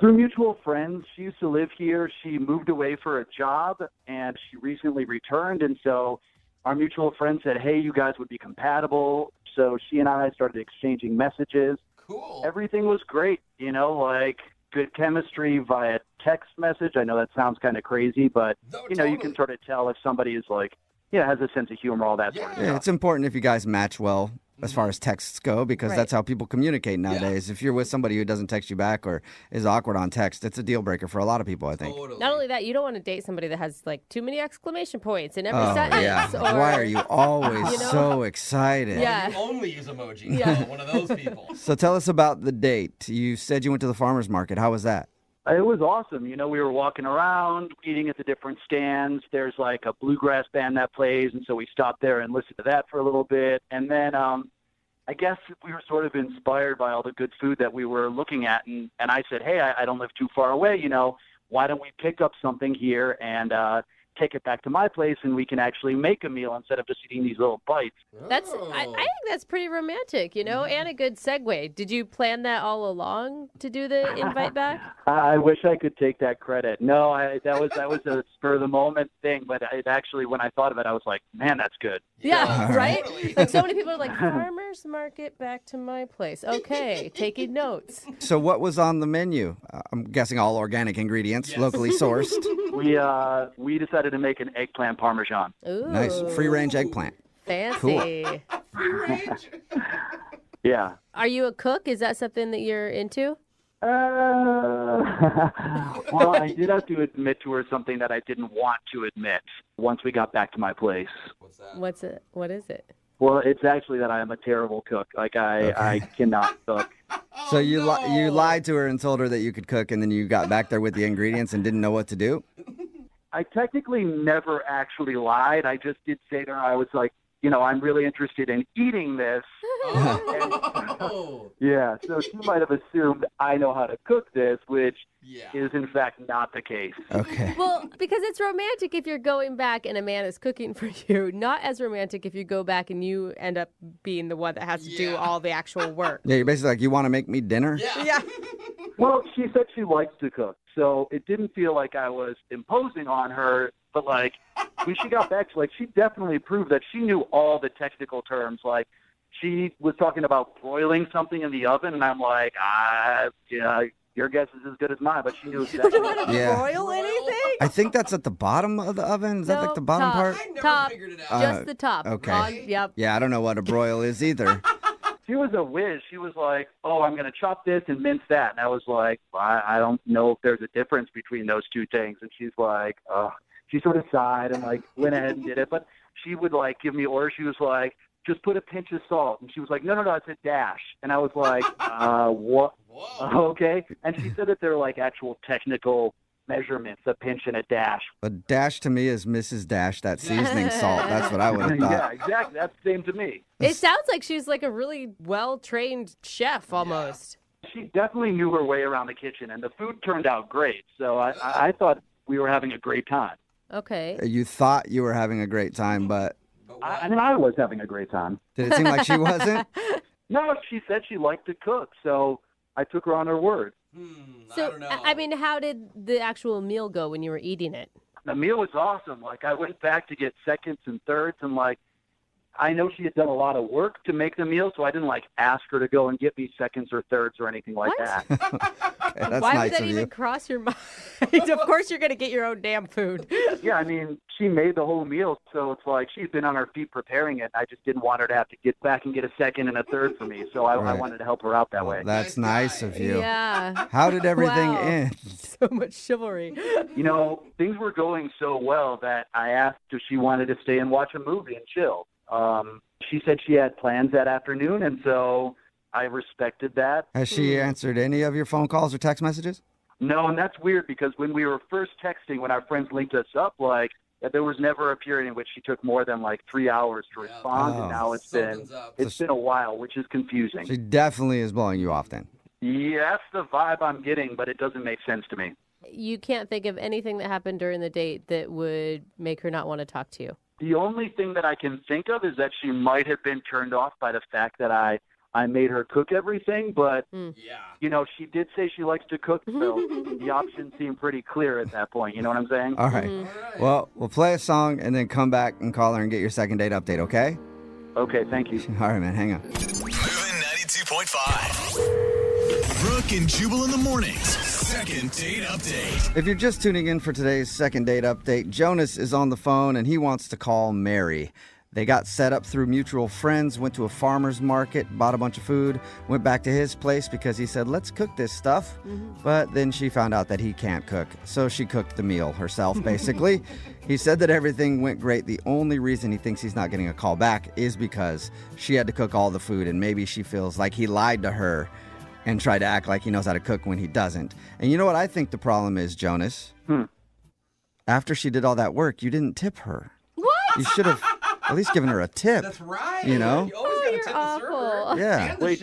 Through mutual friends, she used to live here. She moved away for a job, and she recently returned. And so our mutual friend said, hey, you guys would be compatible. So she and I started exchanging messages. Cool. Everything was great, good chemistry via text message. I know that sounds kind of crazy, but, No, you totally. can sort of tell if somebody is has a sense of humor, all that sort of Yeah, stuff. it's important if you guys match well as far as texts go, because that's how people communicate nowadays. If you're with somebody who doesn't text you back or is awkward on text, it's a deal breaker for a lot of people, I think. Totally. Not only that, you don't want to date somebody that has too many exclamation points in every sentence. Yeah. Or, Why are you always so excited? Yeah. You only use emojis. Yeah. One of those people. So tell us about the date. You said you went to the farmer's market. How was that? It was awesome. We were walking around, eating at the different stands. There's a bluegrass band that plays, and so we stopped there and listened to that for a little bit. And then I guess we were sort of inspired by all the good food that we were looking at. And I said, hey, I don't live too far away. Why don't we pick up something here and take it back to my place and we can actually make a meal instead of just eating these little bites. I think that's pretty romantic, and a good segue. Did you plan that all along to do the invite back? I wish I could take that credit. No, that was a spur of the moment thing, but it actually, when I thought of it, I was like, man, that's good. Yeah, right? Like so many people are like, farmer's market back to my place. Okay, taking notes. So what was on the menu? I'm guessing all organic ingredients, locally sourced. We decided to make an eggplant parmesan. Ooh. Nice free-range eggplant. Fancy. Cool. Yeah. Are you a cook? Is that something that you're into? Well, I did have to admit to her something that I didn't want to admit once we got back to my place. What's it? What is it? Well, it's actually that I am a terrible cook. Like, I cannot cook. So you lied to her and told her that you could cook, and then you got back there with the ingredients and didn't know what to do? I technically never actually lied. I just did say to her, I was like, I'm really interested in eating this. Yeah, so she might have assumed I know how to cook this, which is in fact not the case. Okay. Well, because it's romantic if you're going back and a man is cooking for you. Not as romantic if you go back and you end up being the one that has to do all the actual work. Yeah, you're basically like, you want to make me dinner? Yeah. Well, she said she likes to cook, so it didn't feel like I was imposing on her. But like when she got back, she definitely proved that she knew all the technical terms. Like she was talking about broiling something in the oven, and I'm like, your guess is as good as mine. But she knew exactly. You don't know how to broil anything? I think that's at the bottom of the oven. Is that like the bottom part? Top. Just the top. Okay. Yep. Yeah, I don't know what a broil is either. She was a whiz. She was like, oh, I'm going to chop this and mince that. And I was like, I don't know if there's a difference between those two things. And she's like, she sort of sighed and went ahead and did it. But she would give me orders. She was like, just put a pinch of salt. And she was like, no, it's a dash. And I was like, what? Okay. And she said that they're actual technical measurements, a pinch and a dash. A dash to me is Mrs. Dash, that seasoning salt. That's what I would have thought. Yeah, exactly. That's the same to me. It sounds like she's a really well-trained chef almost. She definitely knew her way around the kitchen, and the food turned out great. So I thought we were having a great time. Okay. You thought you were having a great time, but... I was having a great time. Did it seem like she wasn't? No, she said she liked to cook, so I took her on her word. So, I don't know. I mean, how did the actual meal go when you were eating it? The meal was awesome. I went back to get seconds and thirds, and I know she had done a lot of work to make the meal, so I didn't ask her to go and get me seconds or thirds or anything like that. Okay, that's Why nice would that of even you. cross your mind? Of course you're going to get your own damn food. Yeah, I mean, she made the whole meal, so it's she's been on her feet preparing it. I just didn't want her to have to get back and get a second and a third for me, so I wanted to help her out that way. That's nice of you. Yeah. How did everything Wow. end? So much chivalry. Things were going so well that I asked if she wanted to stay and watch a movie and chill. She said she had plans that afternoon, and so I respected that. Has she answered any of your phone calls or text messages? No, and that's weird because when we were first texting, when our friends linked us up, there was never a period in which she took more than 3 hours to respond, and now it's been a while, which is confusing. She definitely is blowing you off then. Yeah, that's the vibe I'm getting, but it doesn't make sense to me. You can't think of anything that happened during the date that would make her not want to talk to you. The only thing that I can think of is that she might have been turned off by the fact that I made her cook everything, but, she did say she likes to cook, so the options seem pretty clear at that point. You know what I'm saying? All right. Well, we'll play a song and then come back and call her and get your second date update, okay? Okay, thank you. All right, man, hang on. Moving 92.5. Brooke and Jubal in the mornings. Second date update. If you're just tuning in for today's second date update, Jonas is on the phone and he wants to call Mary. They got set up through mutual friends, went to a farmer's market, bought a bunch of food, went back to his place because he said, let's cook this stuff. But then she found out that he can't cook, so she cooked the meal herself, basically. He said that everything went great. The only reason he thinks he's not getting a call back is because she had to cook all the food, and maybe she feels like he lied to her and tried to act like he knows how to cook when he doesn't. And you know what I think the problem is, Jonas? After she did all that work, you didn't tip her. What? You should have at least given her a tip. That's right. You know? You always you're awful. Yeah. Wait,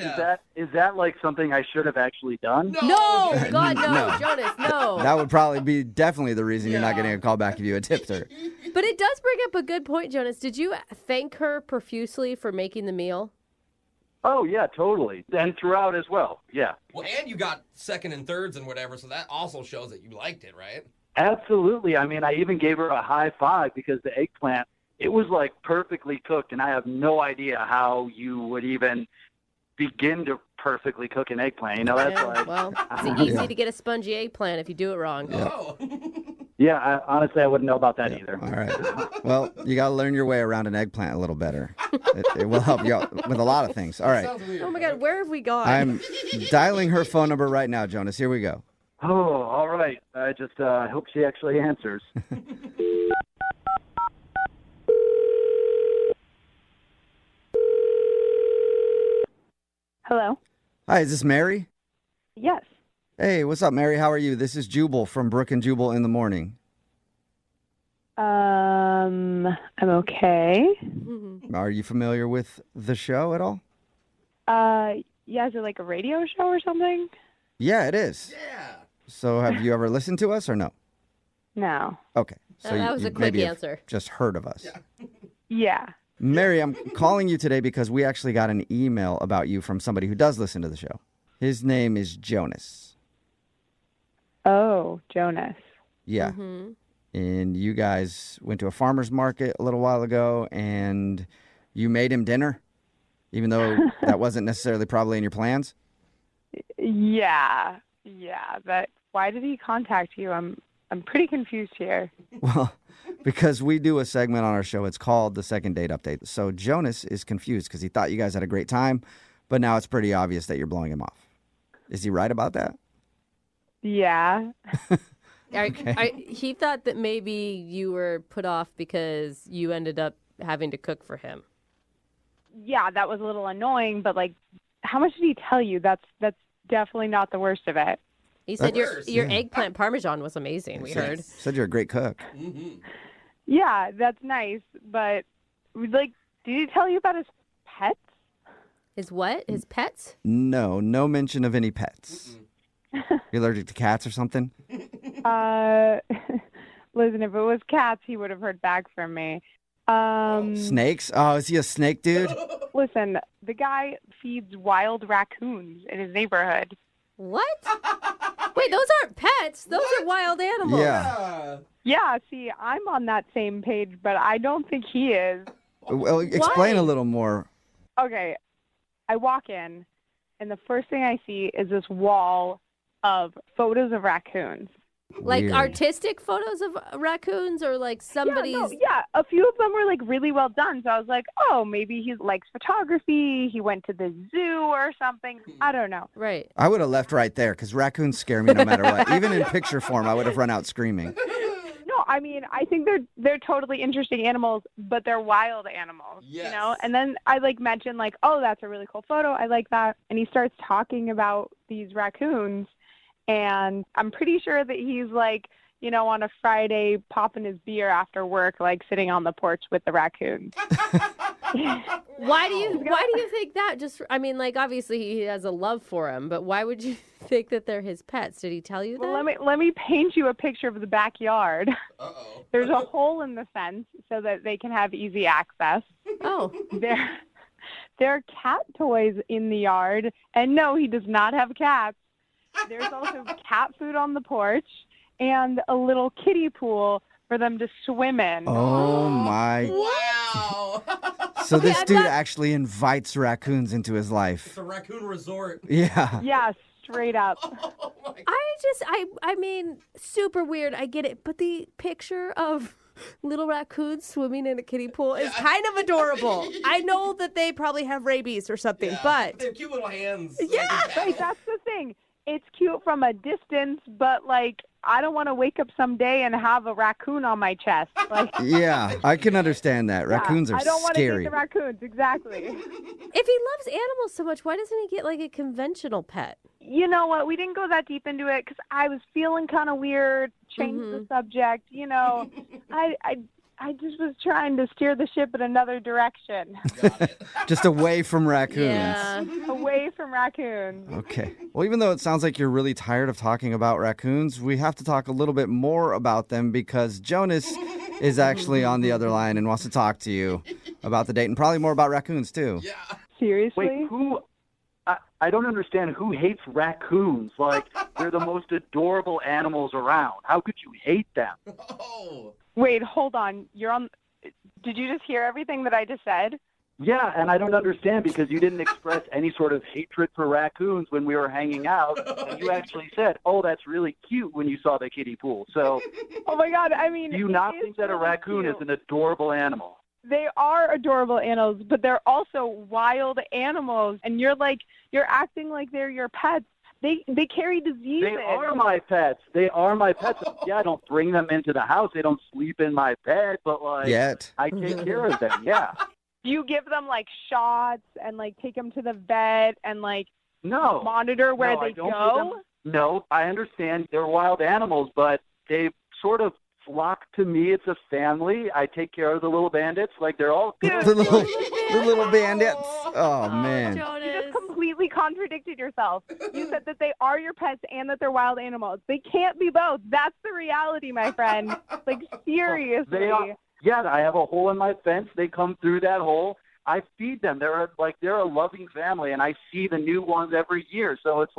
is that like something I should have actually done? No, God, no, No. Jonas, no. That would probably be definitely the reason you're not getting a call back if you had tipped her. But it does bring up a good point, Jonas. Did you thank her profusely for making the meal? Oh, yeah, totally. And throughout as well, yeah. Well, and you got second and thirds and whatever, so that also shows that you liked it, right? Absolutely. I mean, I even gave her a high five because the eggplant, it was like perfectly cooked, and I have no idea how you would even begin to perfectly cook an eggplant. You know, that's like... Well, it's easy to get a spongy eggplant if you do it wrong. Yeah, honestly, I wouldn't know about that either. All right. Well, you got to learn your way around an eggplant a little better. It will help you out with a lot of things. All right. Oh, my God, where have we gone? I'm dialing her phone number right now, Jonas. Here we go. Oh, all right. I just hope she actually answers. Hello? Hi, is this Mary? Yes. Hey, what's up, Mary? How are you? This is Jubal from Brooke and Jubal in the morning. I'm okay. Are you familiar with the show at all? Yeah, is it like a radio show or something? Yeah, it is. Yeah. So have you ever listened to us or no? No. Okay. So that was you a quick maybe have answer. just heard of us. Yeah. Mary, I'm calling you today because we actually got an email about you from somebody who does listen to the show. His name is Jonas. Oh, Jonas. Yeah. And you guys went to a farmer's market a little while ago and you made him dinner, even though that wasn't necessarily probably in your plans? Yeah. But why did he contact you? I'm pretty confused here. Well, because we do a segment on our show. It's called the Second Date Update. So Jonas is confused because he thought you guys had a great time, but now it's pretty obvious that you're blowing him off. Is he right about that? Yeah. He thought that maybe you were put off because you ended up having to cook for him. Yeah, that was a little annoying, but like, how much did he tell you? That's definitely not the worst of it. He said your eggplant parmesan was amazing, we heard. Said you're a great cook. Yeah, that's nice, but like, did he tell you about his pets? His what? His pets? No mention of any pets. You allergic to cats or something? Listen, if it was cats, he would have heard back from me. Snakes? Oh, is he a snake dude? Listen, the guy feeds wild raccoons in his neighborhood. What? Wait, those aren't pets. Those are wild animals. Yeah. Yeah, see, I'm on that same page, but I don't think he is. Well, explain a little more. Okay, I walk in, and the first thing I see is this wall of photos of raccoons. Like Weird. artistic photos of raccoons or like somebody's... Yeah, a few of them were like really well done. So I was like, oh, maybe he likes photography. He went to the zoo or something. I don't know. Right. I would have left right there because raccoons scare me no matter what. Even in picture form, I would have run out screaming. No, I mean, I think they're totally interesting animals, but they're wild animals, you know? And then I like mentioned like, oh, that's a really cool photo. I like that. And he starts talking about these raccoons. And I'm pretty sure that he's like, you know, on a Friday popping his beer after work, like sitting on the porch with the raccoons. Why do you think that? Just, I mean, like obviously he has a love for them, but why would you think that they're his pets? Did he tell you that? Well, let me paint you a picture of the backyard. There's a hole in the fence so that they can have easy access. Oh. There are cat toys in the yard, and no, he does not have cats. There's also cat food on the porch and a little kiddie pool for them to swim in. Oh, my. Wow. So this dude actually invites raccoons into his life. It's a raccoon resort. Yeah. Yeah, straight up. I mean, super weird. I get it. But the picture of little raccoons swimming in a kiddie pool is kind of adorable. I know that they probably have rabies or something, but... They have cute little hands. Yeah, right, that's the thing. It's cute from a distance, but, like, I don't want to wake up someday and have a raccoon on my chest. Like, Yeah, I can understand that. Raccoons are I don't want to scary. get the raccoons, exactly. If he loves animals so much, why doesn't he get, like, a conventional pet? You know what? We didn't go that deep into it because I was feeling kind of weird, changed the subject. You know, I just was trying to steer the ship in another direction, Just away from raccoons. Yeah. away from raccoons. Okay. Well, even though it sounds like you're really tired of talking about raccoons, we have to talk a little bit more about them because Jonas is actually on the other line and wants to talk to you about the date and probably more about raccoons, too. Yeah. Seriously? Wait, who? I don't understand who hates raccoons. Like, they're the most adorable animals around. How could you hate them? Wait, hold on. Did you just hear everything that I just said? Yeah, and I don't understand because you didn't express any sort of hatred for raccoons when we were hanging out. And you actually said, oh, that's really cute when you saw the kiddie pool. So, Oh my God, I mean, do you not it think that a really raccoon cute. is an adorable animal? They are adorable animals, but they're also wild animals, and you're acting like they're your pets. They carry diseases. They are my pets. They are my pets. Yeah, I don't bring them into the house. They don't sleep in my bed, but Yet. I take care of them. Yeah. Do you give them shots and take them to the vet and No. monitor where No, I they don't go? give them- No, I understand they're wild animals, but they sort of flock to me. It's a family. I take care of the little bandits. They're all good. The little bandits. Oh, man. You just completely contradicted yourself. You said that they are your pets and that they're wild animals. They can't be both. That's the reality, my friend. Seriously. They are. Yeah, I have a hole in my fence. They come through that hole. I feed them. They're a loving family, and I see the new ones every year. So it's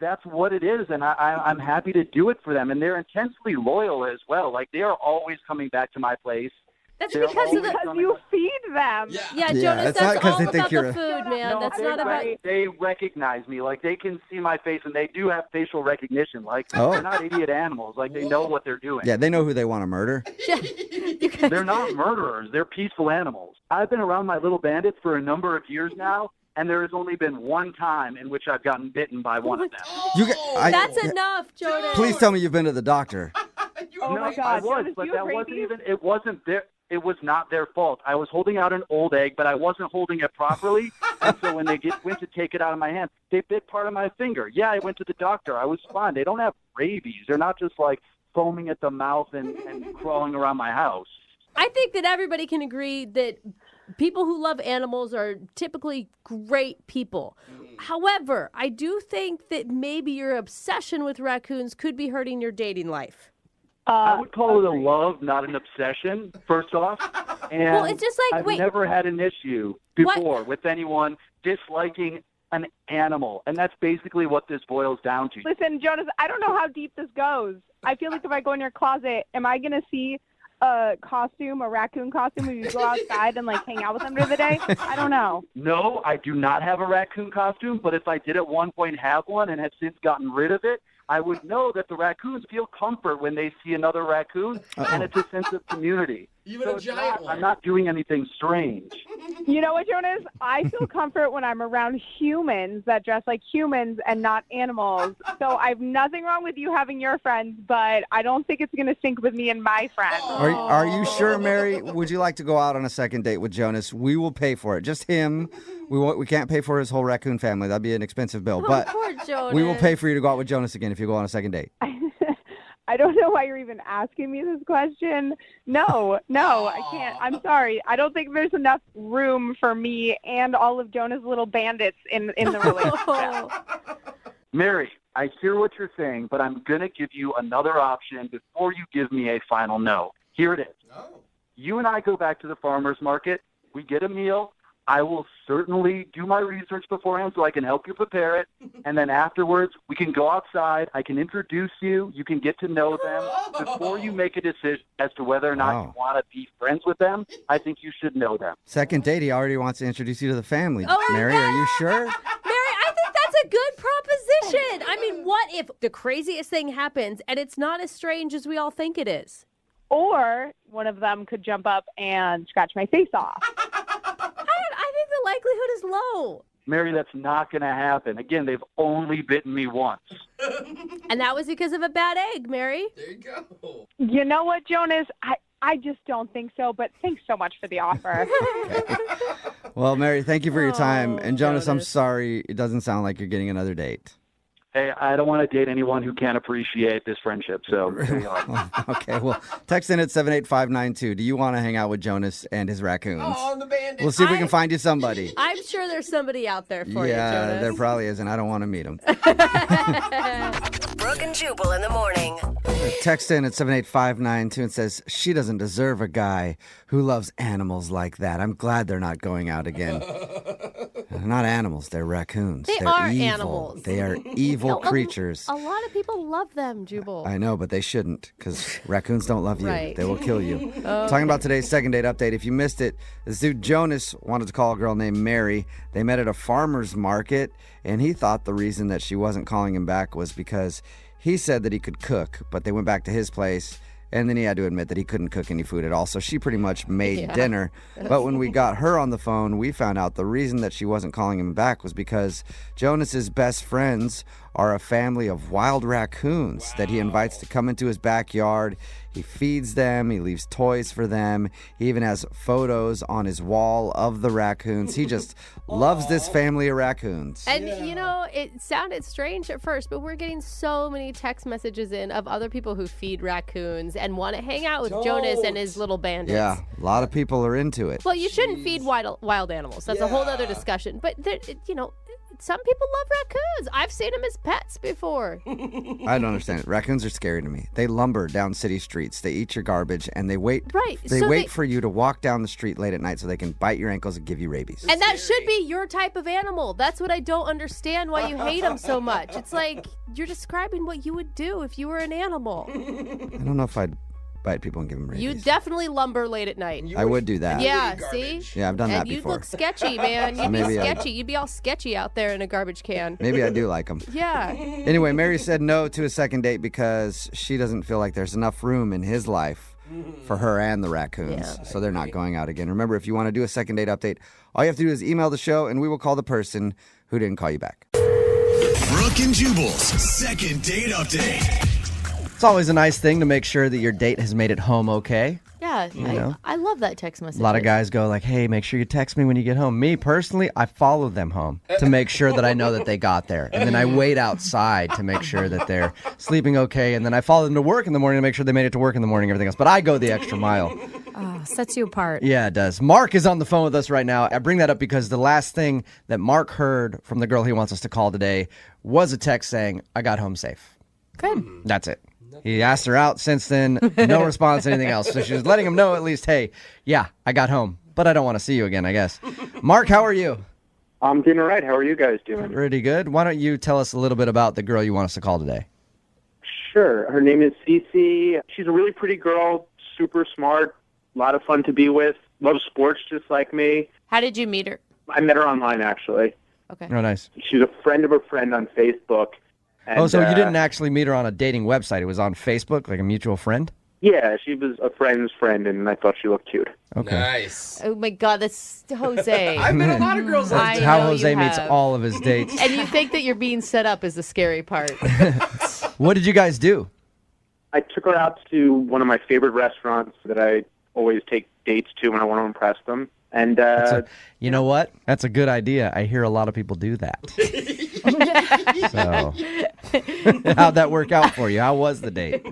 that's what it is, and I'm happy to do it for them. And they're intensely loyal as well. They are always coming back to my place. That's They're because always Because coming you back. feed them. Yeah, Yeah, Jonas, it's not that's 'cause all they think about you're the a- food, man. No, That's they, not about... they recognize me. They can see my face, and they do have facial recognition. Oh. They're not idiot animals. They know what they're doing. Yeah, they know who they want to murder. They're not murderers. They're peaceful animals. I've been around my little bandits for a number of years now, and there has only been one time in which I've gotten bitten by one of them. That's enough, Jonas. Please tell me you've been to the doctor. Oh no, my God. I was, Jonas, but you that have wasn't rabies? even. It wasn't their. It was not their fault. I was holding out an old egg, but I wasn't holding it properly. And so when they went to take it out of my hand, they bit part of my finger. Yeah, I went to the doctor. I was fine. They don't have rabies. They're not just foaming at the mouth and crawling around my house. I think that everybody can agree that people who love animals are typically great people. However, I do think that maybe your obsession with raccoons could be hurting your dating life. I would call it a love, not an obsession, first off. And Well, it's just I've wait. never had an issue before with anyone disliking an animal. And that's basically what this boils down to. Listen, Jonas, I don't know how deep this goes. I feel like if I go in your closet, am I going to see a raccoon costume, when you go outside and hang out with them during the day? I don't know. No, I do not have a raccoon costume, but if I did at one point have one and have since gotten rid of it, I would know that the raccoons feel comfort when they see another raccoon, and it's a sense of community. Even So a it's giant one. I'm not doing anything strange. You know what, Jonas? I feel comfort when I'm around humans that dress like humans and not animals. So I have nothing wrong with you having your friends, but I don't think it's going to sync with me and my friends. Are you sure, Mary? Would you like to go out on a second date with Jonas? We will pay for it. Just him. We can't pay for his whole raccoon family. That'd be an expensive bill. But Poor Jonas. we will pay for you to go out with Jonas again if you go on a second date. I don't know why you're even asking me this question. No, I can't. I'm sorry. I don't think there's enough room for me and all of Jonah's little bandits in the relationship. Mary, I hear what you're saying, but I'm going to give you another option before you give me a final no. Here it is. You and I go back to the farmer's market. We get a meal. I will certainly do my research beforehand so I can help you prepare it. And then afterwards, we can go outside. I can introduce you. You can get to know them. Before you make a decision as to whether or not you want to be friends with them, I think you should know them. Second date, he already wants to introduce you to the family. Oh, Mary, are you sure? Mary, I think that's a good proposition. I mean, what if the craziest thing happens and it's not as strange as we all think it is? Or one of them could jump up and scratch my face off. I think the likelihood is low. Mary, that's not going to happen. Again, they've only bitten me once. And that was because of a bad egg, Mary. There you go. You know what, Jonas? I just don't think so, but thanks so much for the offer. Well, Mary, thank you for your time. And Jonas, I'm sorry. It doesn't sound like you're getting another date. hey, I don't want to date anyone who can't appreciate this friendship. So there you are. Okay, well, text in at 78592. Do you want to hang out with Jonas and his raccoons? Oh, the bandit. We'll see if we can find you somebody. I'm sure there's somebody out there for you, Yeah, Jonas. there probably is, and I don't want to meet him. Brooke and Jubal in the morning. Text in at 78592 and says, she doesn't deserve a guy who loves animals like that. I'm glad they're not going out again. They're not animals, they're raccoons. They They're are evil. animals. They are evil creatures. A lot of people love them, Jubal. I know, but they shouldn't, because raccoons don't love you. Right. They will kill you. Oh. Talking about today's second date update. If you missed it, this dude Jonas wanted to call a girl named Mary. They met at a farmer's market, and he thought the reason that she wasn't calling him back was because he said that he could cook, but they went back to his place, and then he had to admit that he couldn't cook any food at all. So she pretty much made dinner. But when we got her on the phone, we found out the reason that she wasn't calling him back was because Jonas's best friends are a family of wild raccoons that he invites to come into his backyard. He feeds them. He leaves toys for them. He even has photos on his wall of the raccoons. He just loves this family of raccoons. And, you know, it sounded strange at first, but we're getting so many text messages in of other people who feed raccoons and want to hang out with Jonas and his little bandits. Yeah, a lot of people are into it. Well, you shouldn't feed wild animals. That's a whole other discussion. But, you know, some people love raccoons. I've seen them as pets before. I don't understand it. Raccoons are scary to me. They lumber down city streets. They eat your garbage, and they wait. Right. They wait for you to walk down the street late at night so they can bite your ankles and give you rabies. And that should be your type of animal. That's what I don't understand why you hate them so much. It's like you're describing what you would do if you were an animal. I don't know if I'd bite people and give them rabies. You definitely lumber late at night. I would do that. Yeah, see? Yeah, I've done that And you'd before. look sketchy, man. You'd be Maybe sketchy. You'd be all sketchy out there in a garbage can. Maybe I do like them. Yeah. Anyway, Mary said no to a second date because she doesn't feel like there's enough room in his life for her and the raccoons. So they're not going out again. Remember, if you want to do a second date update, all you have to do is email the show and we will call the person who didn't call you back. Brooke and Jubal's second date update. It's always a nice thing to make sure that your date has made it home okay. Yeah, You know? I love that text message. A lot of guys go like, hey, make sure you text me when you get home. Me, personally, I follow them home to make sure that I know that they got there. And then I wait outside to make sure that they're sleeping okay. And then I follow them to work in the morning to make sure they made it to work in the morning and everything else. But I go the extra mile. Oh, sets you apart. Yeah, it does. Mark is on the phone with us right now. I bring that up because the last thing that Mark heard from the girl he wants us to call today was a text saying, I got home safe. Good. That's it. He asked her out since then. No response to anything else. So she was letting him know at least, hey, yeah, I got home, but I don't want to see you again, I guess. Mark, how are you? I'm doing all right. How are you guys doing? Pretty good. Why don't you tell us a little bit about the girl you want us to call today? Sure. Her name is Cece. She's a really pretty girl, super smart, a lot of fun to be with, loves sports just like me. How did you meet her? I met her online, actually. Okay. Oh, nice. She's a friend of a friend on Facebook. And, So you didn't actually meet her on a dating website. It was on Facebook, like a mutual friend? Yeah, she was a friend's friend, and I thought she looked cute. Okay. Nice. Oh my God, that's Jose. I've met a lot of girls like I That's how know Jose you meets have. all of his dates. And you think that you're being set up is the scary part. What did you guys do? I took her out to one of my favorite restaurants that I always take dates to when I want to impress them. And You know what? That's a good idea. I hear a lot of people do that. So, how'd that work out for you? How was the date?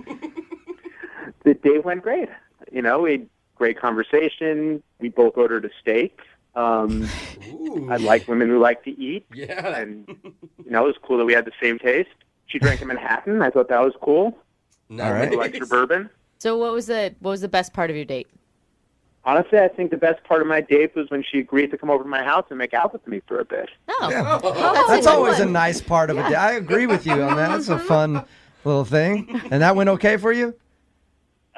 the date went great. You know, we had great conversation. We both ordered a steak. I like women who like to eat. Yeah. And, you know, it was cool that we had the same taste. She drank a Manhattan. I thought that was cool. All right. Who likes her bourbon. So what was the best part of your date? Honestly, I think the best part of my date was when she agreed to come over to my house and make out with me for a bit. Oh, That's always a nice part of it. I agree with you on that. That's a fun little thing. And that went okay for you?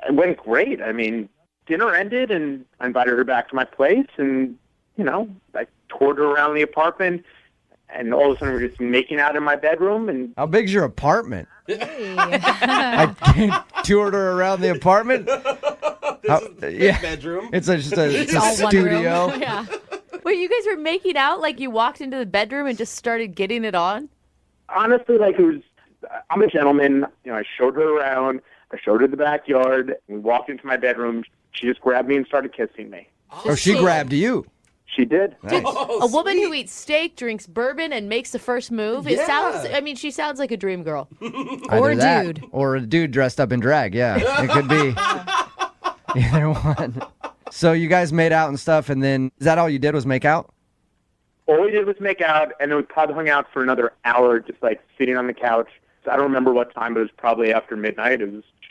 It went great. I mean, dinner ended, and I invited her back to my place, and, you know, I toured her around the apartment, and all of a sudden we're just making out in my bedroom. And How big's your apartment? I toured her around the apartment. Big bedroom. It's a all one studio. room. Yeah. Wait, you guys were making out like you walked into the bedroom and just started getting it on? honestly, like, it was, I'm a gentleman. You know, I showed her around. I showed her the backyard. We walked into my bedroom. She just grabbed me and started kissing me. Oh, she grabbed you. She did. Dude, a woman who eats steak, drinks bourbon, and makes the first move. It sounds. I mean, she sounds like a dream girl. Or a dude. Or a dude dressed up in drag. Yeah, it could be either one. So you guys made out and stuff, and then is that all you did was make out? All we did was make out, and then we probably hung out for another hour, just like sitting on the couch. So I don't remember what time, but it was probably after midnight.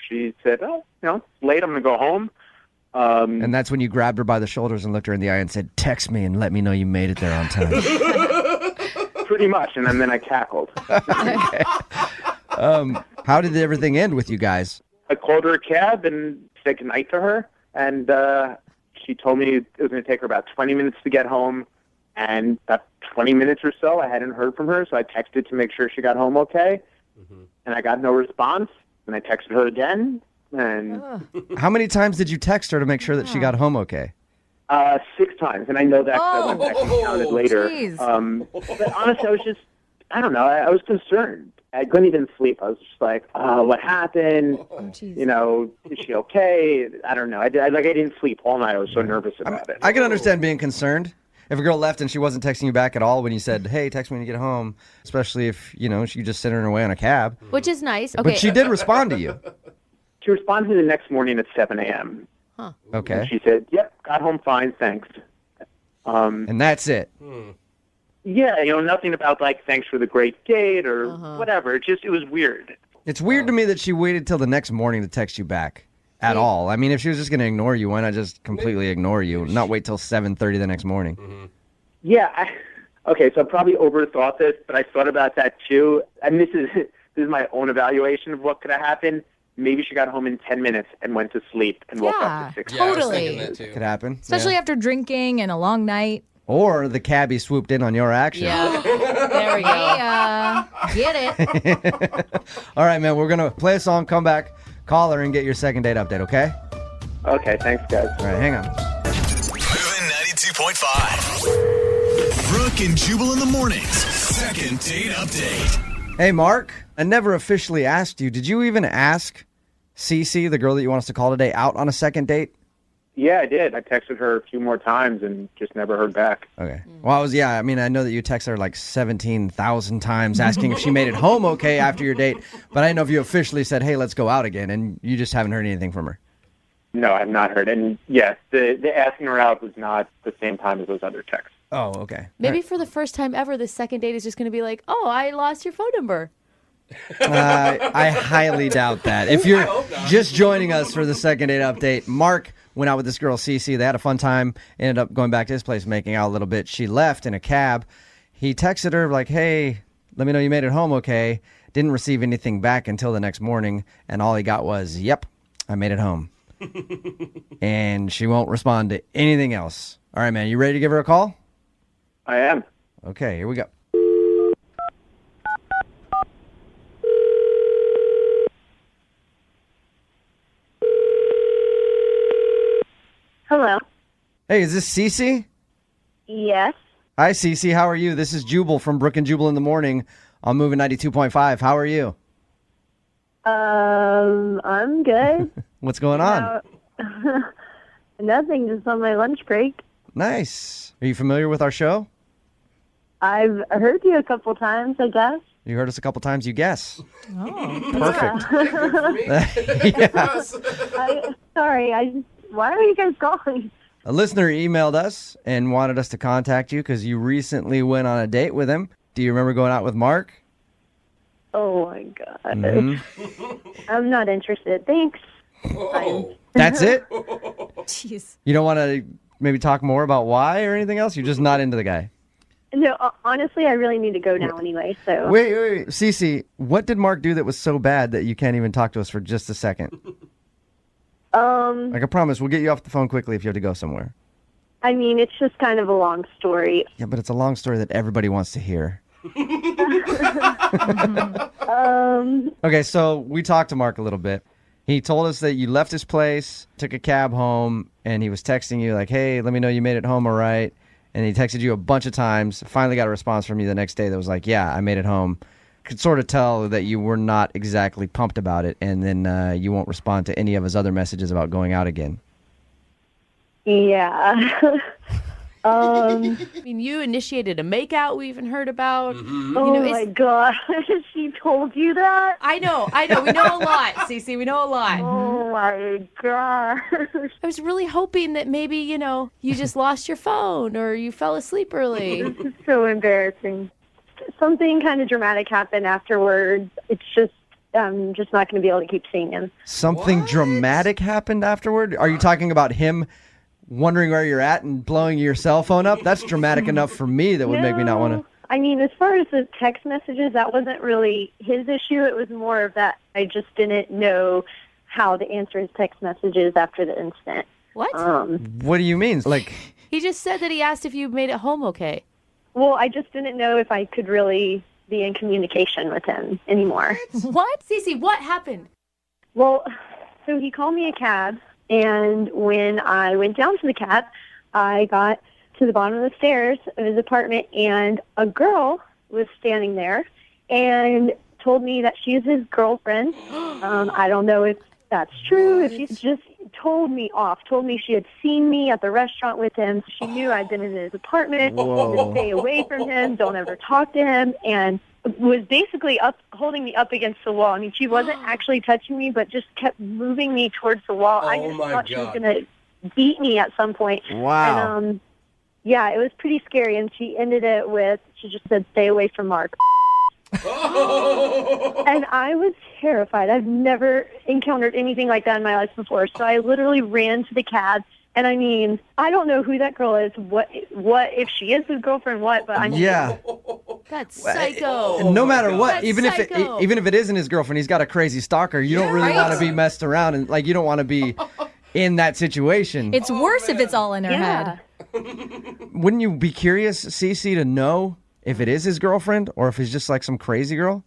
She said, "Oh, it's late. I'm gonna go home." And that's when you grabbed her by the shoulders and looked her in the eye and said, "Text me and let me know you made it there on time." Pretty much, and then I cackled. How did everything end with you guys? I called her a cab and said goodnight to her, and she told me it was going to take her about 20 minutes to get home, and about 20 minutes or so, I hadn't heard from her, so I texted to make sure she got home okay, and I got no response, and I texted her again, and... How many times did you text her to make sure that she got home okay? 6 times, and I know that 'cause I went back and counted later. But honestly, I don't know, I was concerned. I couldn't even sleep. I was just like, what happened? Is she okay? I don't know. I didn't sleep all night. I was so nervous about it. I can understand being concerned. If a girl left and she wasn't texting you back at all when you said, "Hey, text me when you get home," especially if, she just sent her away on a cab. Which is nice. Okay. But she did respond to you. She responded to me the next morning at 7 a.m. Huh. Okay. And she said, "Yep, got home fine, thanks." And that's it. Yeah, nothing about thanks for the great date or whatever. It was weird. It's weird to me that she waited till the next morning to text you back at all. I mean, if she was just going to ignore you, why not just completely ignore you, not wait till 7:30 the next morning? Yeah. Okay, so I probably overthought this, but I thought about that too. And this is my own evaluation of what could have happened. Maybe she got home in 10 minutes and went to sleep and woke up at 6. Yeah, totally. Could happen. Especially after drinking and a long night. Or the cabbie swooped in on your action. Yeah. There we go. Get it. All right, man. We're going to play a song, come back, call her, and get your second date update, okay? Okay, thanks, guys. All right, hang on. Moving 92.5. Brooke and Jubal in the mornings. Second date update. Hey, Mark. I never officially asked you. Did you even ask Cece, the girl that you want us to call today, out on a second date? Yeah, I did. I texted her a few more times and just never heard back. Okay. Well, I know that you texted her like 17,000 times asking if she made it home okay after your date, but I didn't know if you officially said, "Hey, let's go out again," and you just haven't heard anything from her. No, I've not heard. And yes, the asking her out was not the same time as those other texts. Oh, okay. Maybe for the first time ever, this second date is just going to be like, "Oh, I lost your phone number." I highly doubt that. If you're just joining us for the second date update, Mark went out with this girl, Cece. They had a fun time, ended up going back to his place, making out a little bit. She left in a cab. He texted her like, "Hey, let me know you made it home okay." Didn't receive anything back until the next morning, and all he got was, "Yep, I made it home." And she won't respond to anything else. All right, man, you ready to give her a call? I am. Okay, here we go. Hello. Hey, is this Cece? Yes. Hi, Cece. How are you? This is Jubal from Brooke and Jubal in the morning on Moving 92.5. How are you? I'm good. What's going on? Nothing, just on my lunch break. Nice. Are you familiar with our show? I've heard you a couple times, I guess. You heard us a couple times, you guess. Oh. Perfect. Why are you guys calling? A listener emailed us and wanted us to contact you because you recently went on a date with him. Do you remember going out with Mark? Oh, my God. Mm-hmm. I'm not interested. Thanks. That's it? Jeez. You don't want to maybe talk more about why or anything else? You're just not into the guy? No, honestly, I really need to go now anyway, so. Wait. Cece, what did Mark do that was so bad that you can't even talk to us for just a second? Like I promise, we'll get you off the phone quickly if you have to go somewhere. I mean, it's just kind of a long story. Yeah, but it's a long story that everybody wants to hear. Okay, so we talked to Mark a little bit. He told us that you left his place, took a cab home, and he was texting you like, "Hey, let me know you made it home all right." And he texted you a bunch of times. Finally got a response from you the next day that was like, "Yeah, I made it home." Could sort of tell that you were not exactly pumped about it, and then you won't respond to any of his other messages about going out again. Yeah. I mean, you initiated a makeout we even heard about. Oh my God. She told you that? I know. We know a lot, Cece. We know a lot. Oh my God. I was really hoping that maybe, you just lost your phone or you fell asleep early. This is so embarrassing. Something kind of dramatic happened afterwards. It's just, I'm just not going to be able to keep seeing him. Something dramatic happened afterward? Are you talking about him wondering where you're at and blowing your cell phone up? That's dramatic enough for me that would make me not want to. I mean, as far as the text messages, that wasn't really his issue. It was more of that I just didn't know how to answer his text messages after the incident. What? What do you mean? Like, He just said that he asked if you made it home okay. Well, I just didn't know if I could really be in communication with him anymore. What? Cece, what happened? Well, so he called me a cab, and when I went down to the cab, I got to the bottom of the stairs of his apartment, and a girl was standing there and told me that she's his girlfriend. I don't know if that's true, if she's just told me she had seen me at the restaurant with him. She knew I'd been in his apartment, to stay away from him, don't ever talk to him, and was basically holding me up against the wall. I mean, she wasn't actually touching me, but just kept moving me towards the wall. I just thought she was going to beat me at some point. Wow. And, yeah, it was pretty scary, and she ended it with, she just said, stay away from Mark. And I was terrified. I've never encountered anything like that in my life before. So I literally ran to the cab. And I mean, I don't know who that girl is. What if she is his girlfriend? But I mean, yeah. That's psycho. No matter what, That's even psycho. if it isn't his girlfriend, he's got a crazy stalker. You don't really want to be messed around, and like you don't want to be in that situation. It's worse if it's all in her head. Wouldn't you be curious, Cece, to know if it is his girlfriend or if he's just like some crazy girl?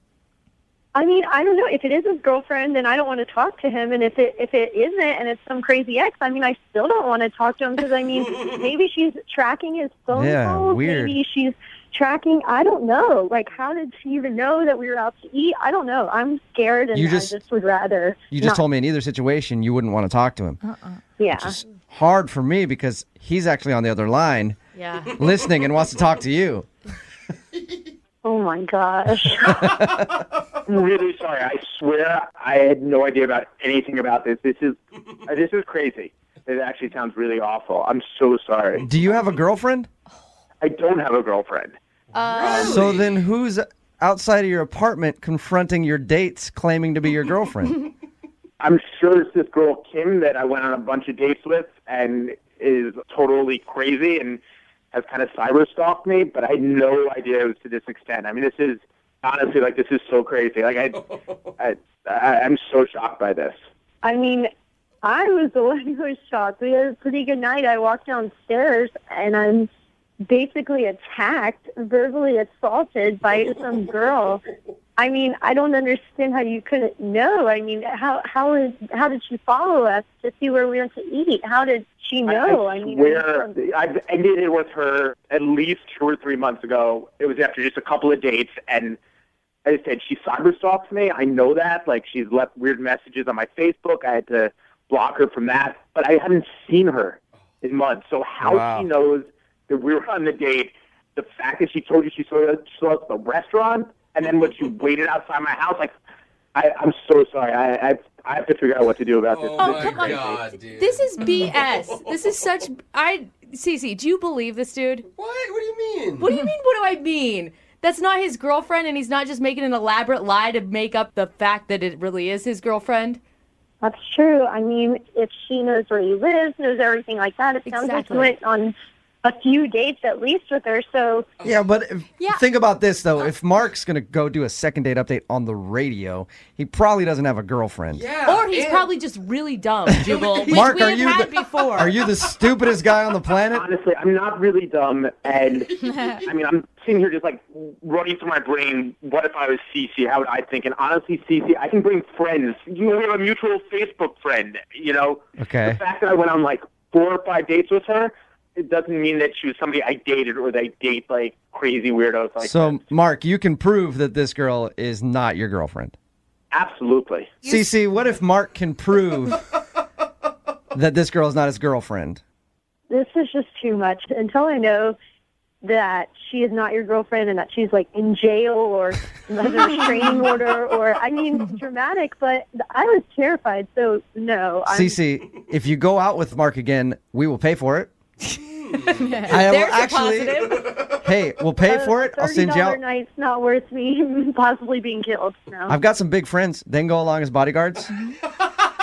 I mean, I don't know. If it is his girlfriend, then I don't want to talk to him. And if it isn't, and it's some crazy ex, I mean, I still don't want to talk to him because, I mean, maybe she's tracking his phone calls. Weird. Maybe she's tracking, I don't know. Like, how did she even know that we were out to eat? I don't know. I'm scared, and I just would rather You just told me in either situation you wouldn't want to talk to him. Yeah. Which is hard for me because he's actually on the other line listening and wants to talk to you. Oh, my gosh. I'm really sorry. I swear I had no idea about anything about this. This is crazy. It actually sounds really awful. I'm so sorry. Do you have a girlfriend? I don't have a girlfriend. So then who's outside of your apartment confronting your dates claiming to be your girlfriend? I'm sure it's this girl, Kim, that I went on a bunch of dates with and is totally crazy and has kind of cyber stalked me, but I had no idea it was to this extent. I mean, this is honestly, like, this is so crazy. Like, I'm so shocked by this. I mean, I was the one who was shocked. We had a pretty good night. I walked downstairs, and I'm basically attacked, verbally assaulted by some girl. I mean, I don't understand how you couldn't know. I mean, how did she follow us to see where we went to eat? How did she know? I swear, I've ended it with her at least 2 or 3 months ago. It was after just a couple of dates, and as I said, she cyber stalks me. I know that. Like, she's left weird messages on my Facebook. I had to block her from that, but I hadn't seen her in months. So how she knows that we were on the date, the fact that she told you she saw us at the restaurant, and then when she waited outside my house, like, I'm so sorry. I have to figure out what to do about this. Oh, come on. God, dude. This is BS. This is such... Cece, do you believe this dude? What? What do you mean? What do you mean, what do I mean? That's not his girlfriend, and he's not just making an elaborate lie to make up the fact that it really is his girlfriend? That's true. I mean, if she knows where he lives, knows everything like that, it sounds like he went on a few dates at least with her, so... Yeah, but think about this, though. If Mark's going to go do a second date update on the radio, he probably doesn't have a girlfriend. Yeah, or he's probably just really dumb, Jubal, which Mark, we have had before. Are you the stupidest guy on the planet? Honestly, I'm not really dumb, and I mean, I'm sitting here just like running through my brain, what if I was Cece, how would I think? And honestly, Cece, I can bring friends. You know, we have a mutual Facebook friend, you know? Okay. The fact that I went on like 4 or 5 dates with her, it doesn't mean that she was somebody I dated or they date like crazy weirdos like So, Mark, you can prove that this girl is not your girlfriend. Absolutely. Cece, what if Mark can prove that this girl is not his girlfriend? this is just too much. Until I know that she is not your girlfriend and that she's like in jail or under a restraining order, or I mean, it's dramatic, but I was terrified. So no. Cece, if you go out with Mark again, we will pay for it. There's a positive. Hey, we'll pay for it. I'll send you $30 out. night's not worth me possibly being killed. No. I've got some big friends. They can go along as bodyguards.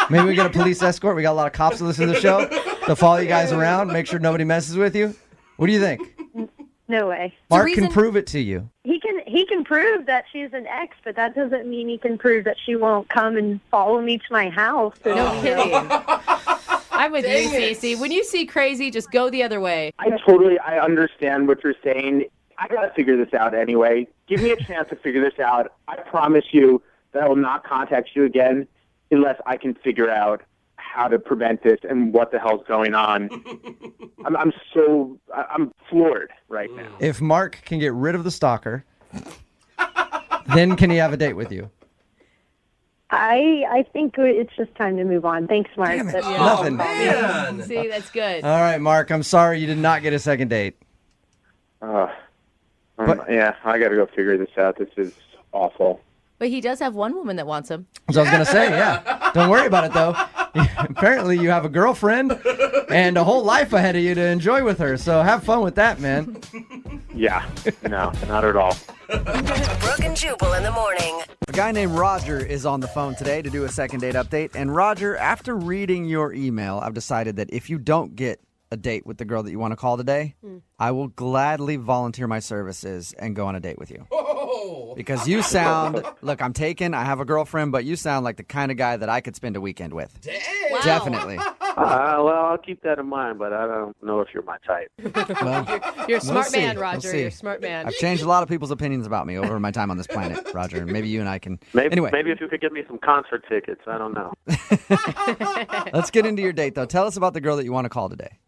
Maybe we get a police escort. We got a lot of cops that listen to the show. They'll follow you guys around, make sure nobody messes with you. What do you think? No way. Mark can prove it to you. He can prove that she's an ex, but that doesn't mean he can prove that she won't come and follow me to my house. No kidding. I'm with you, Cece. When you see crazy, just go the other way. I understand what you're saying. I got to figure this out anyway. Give me a chance to figure this out. I promise you that I will not contact you again unless I can figure out how to prevent this and what the hell's going on. I'm floored right now. If Mark can get rid of the stalker, then can he have a date with you? I think it's just time to move on. Thanks, Mark. Damn it. That's Nothing. Man. See, that's good. All right, Mark, I'm sorry you did not get a second date. Yeah, I got to go figure this out. This is awful. But he does have one woman that wants him. So I was going to say, yeah. Don't worry about it, though. Apparently, you have a girlfriend and a whole life ahead of you to enjoy with her. So have fun with that, man. Yeah, no, not at all. Brooke and Jubal in the morning. A guy named Roger is on the phone today to do a second date update. And Roger, after reading your email, I've decided that if you don't get a date with the girl that you want to call today, I will gladly volunteer my services and go on a date with you. Because you sound, look, I'm taken, I have a girlfriend, but you sound like the kind of guy that I could spend a weekend with. Wow. Definitely. Well, I'll keep that in mind, but I don't know if you're my type. Well, You're a smart we'll man, see. Roger. We'll see. You're a smart man. I've changed a lot of people's opinions about me over my time on this planet, Roger. And maybe you and I can. Maybe Anyway, if you could give me some concert tickets, I don't know. let's get into your date, though. Tell us about the girl that you want to call today.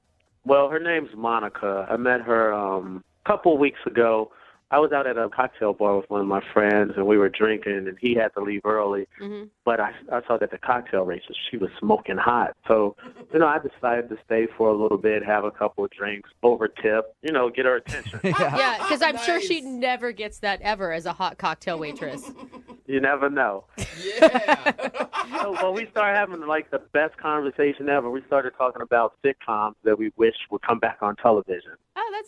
Well, her name's Monica. I met her a couple weeks ago. I was out at a cocktail bar with one of my friends, and we were drinking, and he had to leave early. Mm-hmm. But I saw that the cocktail waitress, she was smoking hot. So, I decided to stay for a little bit, have a couple of drinks, over tip, get her attention. Yeah, because I'm sure she never gets that ever as a hot cocktail waitress. You never know. Yeah. So we started having the best conversation ever. We started talking about sitcoms that we wish would come back on television. Oh,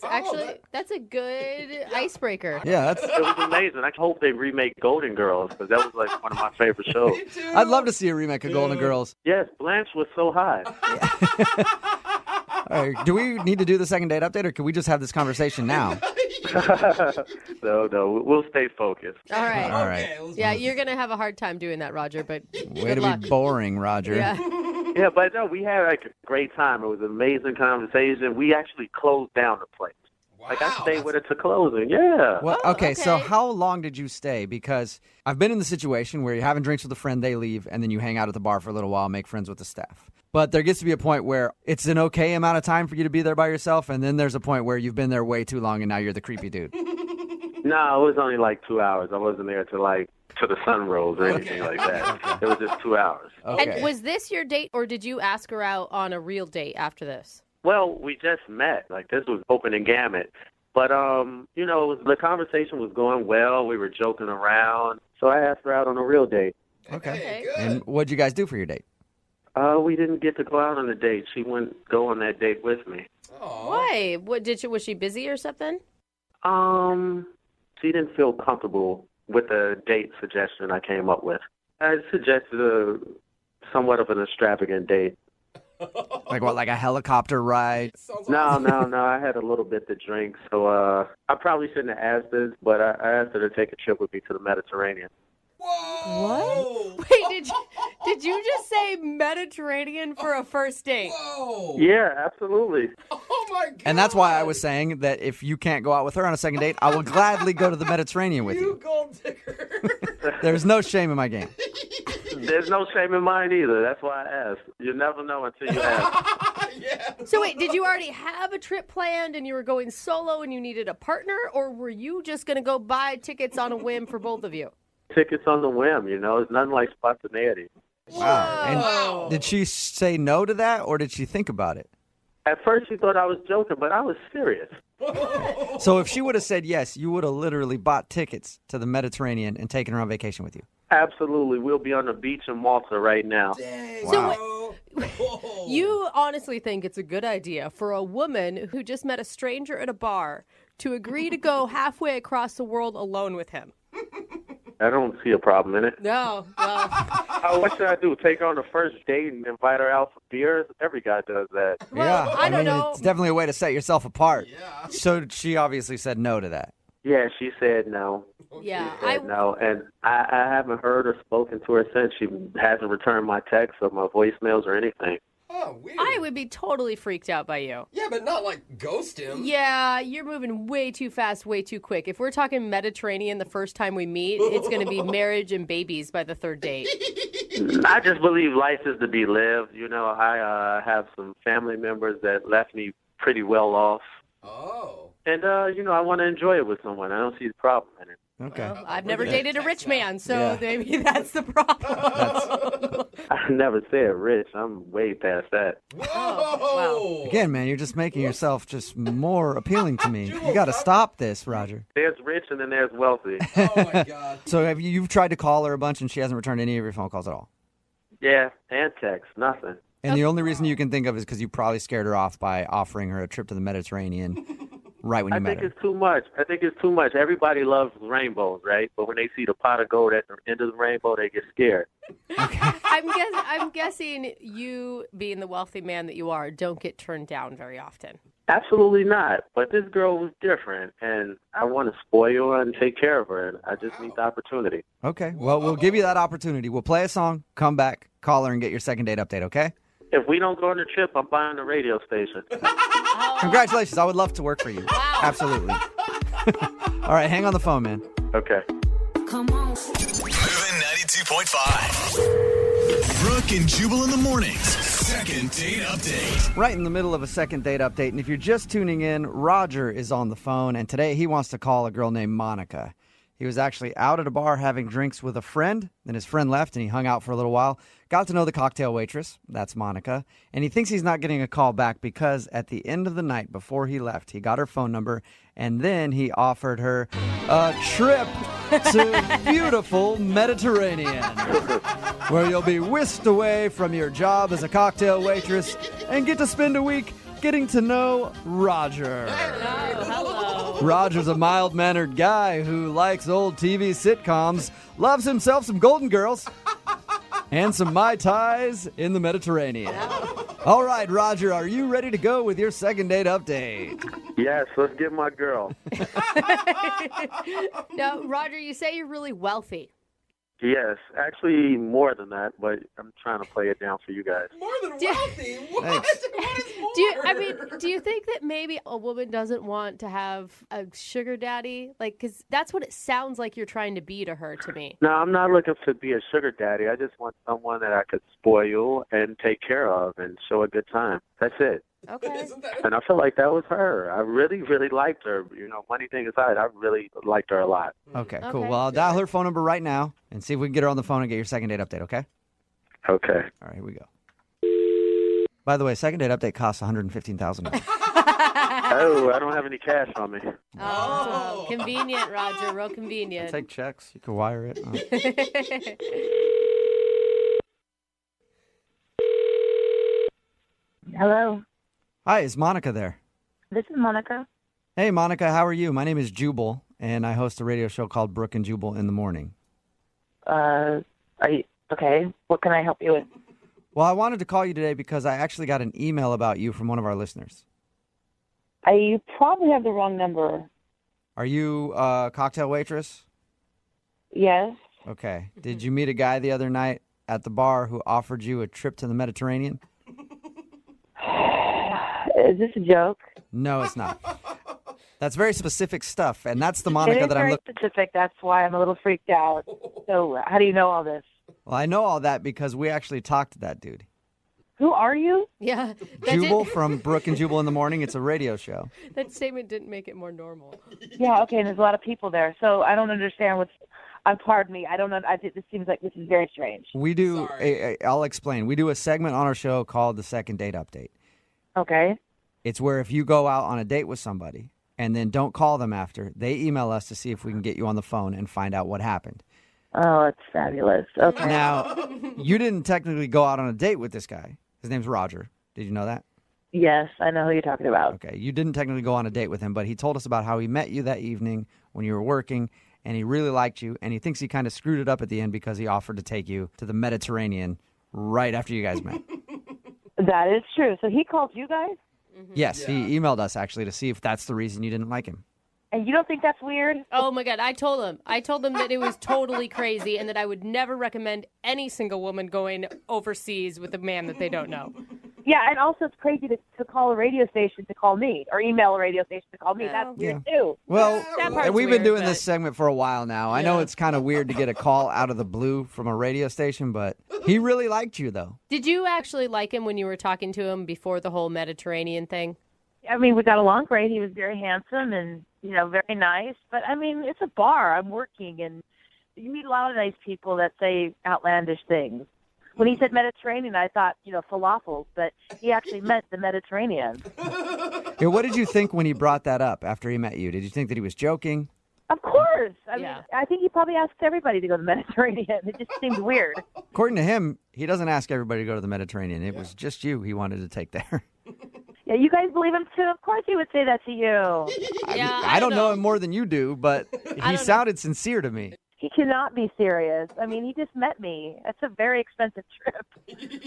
that's a good icebreaker. Yeah, it was amazing. I hope they remake Golden Girls because that was one of my favorite shows. I'd love to see a remake of Golden Girls. Yes, Blanche was so hot. All right, do we need to do the second date update, or can we just have this conversation now? No, we'll stay focused. All right. All right. Yeah, you're going to have a hard time doing that, Roger, but Way good to luck. be boring, Roger. Yeah. Yeah, but no, we had a great time. It was an amazing conversation. We actually closed down the place. Wow, I stayed with her to closing. Yeah. Well, okay, so how long did you stay? Because I've been in the situation where you're having drinks with a friend, they leave, and then you hang out at the bar for a little while, make friends with the staff. But there gets to be a point where it's an okay amount of time for you to be there by yourself, and then there's a point where you've been there way too long, and now you're the creepy dude. No, it was only 2 hours. I wasn't there till the sun rose or anything like that. It was just 2 hours. Okay. And was this your date, or did you ask her out on a real date after this? Well, we just met. This was opening gamut. But, the conversation was going well. We were joking around. So I asked her out on a real date. Okay. And what'd you guys do for your date? We didn't get to go out on a date. She wouldn't go on that date with me. Why? Was she busy or something? She didn't feel comfortable with the date suggestion I came up with. I suggested somewhat of an extravagant date. Like what, like a helicopter ride? No. I had a little bit to drink, so I probably shouldn't have asked this, but I asked her to take a trip with me to the Mediterranean. What? Wait, did you just say Mediterranean for a first date? Whoa. Yeah, absolutely. Oh my God. And that's why I was saying that if you can't go out with her on a second date, I will gladly go to the Mediterranean with you. Gold digger. There's no shame in my game. There's no shame in mine either. That's why I asked. You never know until you ask. Yeah. So wait, did you already have a trip planned and you were going solo and you needed a partner, or were you just going to go buy tickets on a whim for both of you? Tickets on the whim, It's nothing like spontaneity. Wow. And did she say no to that, or did she think about it? At first, she thought I was joking, but I was serious. So if she would have said yes, you would have literally bought tickets to the Mediterranean and taken her on vacation with you. Absolutely. We'll be on the beach in Malta right now. So you honestly think it's a good idea for a woman who just met a stranger at a bar to agree to go halfway across the world alone with him? I don't see a problem in it. No. Well, What should I do? Take her on the first date and invite her out for beers? Every guy does that. Yeah, I don't know. It's definitely a way to set yourself apart. Yeah. So she obviously said no to that. Yeah, she said no. Yeah, She said no, and I haven't heard or spoken to her since. She hasn't returned my texts or my voicemails or anything. Oh, weird. I would be totally freaked out by you. Yeah, but not like ghost him. Yeah, you're moving way too fast, way too quick. If we're talking Mediterranean the first time we meet, it's going to be marriage and babies by the third date. I just believe life is to be lived. You know, I have some family members that left me pretty well off. Oh. And, you know, I want to enjoy it with someone. I don't see the problem in it. Okay. Well, I've never dated a rich man, so maybe that's the problem. I never said rich. I'm way past that. Wow. Again, man, you're just making yourself just more appealing to me. You got to stop this, Roger. There's rich and then there's wealthy. Oh, my God. So you've tried to call her a bunch and she hasn't returned any of your phone calls at all? Yeah, and text, nothing. And the only reason you can think of is because you probably scared her off by offering her a trip to the Mediterranean right when you met her. I think it's too much. I think it's too much. Everybody loves rainbows, right? But when they see the pot of gold at the end of the rainbow, they get scared. I'm guessing you, being the wealthy man that you are, don't get turned down very often. Absolutely not. But this girl was different, and I want to spoil her and take care of her, and I just need the opportunity. Okay. Well, we'll give you that opportunity. We'll play a song, come back, call her, and get your second date update, okay? If we don't go on the trip, I'm buying a radio station. Congratulations. I would love to work for you. Wow. Absolutely. All right, hang on the phone, man. Okay. Come on. Moving 92.5. Brooke and Jubal in the mornings. Second date update. Right in the middle of a second date update. And if you're just tuning in, Roger is on the phone. And today he wants to call a girl named Monica. He was actually out at a bar having drinks with a friend. Then his friend left and he hung out for a little while. Got to know the cocktail waitress. That's Monica. And he thinks he's not getting a call back because at the end of the night before he left, he got her phone number and then he offered her a trip to beautiful Mediterranean, where you'll be whisked away from your job as a cocktail waitress and get to spend a week getting to know Roger. Hello. Roger's a mild-mannered guy who likes old TV sitcoms, loves himself some Golden Girls, and some Mai Tais in the Mediterranean. All right, Roger, are you ready to go with your second date update? Yes, let's get my girl. Now, Roger, you say you're really wealthy. Yes, actually more than that, but I'm trying to play it down for you guys. More than wealthy? What? Thanks. What is more? Do you think that maybe a woman doesn't want to have a sugar daddy? Like, because that's what it sounds like you're trying to be to her, to me. No, I'm not looking to be a sugar daddy. I just want someone that I could spoil and take care of and show a good time. That's it. Okay. And I feel like that was her. I really, really liked her. You know, money thing aside, I really liked her a lot. Okay, cool. Well, I'll dial her phone number right now and see if we can get her on the phone and get your second date update, okay? Okay. All right, here we go. By the way, second date update costs $115,000. Oh, I don't have any cash on me. Oh, convenient, Roger. Real convenient. Take checks. You can wire it. Hello. Hi, is Monica there? This is Monica. Hey, Monica, how are you? My name is Jubal, and I host a radio show called Brooke and Jubal in the morning. Are you okay? What can I help you with? Well, I wanted to call you today because I actually got an email about you from one of our listeners. You probably have the wrong number. Are you a cocktail waitress? Yes. Okay. Did you meet a guy the other night at the bar who offered you a trip to the Mediterranean? Is this a joke? No, it's not. That's very specific stuff, and that's the Monica that I'm looking. It's very specific. That's why I'm a little freaked out. So, how do you know all this? Well, I know all that because we actually talked to that dude. Who are you? Yeah. Jubal from Brooke and Jubal in the morning. It's a radio show. That statement didn't make it more normal. Yeah, okay, and there's a lot of people there. So, I don't understand what's... pardon me. I don't know. This seems like this is very strange. We do... I'll explain. We do a segment on our show called the Second Date Update. Okay. It's where if you go out on a date with somebody and then don't call them after, they email us to see if we can get you on the phone and find out what happened. Oh, it's fabulous. Okay. Now, you didn't technically go out on a date with this guy. His name's Roger. Did you know that? Yes, I know who you're talking about. Okay, you didn't technically go on a date with him, but he told us about how he met you that evening when you were working, and he really liked you, and he thinks he kind of screwed it up at the end because he offered to take you to the Mediterranean right after you guys met. That is true. So he called you guys? Yes, he emailed us actually to see if that's the reason you didn't like him. And you don't think that's weird? Oh my God, I told him that it was totally crazy and that I would never recommend any single woman going overseas with a man that they don't know. Yeah, and also it's crazy to call a radio station to call me or email a radio station to call me. That's weird too. Well, That part's we've been weird, doing but- this segment for a while now. I know it's kind of weird to get a call out of the blue from a radio station, but he really liked you, though. Did you actually like him when you were talking to him before the whole Mediterranean thing? I mean, we got along great. He was very handsome and, very nice. But, I mean, it's a bar. I'm working, and you meet a lot of nice people that say outlandish things. When he said Mediterranean, I thought, falafels, but he actually meant the Mediterranean. Yeah, what did you think when he brought that up after he met you? Did you think that he was joking? Of course. I mean, I think he probably asks everybody to go to the Mediterranean. It just seemed weird. According to him, he doesn't ask everybody to go to the Mediterranean. It was just you he wanted to take there. Yeah, you guys believe him too? Of course he would say that to you. I don't know him more than you do, but he sounded sincere to me. He cannot be serious. I mean, he just met me. It's a very expensive trip.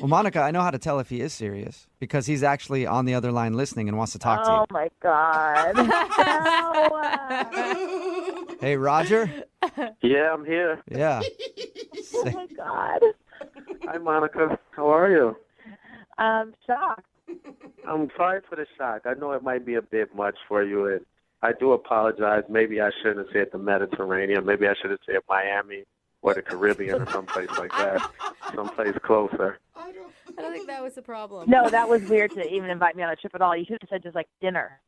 Well, Monica, I know how to tell if he is serious because he's actually on the other line listening and wants to talk to you. Oh, my God. Hey, Roger? Yeah, I'm here. Yeah. Oh, my God. Hi, Monica. How are you? I'm shocked. I'm sorry for the shock. I know it might be a bit much for you, and I do apologize. Maybe I shouldn't have said the Mediterranean. Maybe I should have said Miami or the Caribbean or someplace like that, someplace closer. I don't think that was the problem. No, that was weird to even invite me on a trip at all. You should have said just like dinner.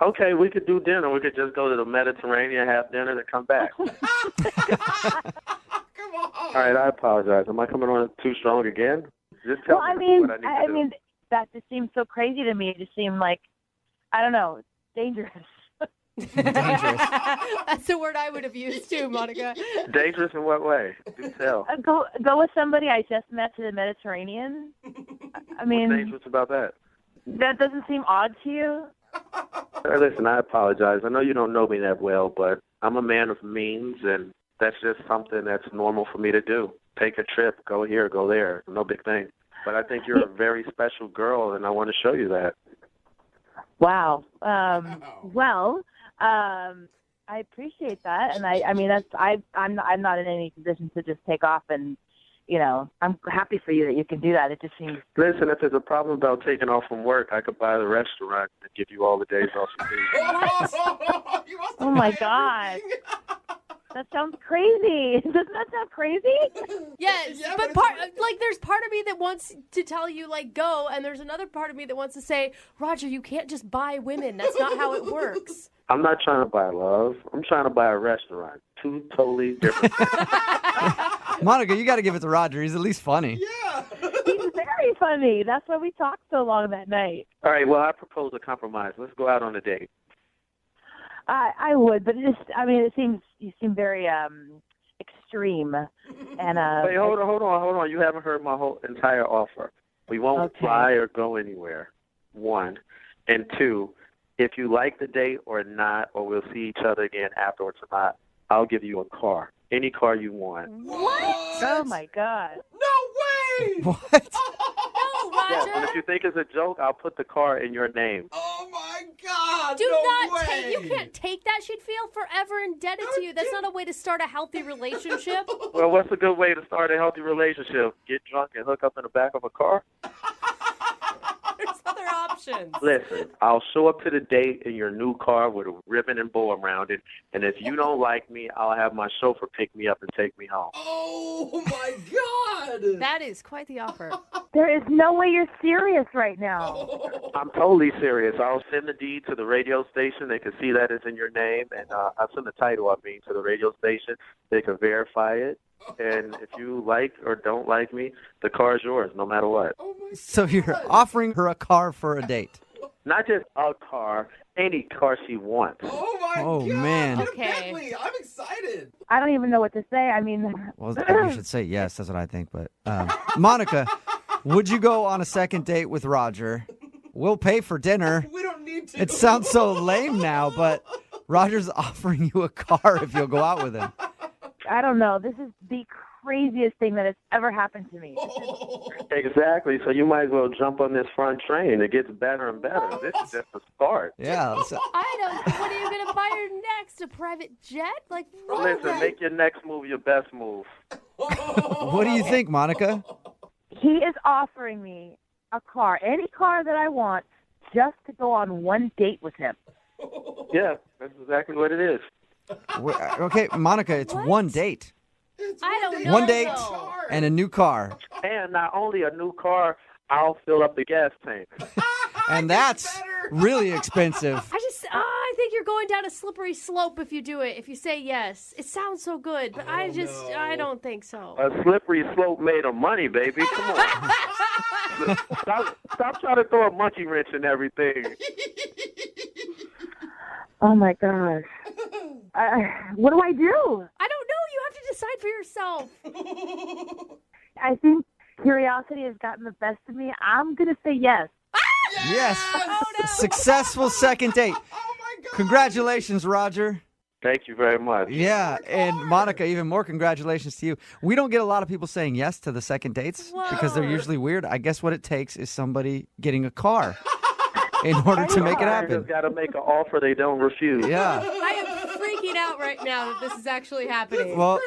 Okay, we could do dinner. We could just go to the Mediterranean, have dinner, and come back. All right, I apologize. Am I coming on too strong again? Just tell me what I need to do. I mean, that just seems so crazy to me. It just seemed like, I don't know, dangerous. That's the word I would have used too, Monica. Dangerous in what way? Do tell. Go with somebody I just met to the Mediterranean. I mean, What's dangerous about that? That doesn't seem odd to you? Listen, I apologize. I know you don't know me that well, but I'm a man of means, and that's just something that's normal for me to do. Take a trip, go here, go there. No big thing. But I think you're a very special girl, and I want to show you that. Wow. I appreciate that, and I mean I'm not in any position to just take off, and I'm happy for you that you can do that. It just seems. Listen, if there's a problem about taking off from work, I could buy the restaurant and give you all the days off you need. Oh my God. That sounds crazy. Doesn't that sound crazy? Yes, but there's part of me that wants to tell you, go, and there's another part of me that wants to say, Roger, you can't just buy women. That's not how it works. I'm not trying to buy love. I'm trying to buy a restaurant. Two totally different things. Monica, you got to give it to Roger. He's at least funny. He's very funny. That's why we talked so long that night. All right, well, I propose a compromise. Let's go out on a date. I would, but it seems you seem very extreme. And Wait, hold on. You haven't heard my whole entire offer. We won't fly or go anywhere. 1. And 2, if you like the date or not, or we'll see each other again afterwards or not, I'll give you a car. Any car you want. What? Oh my God. No way! What? No, Roger. Yeah, and if you think it's a joke, I'll put the car in your name. Oh my God! Do no not way. take. You can't take that. She'd feel forever indebted to you. That's not a way to start a healthy relationship. Well, what's a good way to start a healthy relationship? Get drunk and hook up in the back of a car? There's other options. Listen, I'll show up to the date in your new car with a ribbon and bow around it, and if you don't like me, I'll have my chauffeur pick me up and take me home. Oh my God! That is quite the offer. There is no way you're serious right now. I'm totally serious. I'll send the deed to the radio station. They can see that it's in your name, and I'll send the title of me to the radio station. They can verify it, and if you like or don't like me, the car is yours, no matter what. Oh my So you're offering her a car for a date. Not just a car, any car she wants. Oh my Oh, God. man. Get a Okay. Bentley. I'm excited. I don't even know what to say. I mean, Well, you should say yes. That's what I think. But Monica, would you go on a second date with Roger? We'll pay for dinner. We don't need to. It sounds so lame now, but Roger's offering you a car if you'll go out with him. I don't know. This is the craziest thing that has ever happened to me. Exactly. So you might as well jump on this front train. It gets better and better. This is just the start. Yeah. I don't. What are you going to buy her next? A private jet? Like, what? Listen, make your next move your best move. What do you think, Monica? He is offering me a car, any car that I want, just to go on one date with him. Yeah, that's exactly what it is. Okay, Monica, it's one date. I don't know. One date though. and a new car. And not only a new car, I'll fill up the gas tank. And that's really expensive. I think you're going down a slippery slope if you do it. If you say yes, it sounds so good, but I don't think so. A slippery slope made of money, baby. Come on. Stop trying to throw a monkey wrench in everything. Oh my gosh. What do I do? I don't know. You have to decide for yourself. I think curiosity has gotten the best of me. I'm going to say yes. Yes. Oh, no. Successful second date. Congratulations, Roger. Thank you very much. Yeah, and Monica, even more congratulations to you. We don't get a lot of people saying yes to the second dates because they're usually weird. I guess what it takes is somebody getting a car in order to make it happen. Just got to make an offer they don't refuse. Yeah. I am freaking out right now that this is actually happening. Well,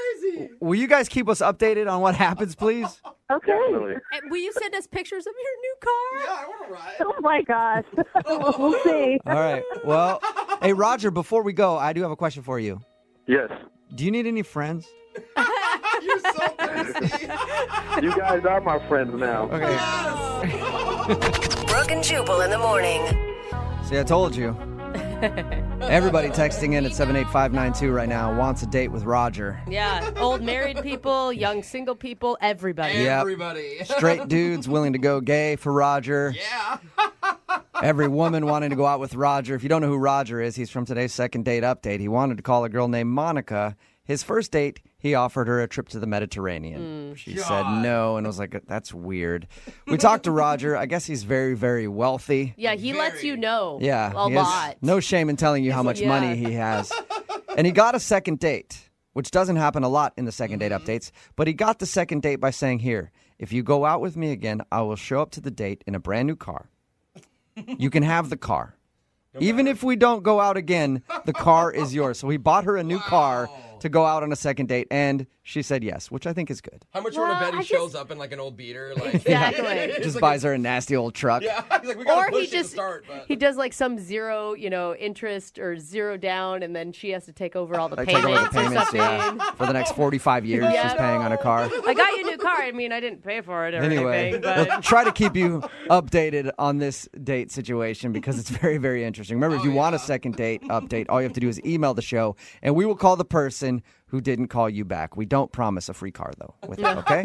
will you guys keep us updated on what happens, please? Okay. And will you send us pictures of your new car? Yeah, I want to ride. Oh my gosh. We'll see. All right. Well, hey, Roger, before we go, I do have a question for you. Yes. Do you need any friends? You're so thirsty. You guys are my friends now. Okay. Brooke and Jubal in the morning. See, I told you. Everybody texting in at 78592 right now wants a date with Roger. Yeah, old married people, young single people, everybody. Yep. Everybody. Straight dudes willing to go gay for Roger. Yeah. Every woman wanting to go out with Roger. If you don't know who Roger is, he's from today's second date update. He wanted to call a girl named Monica. His first date, he offered her a trip to the Mediterranean. She said no and was like, that's weird. We talked to Roger. I guess he's very, very wealthy. Yeah, he lets you know Yeah, a he has lot. no shame in telling you how much Yeah. money he has. And he got a second date, which doesn't happen a lot in the second date updates. But he got the second date by saying, here, if you go out with me again, I will show up to the date in a brand new car. You can have the car. Even if we don't go out again, the car is yours. So he bought her a new car to go out on a second date, and she said yes, which I think is good. How much you want to bet he shows up in like an old beater? Like, Exactly. Just buys her a nasty old truck. Yeah, he's like, we gotta Or push he it to just start, but... he does like some zero, interest or zero down, and then she has to take over all the Like payments, take over the payments, or something. yeah. For the next 45 years, Yeah. she's paying on a car. I got you a new car. I mean, I didn't pay for it or Anyway, anything, but we'll try to keep you updated on this date situation because it's very, very interesting. Remember, if you want a second date update, all you have to do is email the show, and we will call the person who didn't call you back. We don't promise a free car, though, with it, okay?